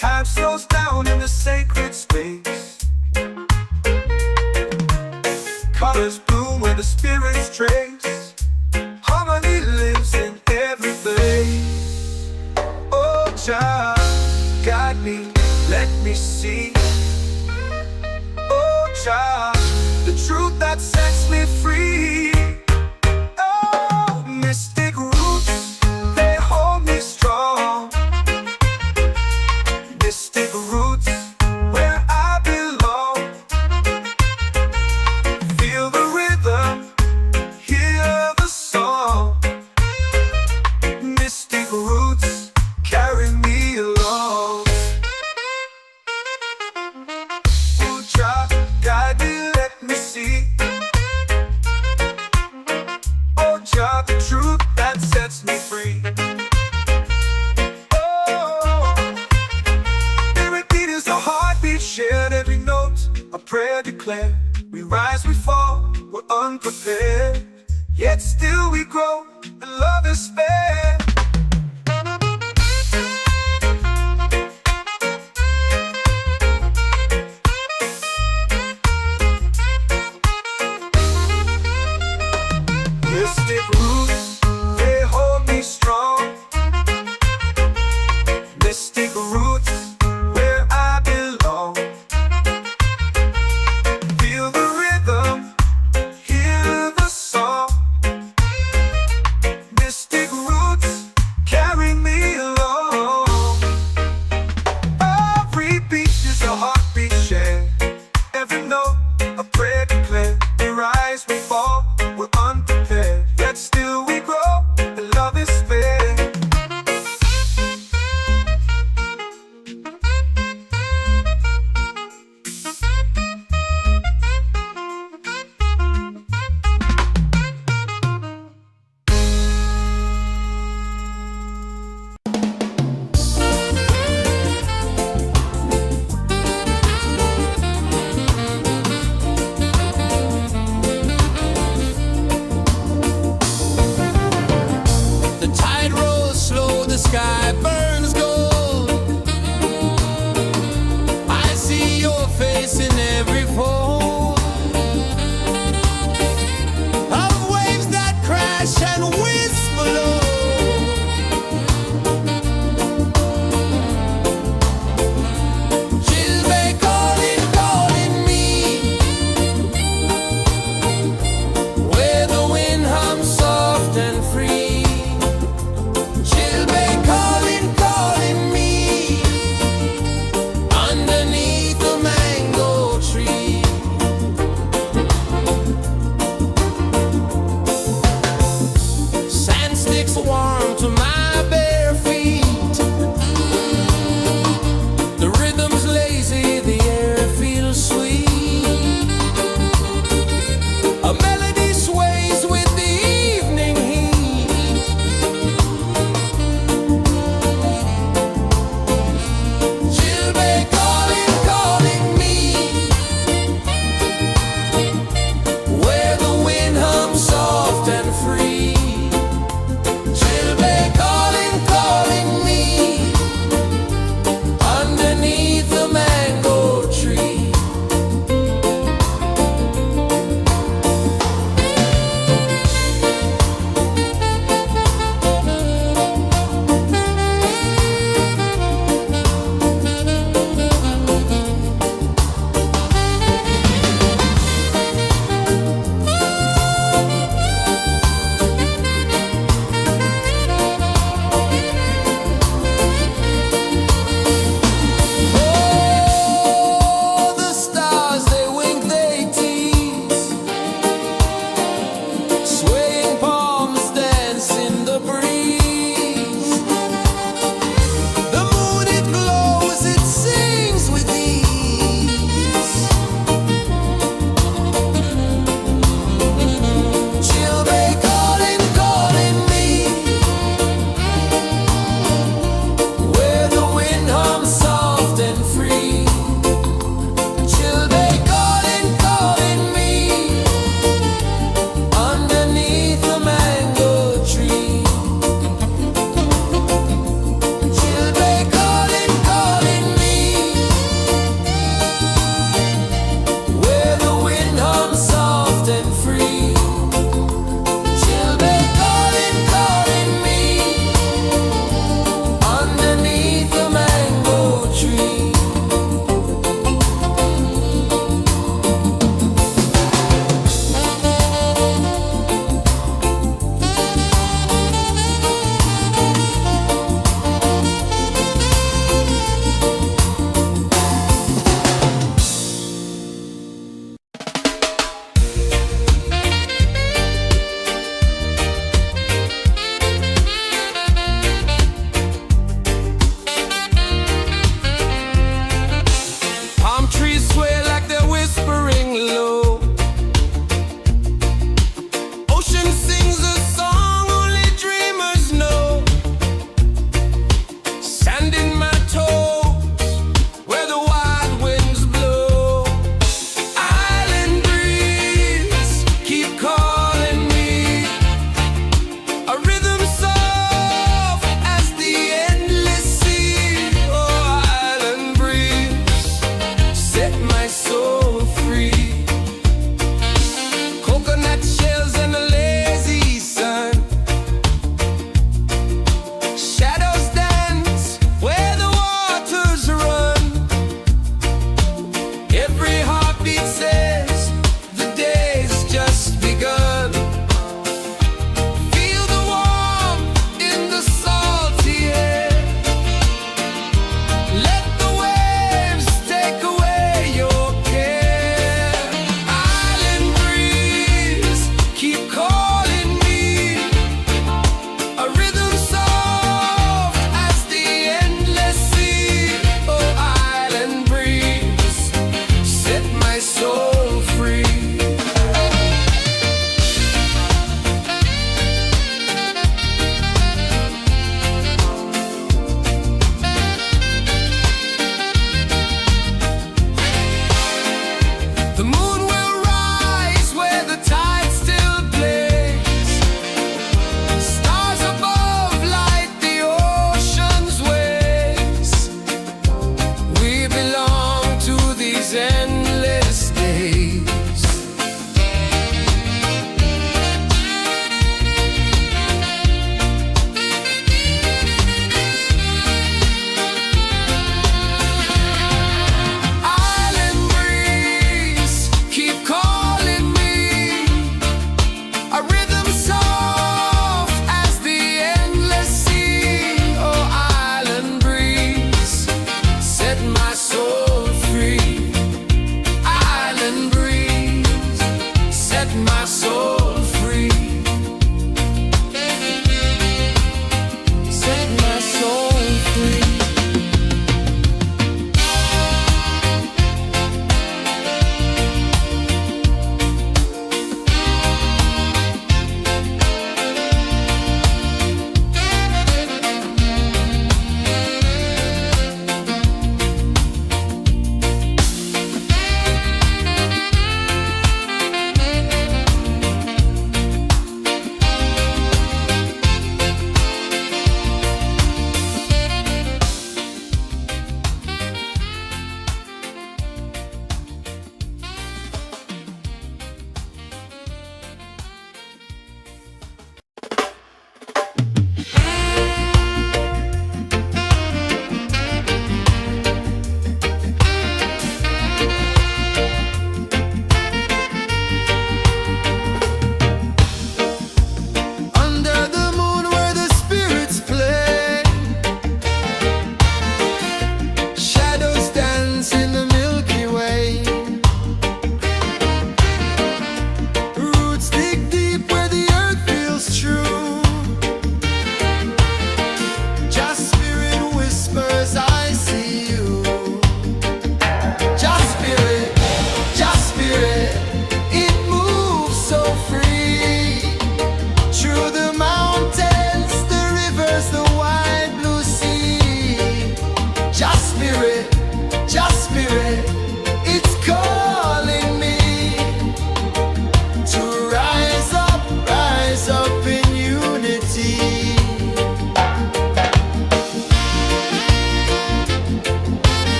Time slows down in the sacred space. Colors bloom where the spirits trace. Harmony lives in every place. Oh, Jah, guide me, let me see. Oh, Jah, the truth that sets me free. Oh, mystic roots, they hold me strong. Mystic roots, where I belong. Feel the rhythm, hear the song. Mystic roots, carry me along. Oh, Jah, guide me, let me see. Oh, Jah, the truth that sets me free. Oh, every beat is a heartbeat shared, every note a prayer declared. We rise, we fall, we're unprepared, yet still we grow, and love is fair. Mystic roots, they hold me strong. Mystic roots, where I belong. Feel the rhythm, hear the song.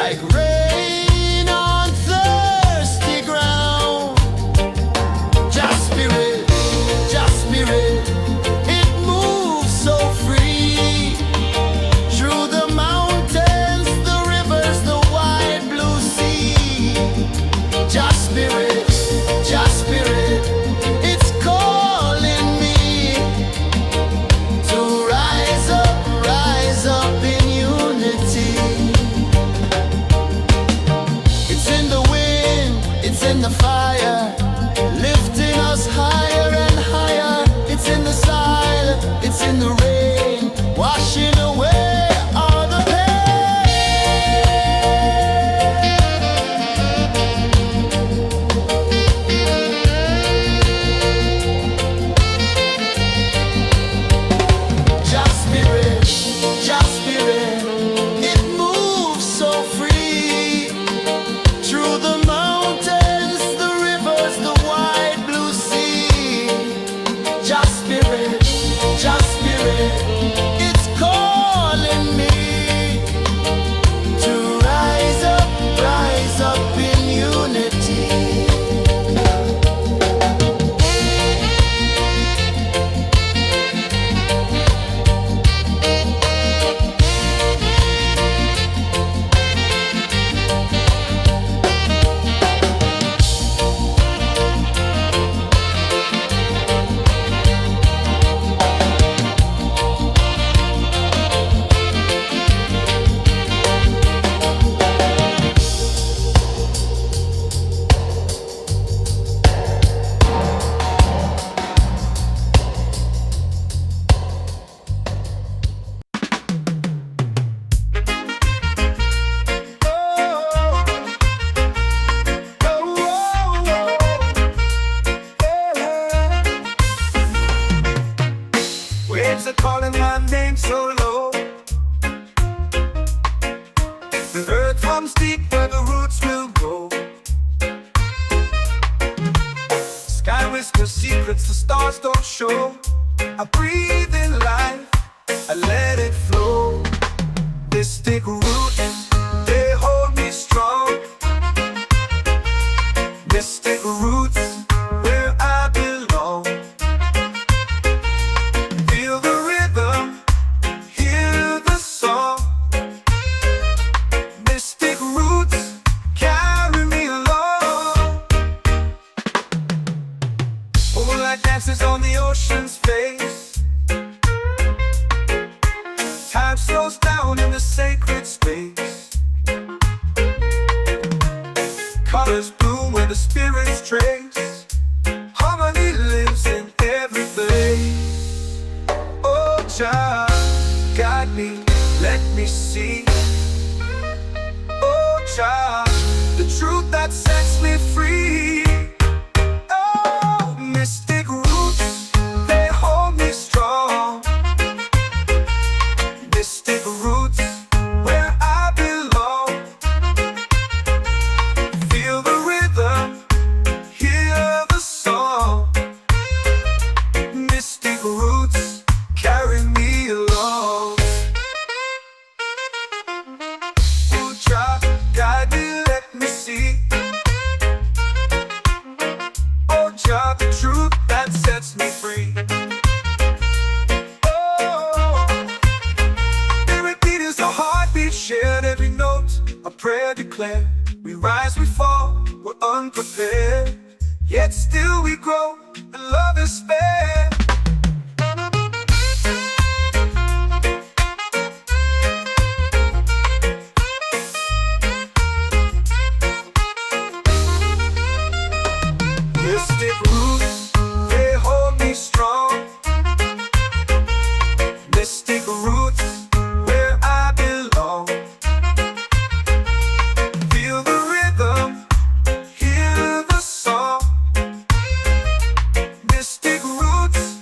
like rain on thirsty ground. Just spirit, it moves so free through the mountains, the rivers, the wide blue sea. Just spirit, it's calling me to rise up in unity. It's in the wind, it's in the fire, lifting us higher and higher. It's in the silence, it's in the rain, washing away all the Just spirit, it moves so free through the mountains, the rivers, the wide blue sea. Just spirit, it's calling me to rise up in unity. Waves are calling my name so low. The earth runs deep where the roots will grow. Sky whispers secrets the stars don't show. I breathe in life, I let it flow. This thick root, they hold me strong. Mystic roots, where I belong. Feel the rhythm, hear the song. Mystic roots carry me along. Moonlight dances on the ocean's face. Time slows down in the sacred space. Colors bloom where the spirits trace. Harmony lives in every place. Oh, Jah, guide me, let me see. Oh, Jah, the truth that sets me free. Oh, mystic roots, they hold me strong. Mystic roots, where I belong. Feel the rhythm, hear the song. Mystic roots carry me along. Oh, Jah, guide me, let me see. Oh, Jah, the truth that sets me free. Oh, every beat is a heartbeat shared, every note a prayer declared. We rise, we fall, we're unprepared, yet still we grow, and love is spared. Mystic roots, they hold me strong. Mystic roots, where I belong. Feel the rhythm, hear the song. Mystic roots,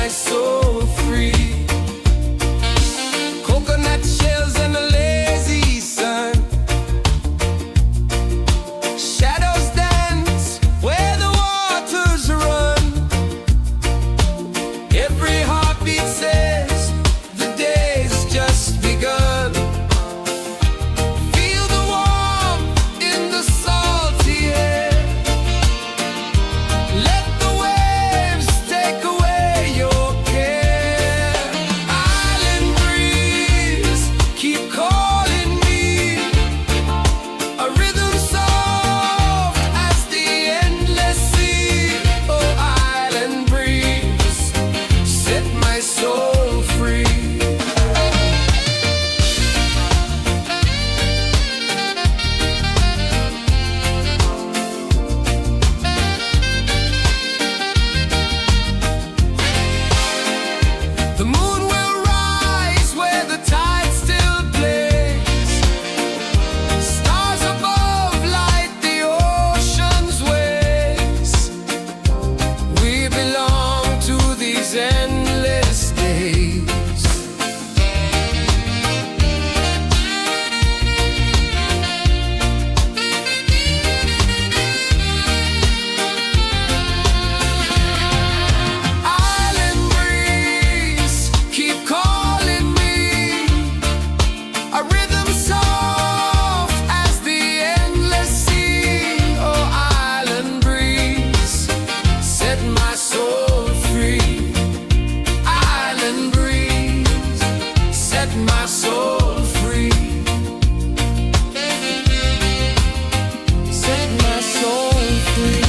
my soul free. Coconut shells and a lazy sun, shadows dance where the waters run. Every heartbeat says the day's just begun. Feel the warmth in the salty air. Let the waves take away your care. Island breeze, keep calling me. A rhythm soft as the endless sea. Oh, island breeze, set my soul free. The moon will rise where the tide still plays. Stars above light the ocean's waves. We belong to these endless days. Island breeze, keep calling me. A rhythm soft as the endless sea. Oh, island breeze, set my soul free. Island breeze, set my soul free. Set my soul free.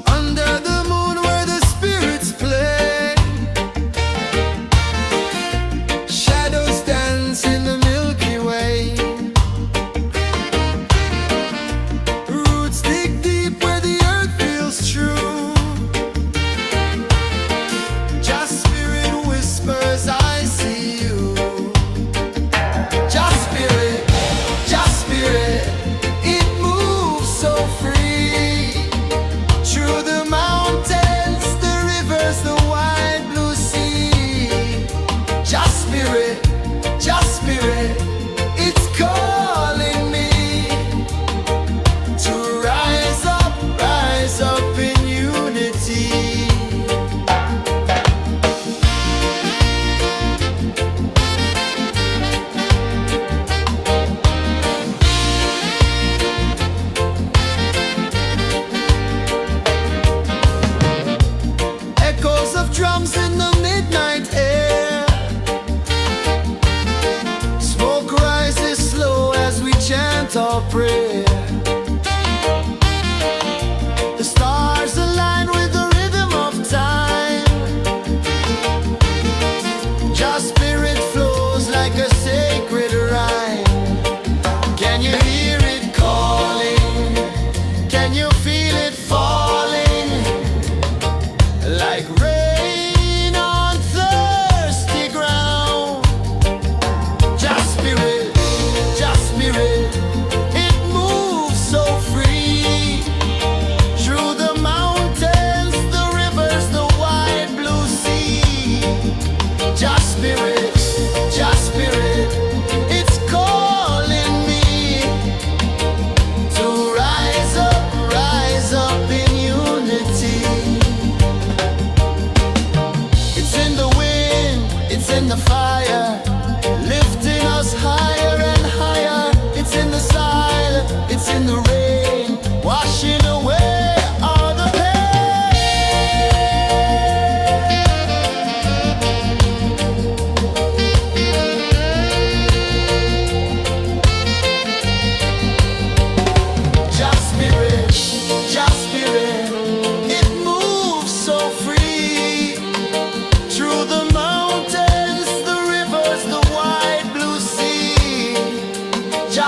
Under the moon where the spirits play, shadows dance in the Milky Way. Roots dig deep where the earth feels true. Just spirit whispers, I see you. Just spirit, it moves so free. Through the mountains, the rivers, the wide blue sea. Just spirit, it's calling me to rise up in unity. Echoes of drums in the midnight air. Smoke rises slow as we chant our prayer. The stars align with the rhythm of time. Just spirit flows like a sacred rhyme. Can you hear it calling? Can you feel it falling? Like rain on thirsty ground. Just spirit, it moves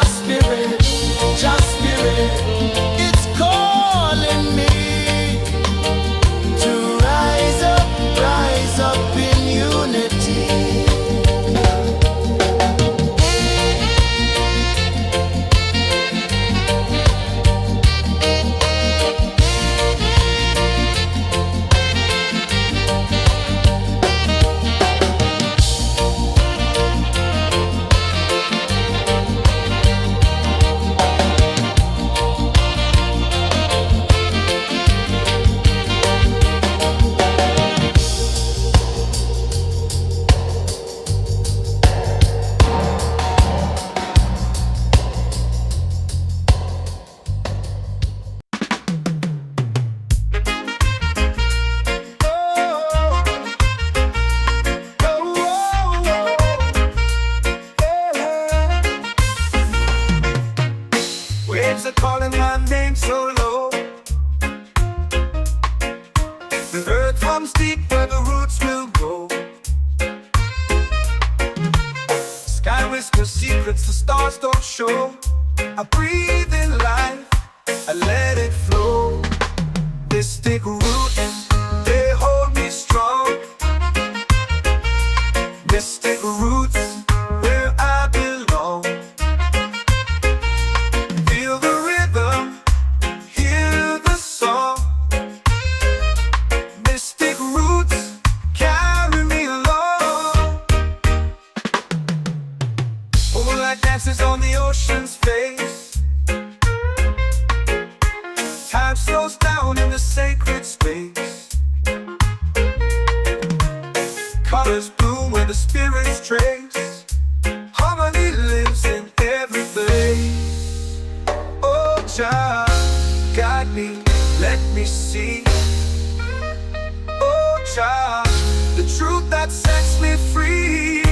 spirit, just spirit, it's calling me to rise up in unity. Waves are calling my name so low. The earth comes deep where the roots will grow. Sky whispers secrets the stars don't show. I breathe in life, I let it flow. Mystic roots, they hold me strong. Mystic roots, where I belong. Feel the rhythm, hear the song. Mystic roots, carry me along. Moonlight dances on the ocean's face. Time slows down in the sacred space. Colors bloom where the spirits trace. Harmony lives in every place. Oh, child, guide me, let me see. Oh, child, the truth that sets me free.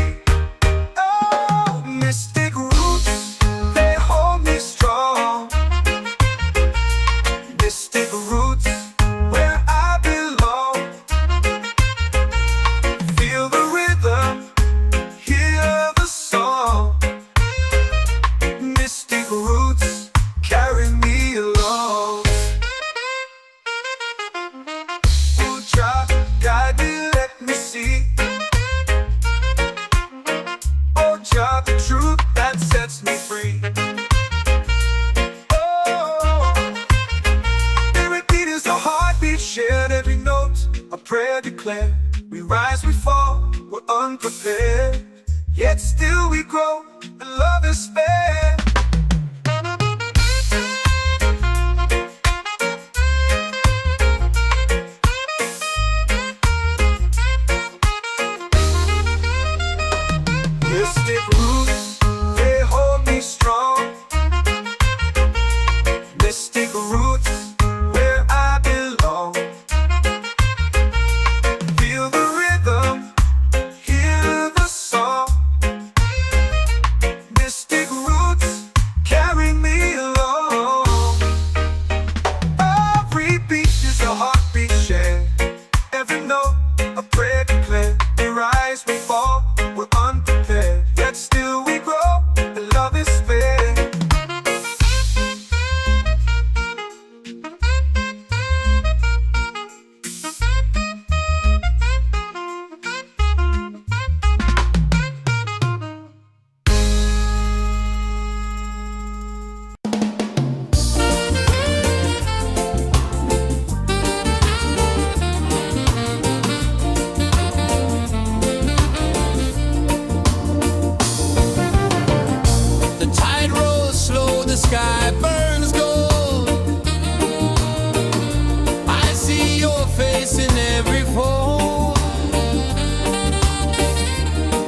Oh, mystic roots, they hold me strong. Mystic roots, where I belong. Feel the rhythm, hear the song. Mystic roots, carry me along. Oh, child, guide me, let me see. Oh, child, the truth that sets me free. Oh, every beat is a heartbeat shared, every note a prayer declared. We rise, we fall, we're unprepared, yet still we grow, and love is spared. Mystic roots, they hold me strong. Mystic roots, where I belong. Feel the rhythm, hear the song. Mystic roots, carry me along. Every beat is a heartbeat shared, every note a prayer declared. We rise, we fall, we're unprepared, yet still we grow, and love is spared. The tide rolls slow, the sky burns gold. I see your face in every fold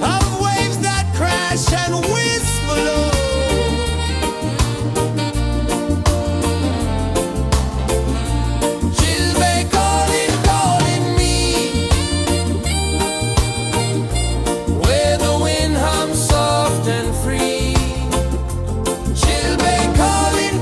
of waves that crash and whisper low. She'll be calling me, where the wind hums soft and free. She'll be calling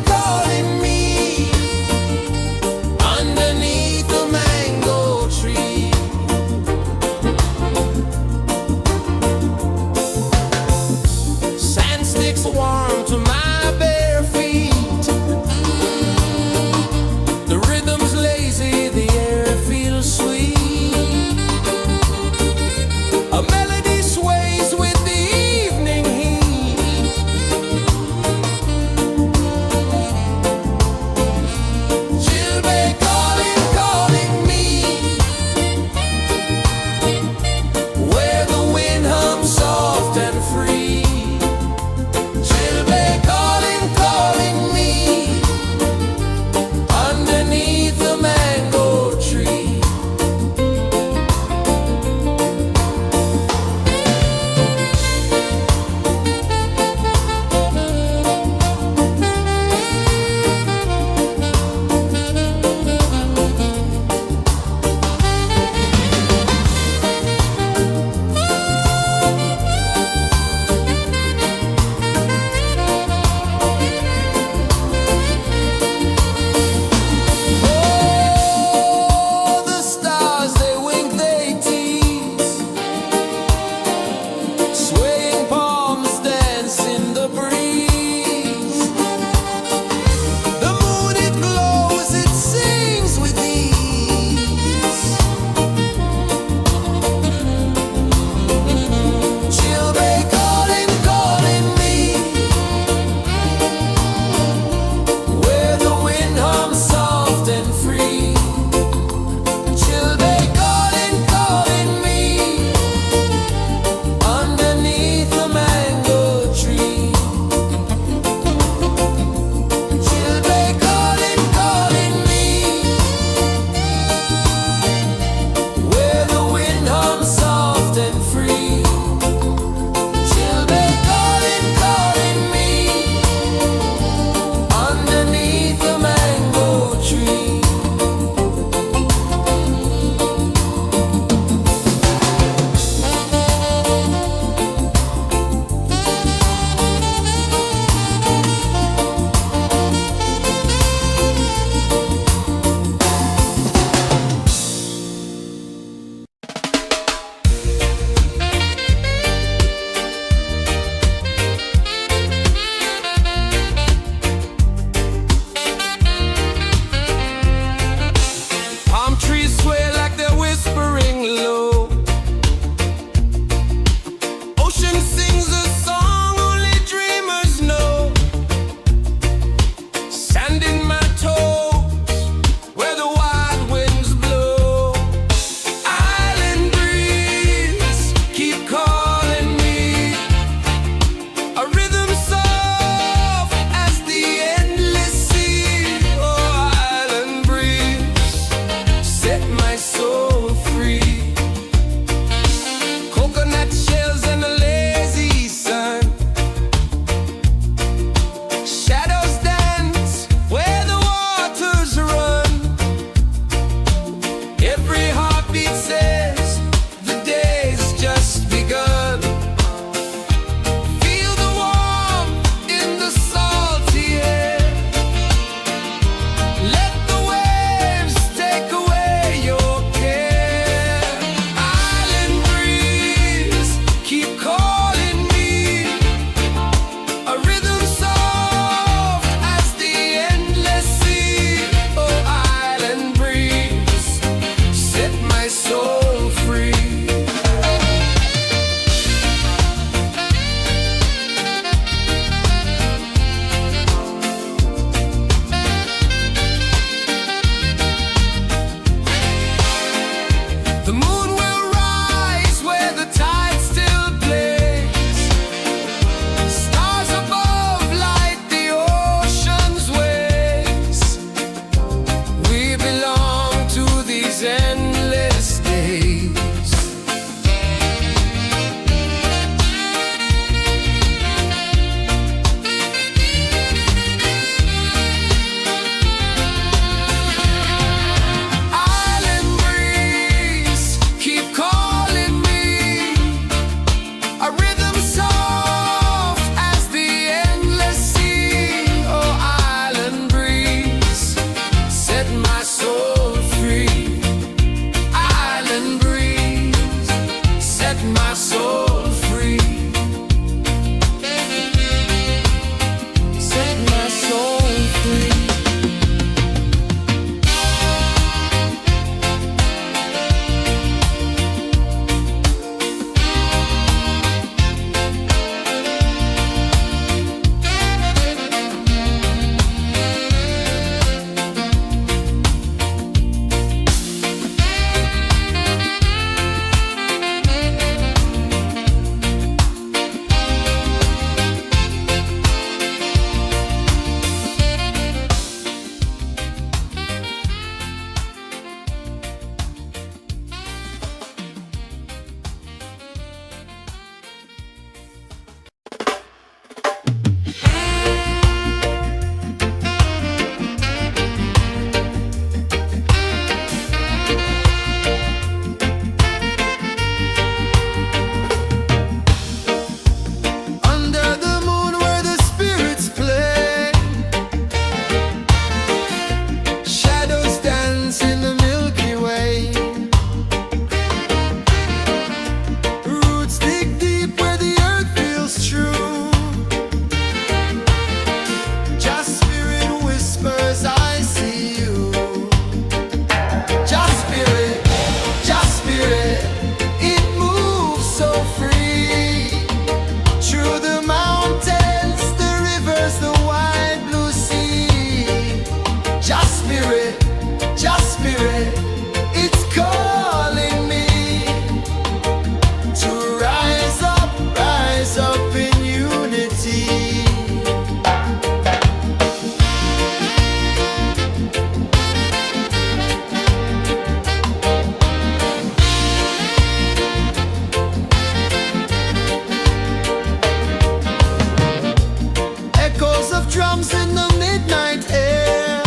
drums in the midnight air.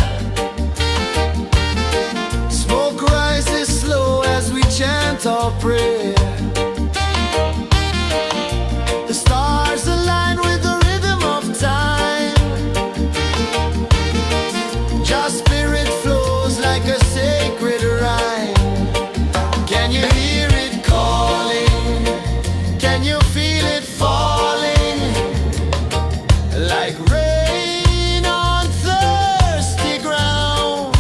Smoke rises slow as we chant our prayer. The stars align with the rhythm of time. Just spirit flows like a sacred rhyme. Can you hear it calling? Can you feel it falling? Like rain on thirsty ground.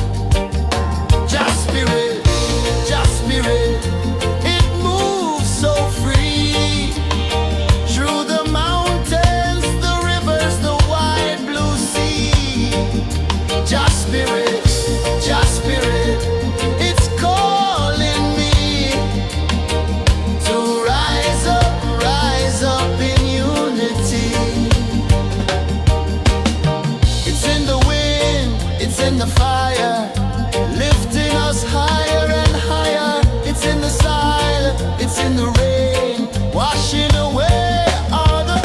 Just spirit, it moves so free. Through the mountains, the rivers, the wide blue sea. Just spirit, it's calling me to rise up in unity. It's in the wind, it's in the fire, lifting us higher and higher. It's in the silence, it's in the rain, washing away all the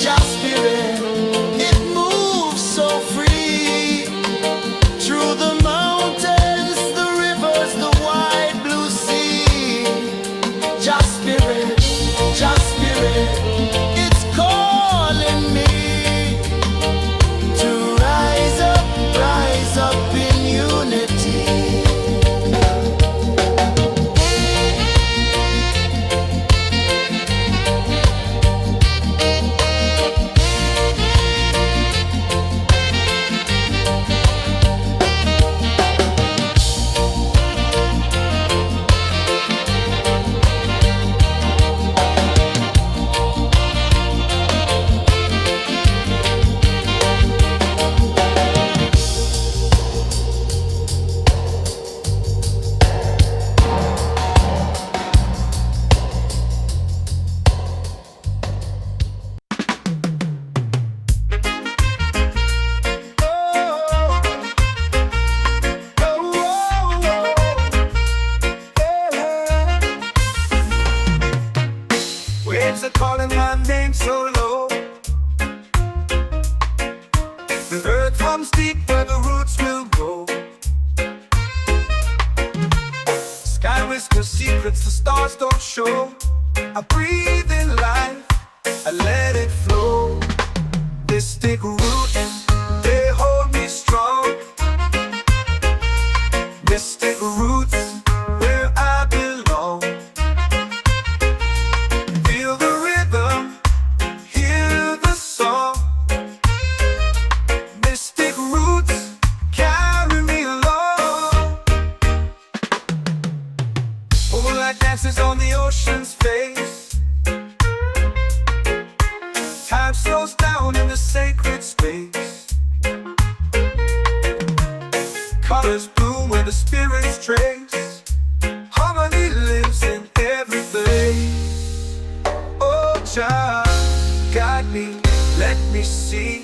Just spirit, it moves so free. Through the mountains, the rivers, the wide blue sea. Just spirit, it's calling me to rise up in unity. Waves are calling my name so low. The earth runs deep where the roots will grow. Sky whispers secrets the stars don't show. I breathe in life, I let it flow. Mystic roots, they hold me strong. Mystic roots, where I belong. Feel the rhythm, hear the song. Mystic roots, carry me along. Moonlight dances on the ocean's face. Time slows down in the sacred space. Colors bloom where the spirits trace. Harmony lives in every place. Oh, child, guide me, let me see.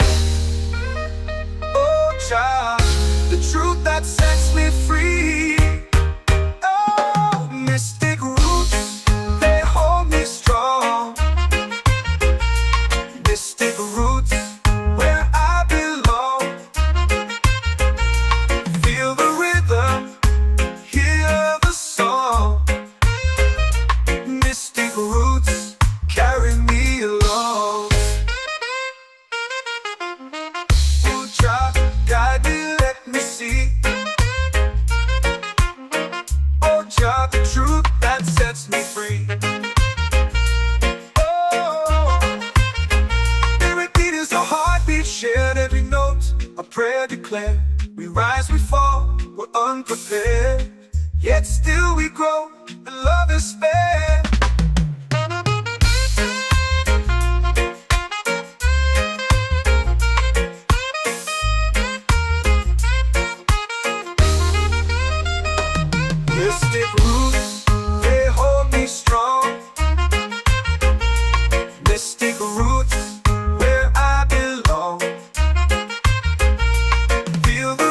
Oh, child, the truth that sets me free. Oh, mystic roots, they hold me strong. Mystic roots, where I belong. Feel the rhythm, hear the song. Mystic roots, carry me along. Oh, child, guide me, let me see. Oh, child, the truth that sets me free. Shared every note, a prayer declared. We rise, we fall, we're unprepared. Yet still we grow, and love is spared. Mystic roots, they hold me strong. Mystic roots, where I belong. Feel the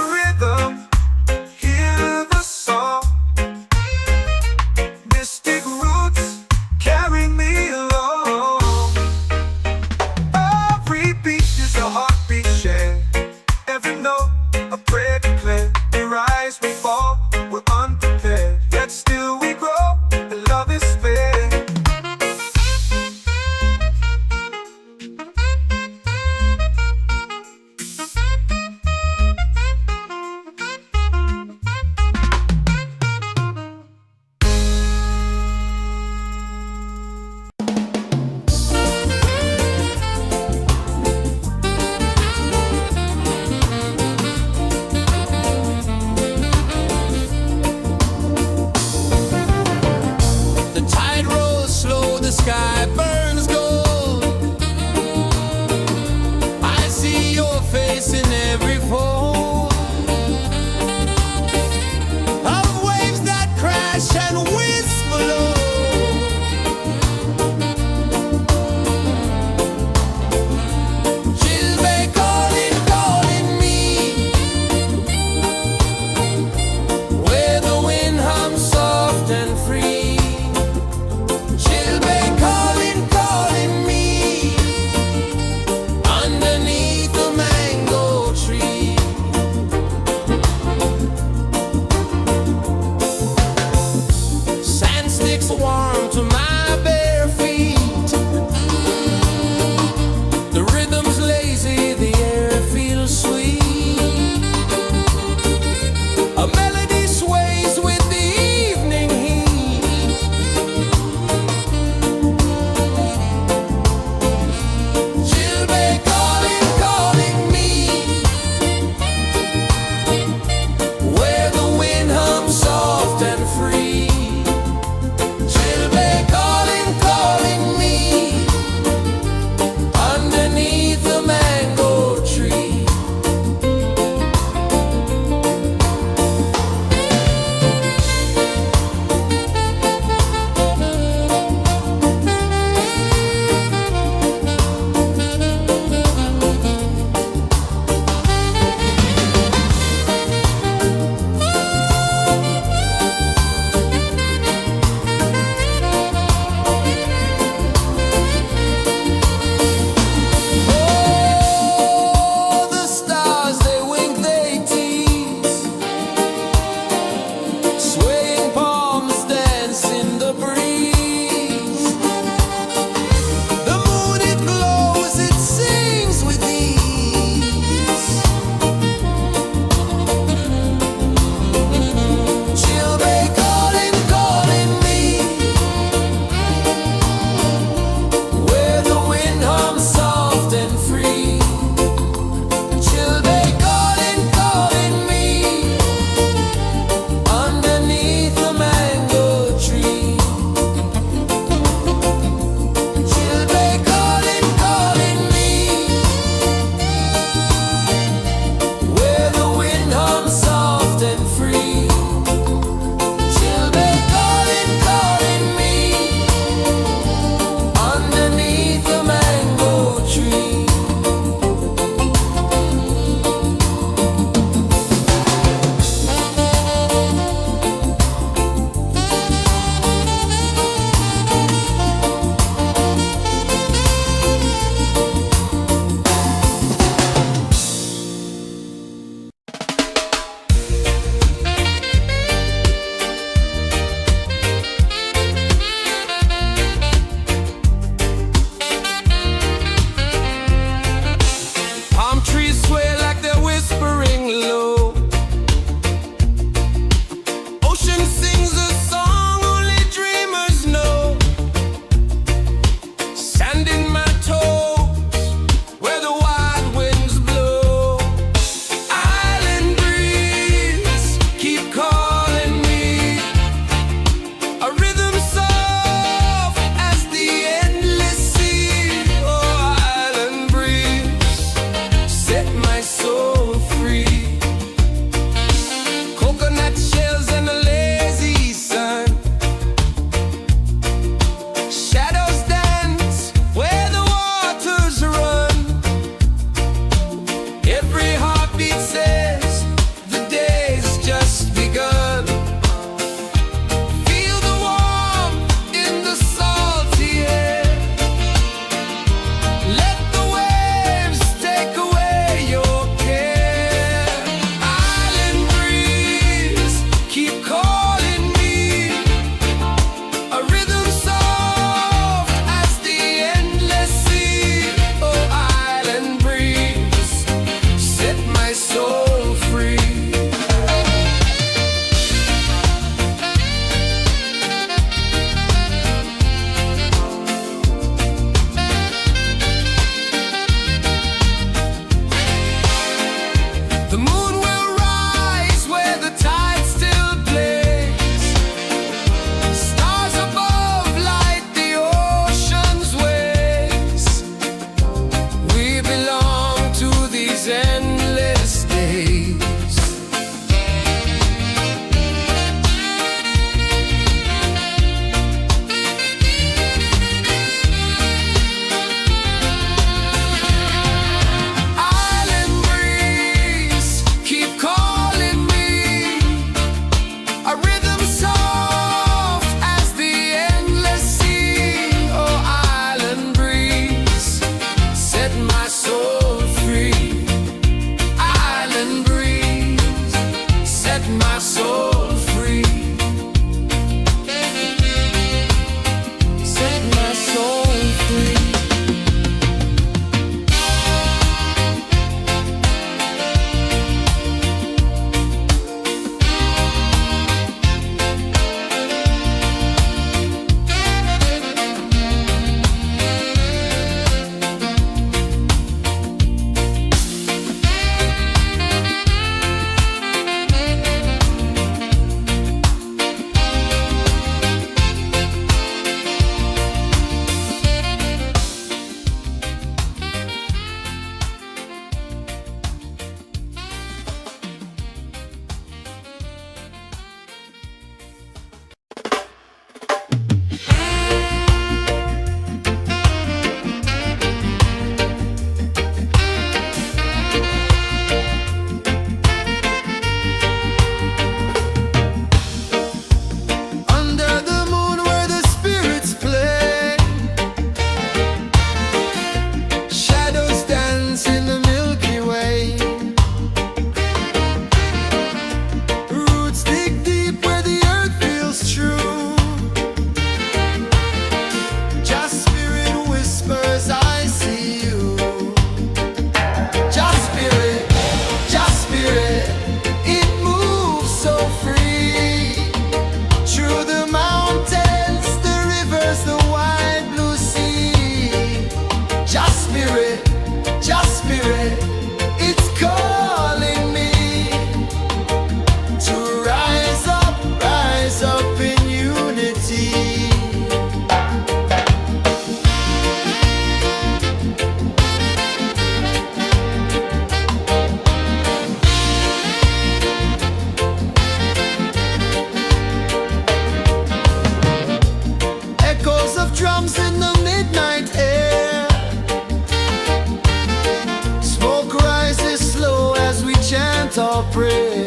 way.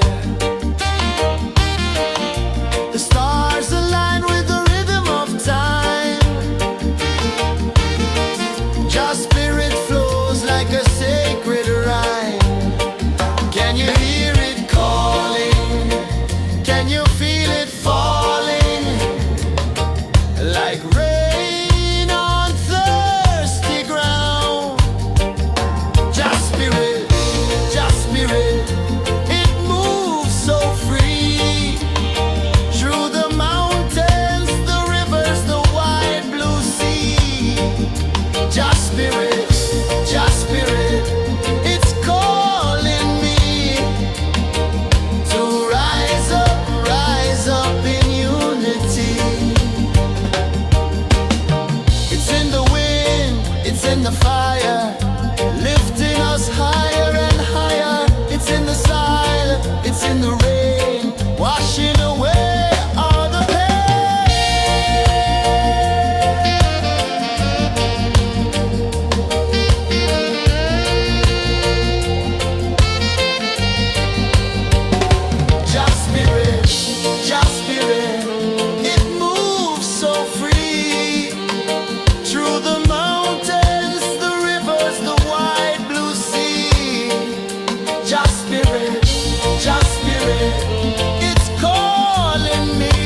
The stars align with the rhythm of time. Just spirit flows like a sacred rhyme. Can you hear it calling? Can you feel it falling? Like rain on thirsty ground. Just spirit, it moves so free. Through the mountains, the rivers, the wide blue sea. Just spirit, it's calling me to rise up in unity. It's in the wind, it's in the fire, lifting us higher and higher. It's in the silence, it's in the rain, washing away all the Just spirit, it moves so free. Through the mountains, the rivers, the wide blue sea. Just spirit, it's calling me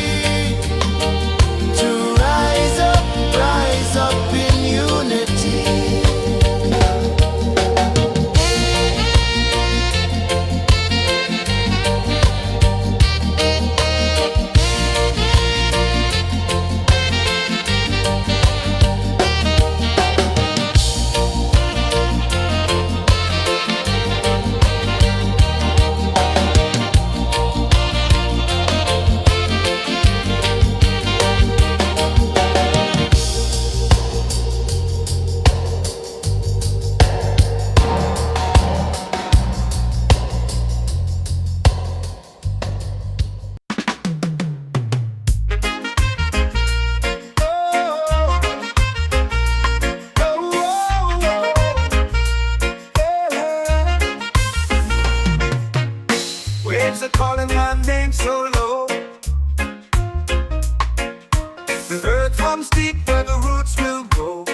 to rise up in unity. Waves are calling my name so low. The earth comes deep where the roots will go.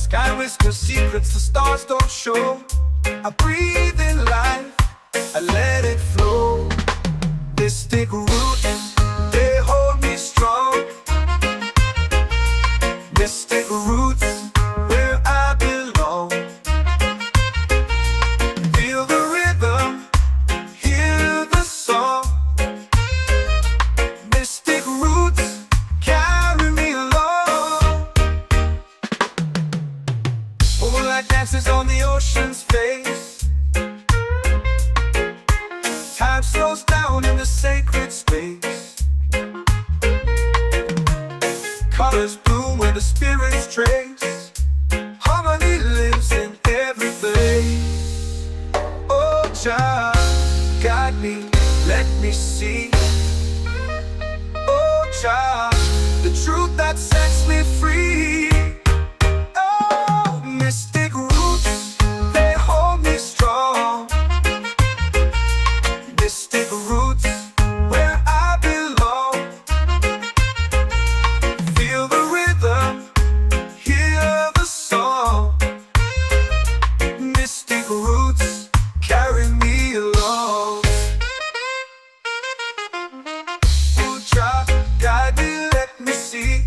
Sky whispers secrets the stars don't show. I breathe in life, I let it flow. Mystic roots, they hold me strong. Mystic roots, where I belong. Feel the rhythm, hear the song. Mystic roots, carry me along. Moonlight dances on the ocean's face. Time slows down in the sacred space. Colors bloom where the spirits trace. Harmony lives in every place. Oh, Jah, guide me, let me see. Oh, Jah, the truth that sets me free. Oh, mystic roots, they hold me strong. Mystic roots, where I belong. Feel the rhythm, hear the song. Mystic roots, carry me along. Oh, Jah, guide me, let me see.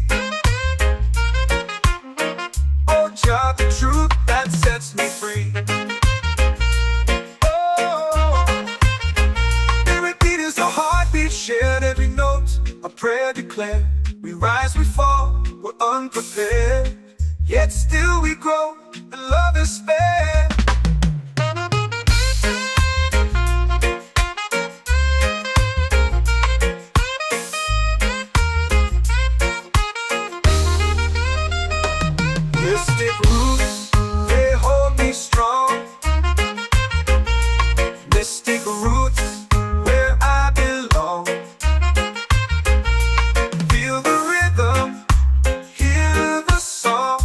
Oh, Jah, the truth that sets me free. Oh, spirit beat is a heartbeat, shared every note. A prayer declared. We rise, we fall, we're unprepared. Yet still we grow, and love is spared. Mystic roots, they hold me strong. Mystic roots, where I belong. Feel the rhythm, hear the song.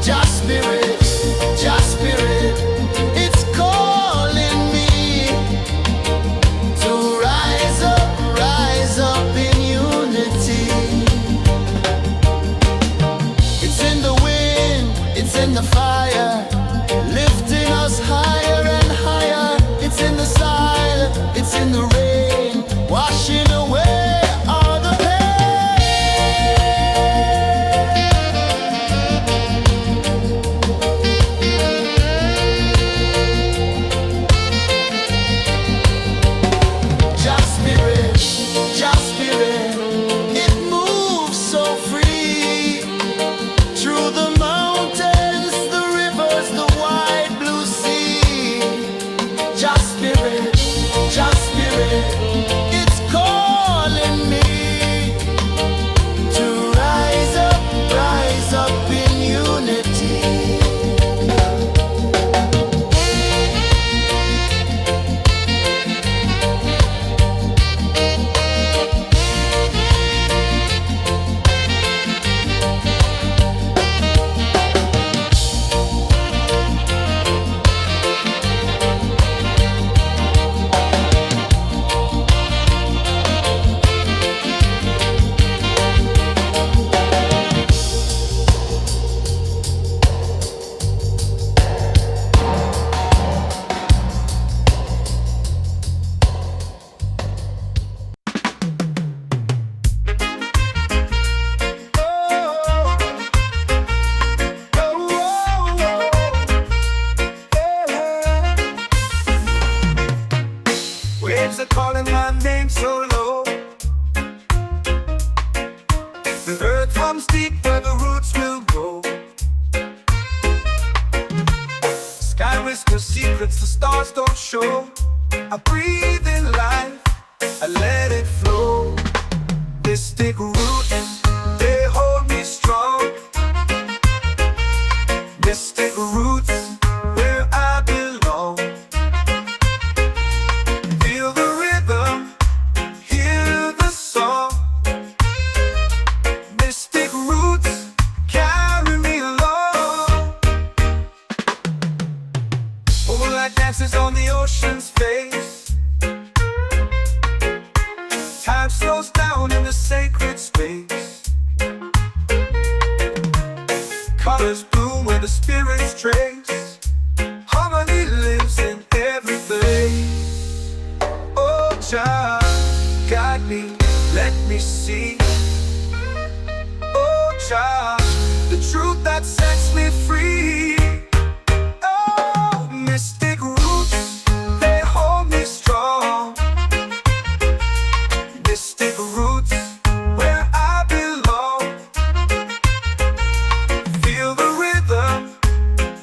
Just spirit, just spirit, it's calling me to rise up in unity. It's in the wind, it's in the fire, lifting us higher and higher. It's in the silence, it's in the rain, washing away all the pain. Just spirit, just spirit, it moves so free through the mountains, the rivers, the wide blue sea. Just spirit, it's calling me to rise up in unity. Waves are calling my name so low. The earth comes deep where the roots will grow. Sky whispers secrets the stars don't show. I breathe in life, I let it flow. Mystic roots, they hold me strong. Mystic roots, where I belong. Feel the rhythm, hear the song. Mystic roots, carry me along. Moonlight dances on the ocean's face. Time slows down in the sacred space. Colors bloom where the spirits trace. Harmony lives in every face. Oh, child, guide me, let me see. Oh, child, the truth that sets me free. Oh, mystic roots, they hold me strong. Mystic roots, where I belong. Feel the rhythm,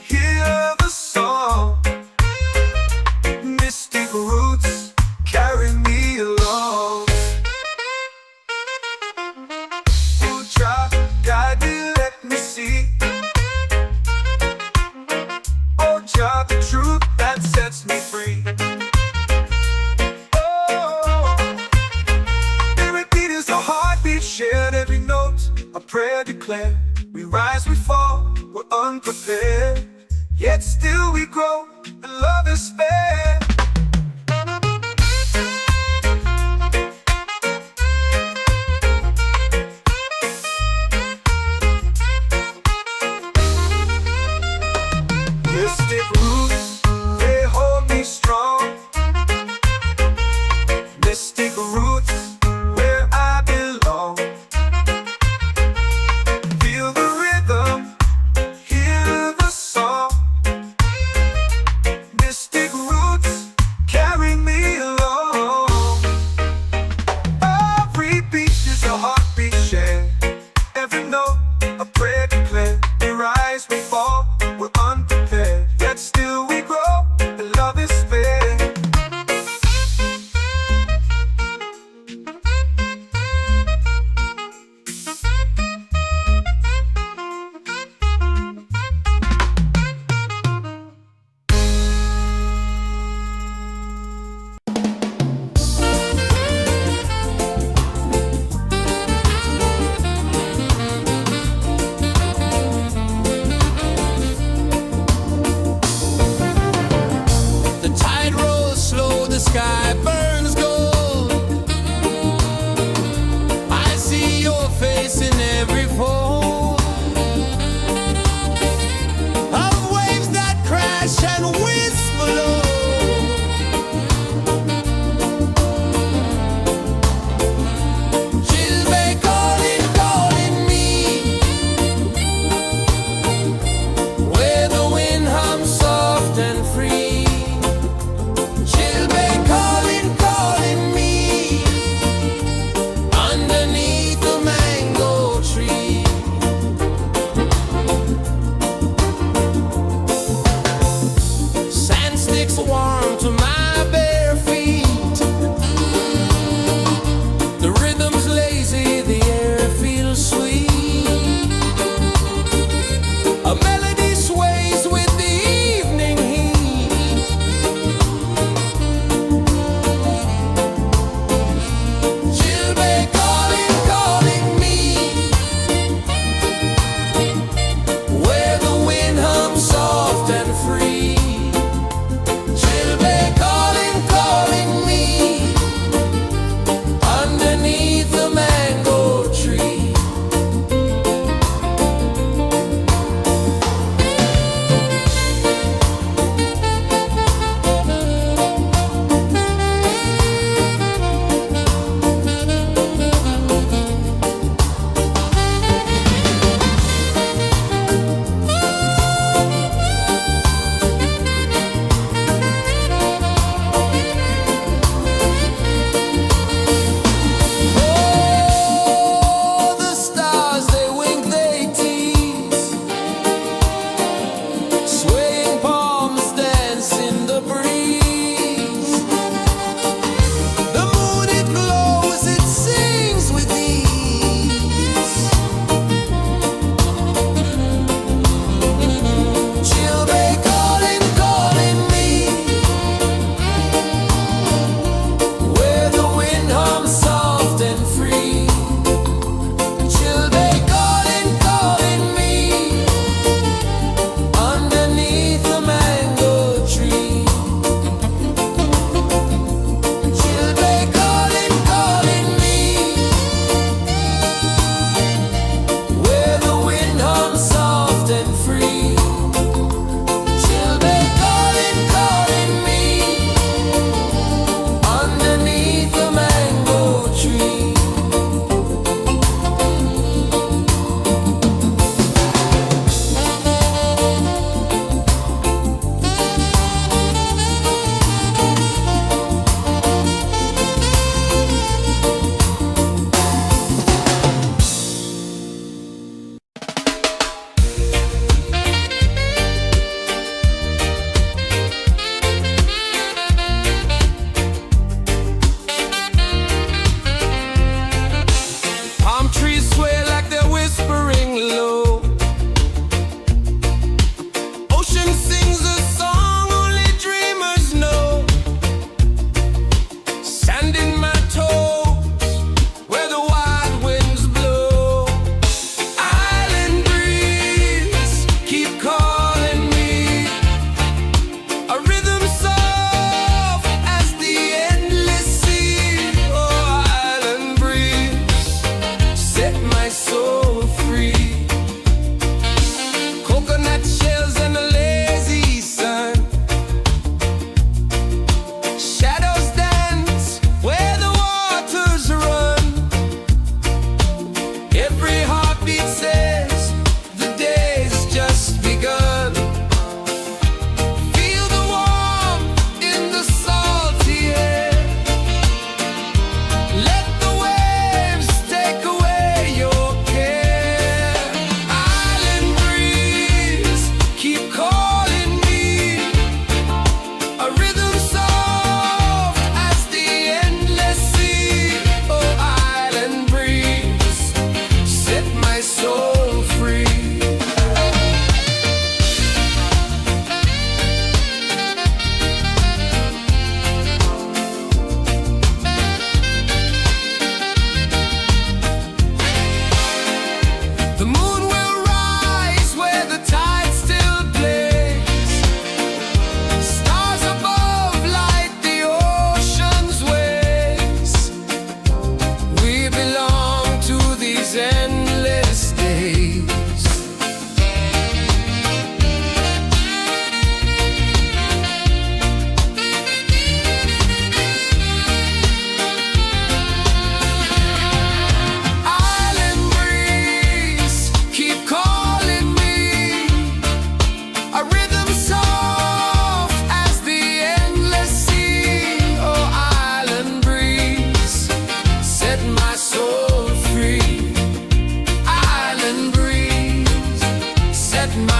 hear the song. Mystic roots, carry me along. Oh, child, guide me, let me see. Oh, child, the truth that sets me free. Oh, every beat is a heartbeat shared, every note a prayer declared. We rise, we fall, we're unprepared, yet still we grow, and love is spared. Mystic roots, they hold me strong. Mystic roots, where I belong. Feel the rhythm, hear the song. Mystic roots, carry me along. Every beat is a heartbeat shared, every note a prayer declared. We rise, we fall, we're unprepared, yet still we grow, and love is spared.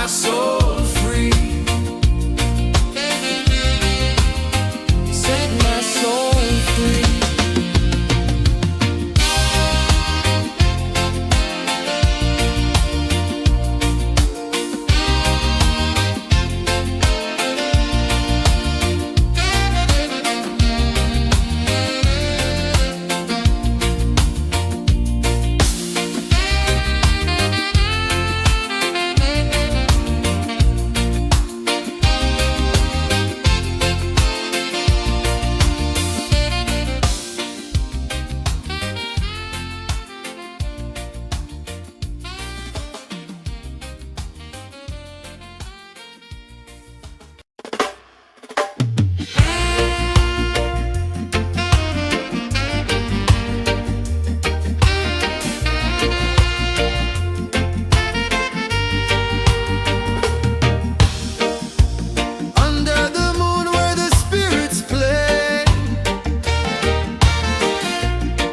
soul free. Set my soul free. Under the moon where the spirits play,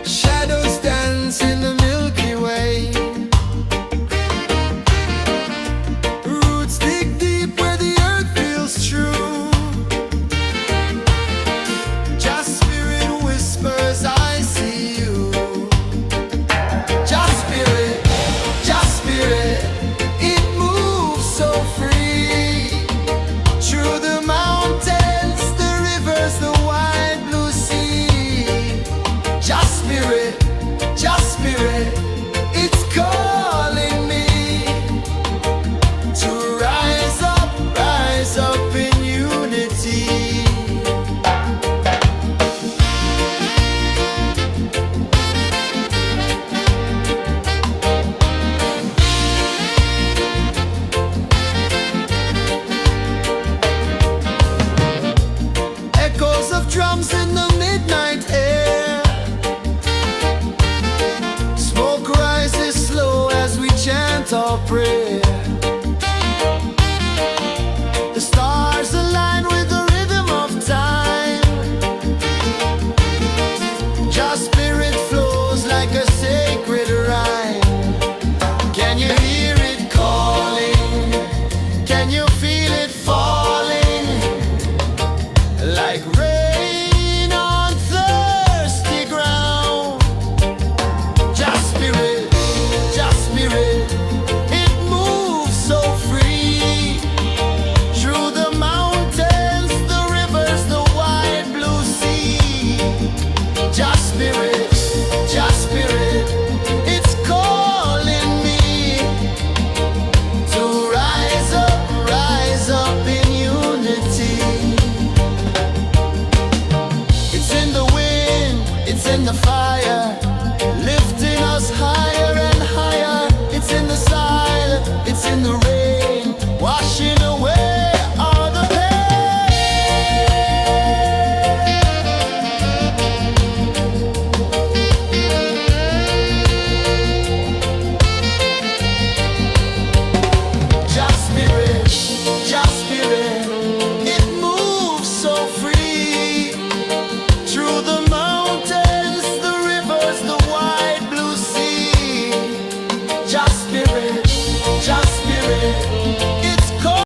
shadows dance in the Milky Way. Roots dig deep where the earth feels true. Just spirit whispers, I see you. Just spirit, it moves so free. Through the mountains, the rivers, the wide blue sea. Just spirit, it's calling me to rise up in unity. Echoes of drums in the midnight air. Smoke rises slow as we chant our prayer. The stars align with the rhythm of time. Just spirit flows like a sacred rhyme. Can you hear it calling? Can you feel